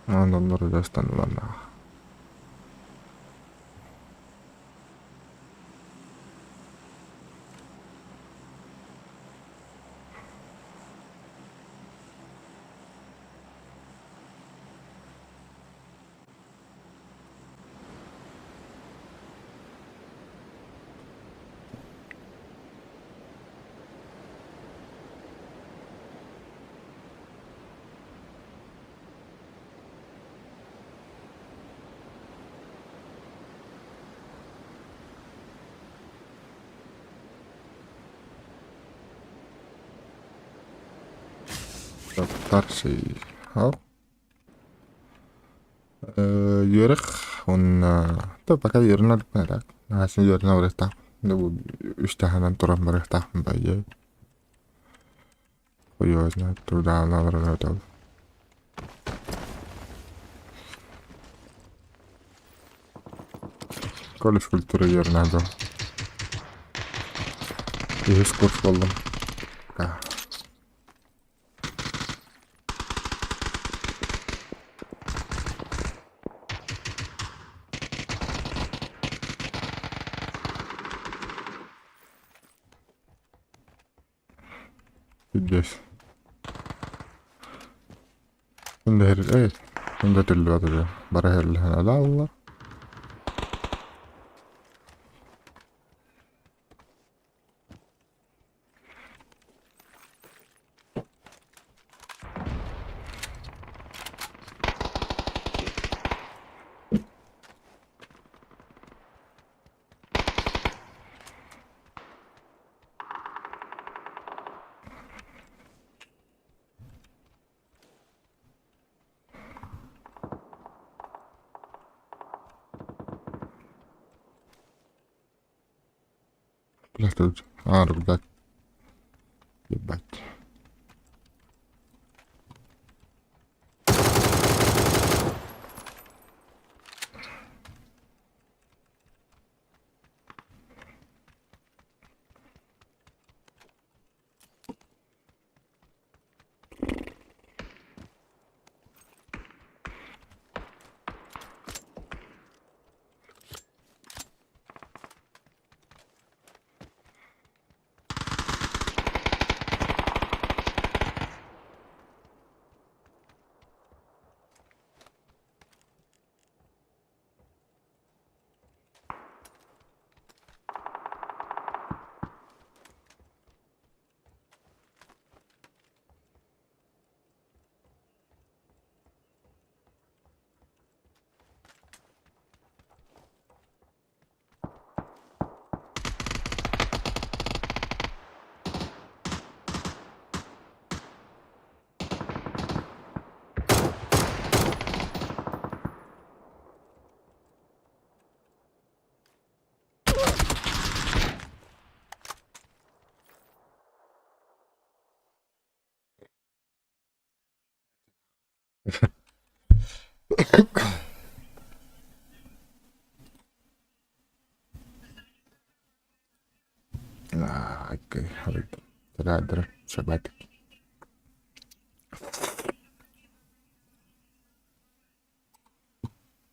Adamları destan ulan ya. Daftar şey. Hop. Yörük. Onun. Tabi bakal yerine dikmeler. Nasıl yerine uğraştak. Bu üç hemen turan bıraktak mı dayı. Koyuyoruz ne? Tur dağına alırlar tabi. Konuş kültürü yerine de. Yüz kurs oldum. Ah. Gidiyoruz. Şimdi her evet. Şimdi türlü atıyor. Bara herli hala Allah. Lähtönyt. Rupdat. Ебать. Окей. Тогда, шабатик.